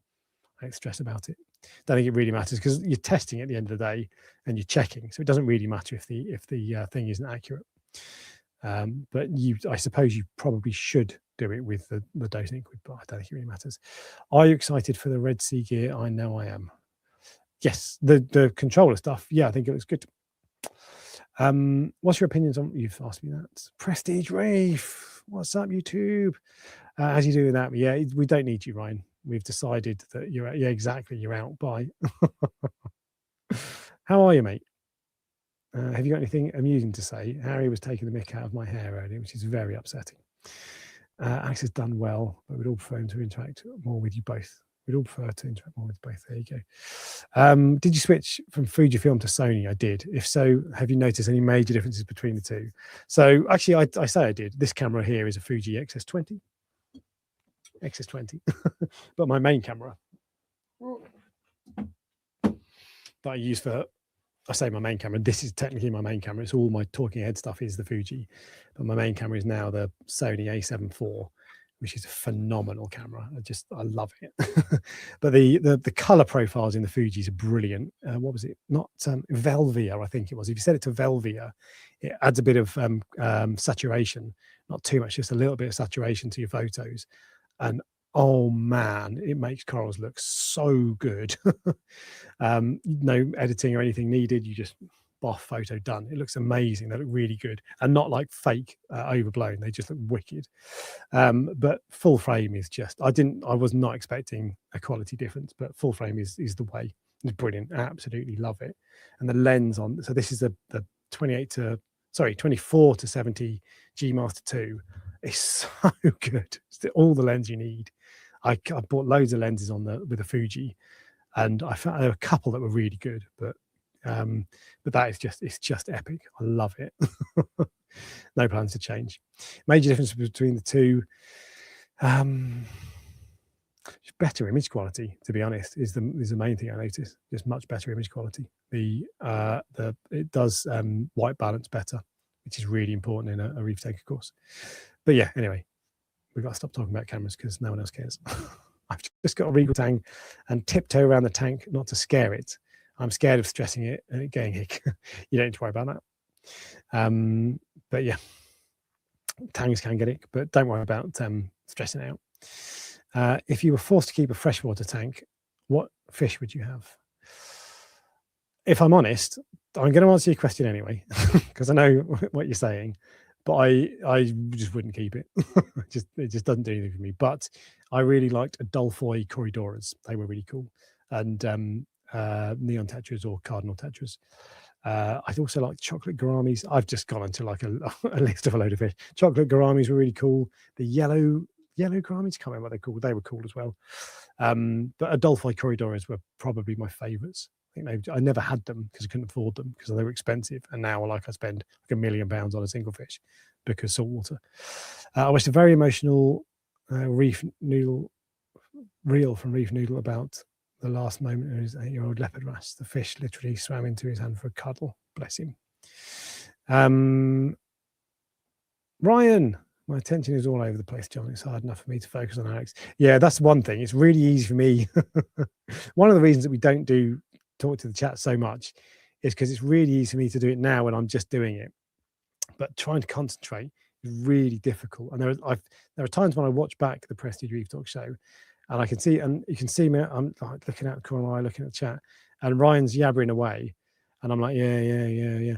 stress about it. Don't think it really matters, because you're testing at the end of the day and you're checking, so it doesn't really matter if the thing isn't accurate. But I suppose you probably should do it with the dosing liquid, but I don't think it really matters. Are you excited for the Red Sea gear? I know I am. Yes, the controller stuff. Yeah, I think it looks good. What's your opinions on? You've asked me that. Prestige Reef. What's up, YouTube? How's you doing that? Yeah, we don't need you, Ryan. We've decided that you're. Yeah, exactly. You're out. Bye. How are you, mate? Have you got anything amusing to say? Harry was taking the mick out of my hair earlier, which is very upsetting. Alex has done well, but we'd all prefer him to interact more with you both. We'd all prefer to interact more with both. There you go. Did you switch from Fujifilm to Sony? I did. If so, have you noticed any major differences between the two? So actually, I say I did. This camera here is a Fuji XS20. But my main camera that I use for, I say my main camera, this is technically my main camera. It's all my talking head stuff is the Fuji. But my main camera is now the Sony A7 IV, which is a phenomenal camera. I love it. But the color profiles in the Fujis are brilliant. What was it? Not Velvia, I think it was. If you set it to Velvia, it adds a bit of saturation, not too much, just a little bit of saturation to your photos. And oh man, it makes corals look so good. No editing or anything needed. You just boff, photo done. It looks amazing. They look really good, and not like fake overblown. They just look wicked. But full frame is just, I was not expecting a quality difference, but full frame is the way. It's brilliant. I absolutely love it. And the lens on, so this is the 24 to 70 G Master 2. It's so good. It's all the lens you need. I bought loads of lenses with the Fuji, and I found there were a couple that were really good, but that is just epic. I love it. No plans to change. Major difference between the two. Better image quality, to be honest, is the main thing I noticed. Just much better image quality. It does white balance better, which is really important in a reef tank, of course. But yeah, anyway, we've got to stop talking about cameras because no one else cares. I've just got a Regal tank and tiptoe around the tank not to scare it. I'm scared of stressing it and it getting hick. You don't need to worry about that. But yeah, tangs can get it, but don't worry about stressing out. If you were forced to keep a freshwater tank, what fish would you have? If I'm honest, I'm going to answer your question anyway, because I know what you're saying, but I just wouldn't keep it. It just doesn't do anything for me. But I really liked Adolphoi Corridoras. They were really cool. And neon tetras or cardinal tetras. I also like chocolate gouramis. I've just gone into like a list of a load of fish. Chocolate gouramis were really cool. The yellow gouramis, can't remember what they're called. They were cool as well. But Adolphoi Corridoras were probably my favourites. I never had them because I couldn't afford them because they were expensive. And now, like, I spend like £1 million on a single fish because saltwater. I watched a very emotional reef noodle reel from Reef Noodle about the last moment of his 8-year-old leopard wrasse. The fish literally swam into his hand for a cuddle. Bless him. Ryan, my attention is all over the place, John. It's hard enough for me to focus on Alex. Yeah, that's one thing. It's really easy for me. One of the reasons that we don't talk to the chat so much is because it's really easy for me to do it now when I'm just doing it. But trying to concentrate is really difficult. And there are times when I watch back the Prestige Reef Talk show, and I can see, and you can see me, I'm like looking at the corner of my eye, looking at the chat, and Ryan's yabbering away, and I'm like, yeah.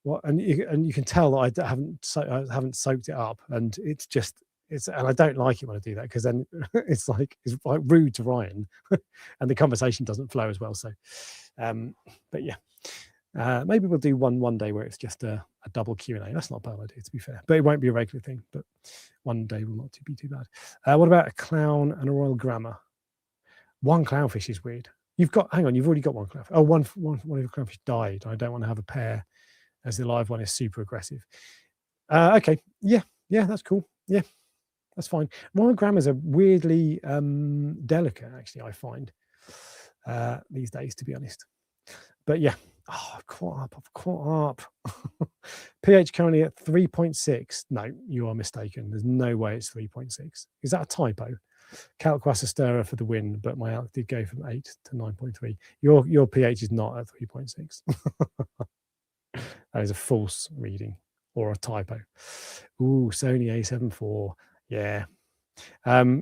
What? And you can tell that I haven't soaked it up, and and I don't like it when I do that because then it's like rude to Ryan, and the conversation doesn't flow as well. So, but yeah. Maybe we'll do one day where it's just a double Q&A. That's not a bad idea, to be fair, but it won't be a regular thing. But one day will not be too bad. What about a clown and a royal grammer? One clownfish is weird. You've already got one clownfish. Oh, one of your clownfish died. I don't want to have a pair, as the live one is super aggressive. Okay, yeah, that's cool. Yeah, that's fine. Royal grammars are weirdly delicate, actually, I find these days, to be honest. But yeah. Oh, I've caught up. pH currently at 3.6. No, you are mistaken. There's no way it's 3.6. Is that a typo? Calquasa stirrer for the win, but my ALK did go from 8 to 9.3. Your pH is not at 3.6. That is a false reading or a typo. Ooh, Sony A7 IV. Yeah.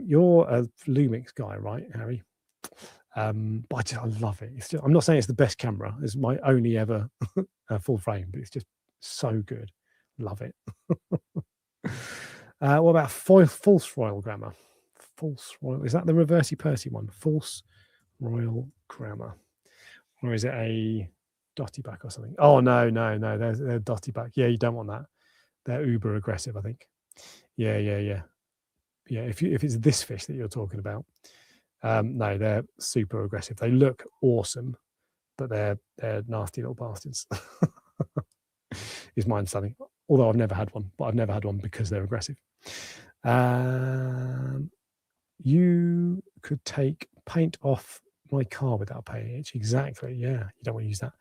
You're a Lumix guy, right, Harry? But I love it. I'm not saying it's the best camera. It's my only ever full frame, but it's just so good. Love it. What about false royal grammar? False royal, is that the reversey Percy one? False royal grammar, or is it a dotty back or something? Oh no, they're dotty back. Yeah, you don't want that. They're uber aggressive, I think. Yeah. If it's this fish that you're talking about. No, they're super aggressive. They look awesome, but they're nasty little bastards. Is my understanding. Although I've never had one, but I've never had one because they're aggressive. You could take paint off my car without pH. Exactly. Yeah, you don't want to use that.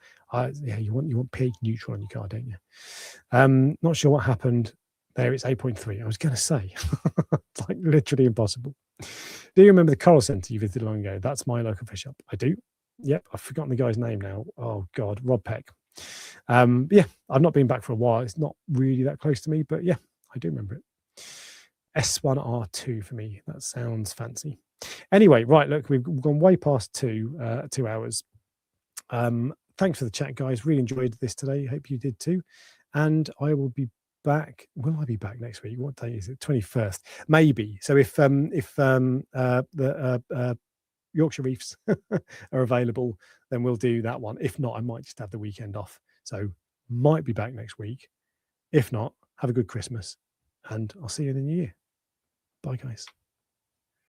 You want pH neutral on your car, don't you? Not sure what happened there. It's 8.3. I was going to say, it's like literally impossible. Do you remember the Coral Centre you visited long ago? That's my local fish shop. I do. Yep, I've forgotten the guy's name now. Oh God, Rob Peck. Yeah, I've not been back for a while. It's not really that close to me, but yeah, I do remember it. S1R2 for me. That sounds fancy. Anyway, right, look, we've gone way past 2 hours. Thanks for the chat, guys. Really enjoyed this today. Hope you did too. And I will be back. Will I be back next week? What day is it? 21st, maybe. So if the Yorkshire Reefs are available, then we'll do that one. If not, I might just have the weekend off. So might be back next week. If not, have a good Christmas, and I'll see you in the new year. Bye, guys.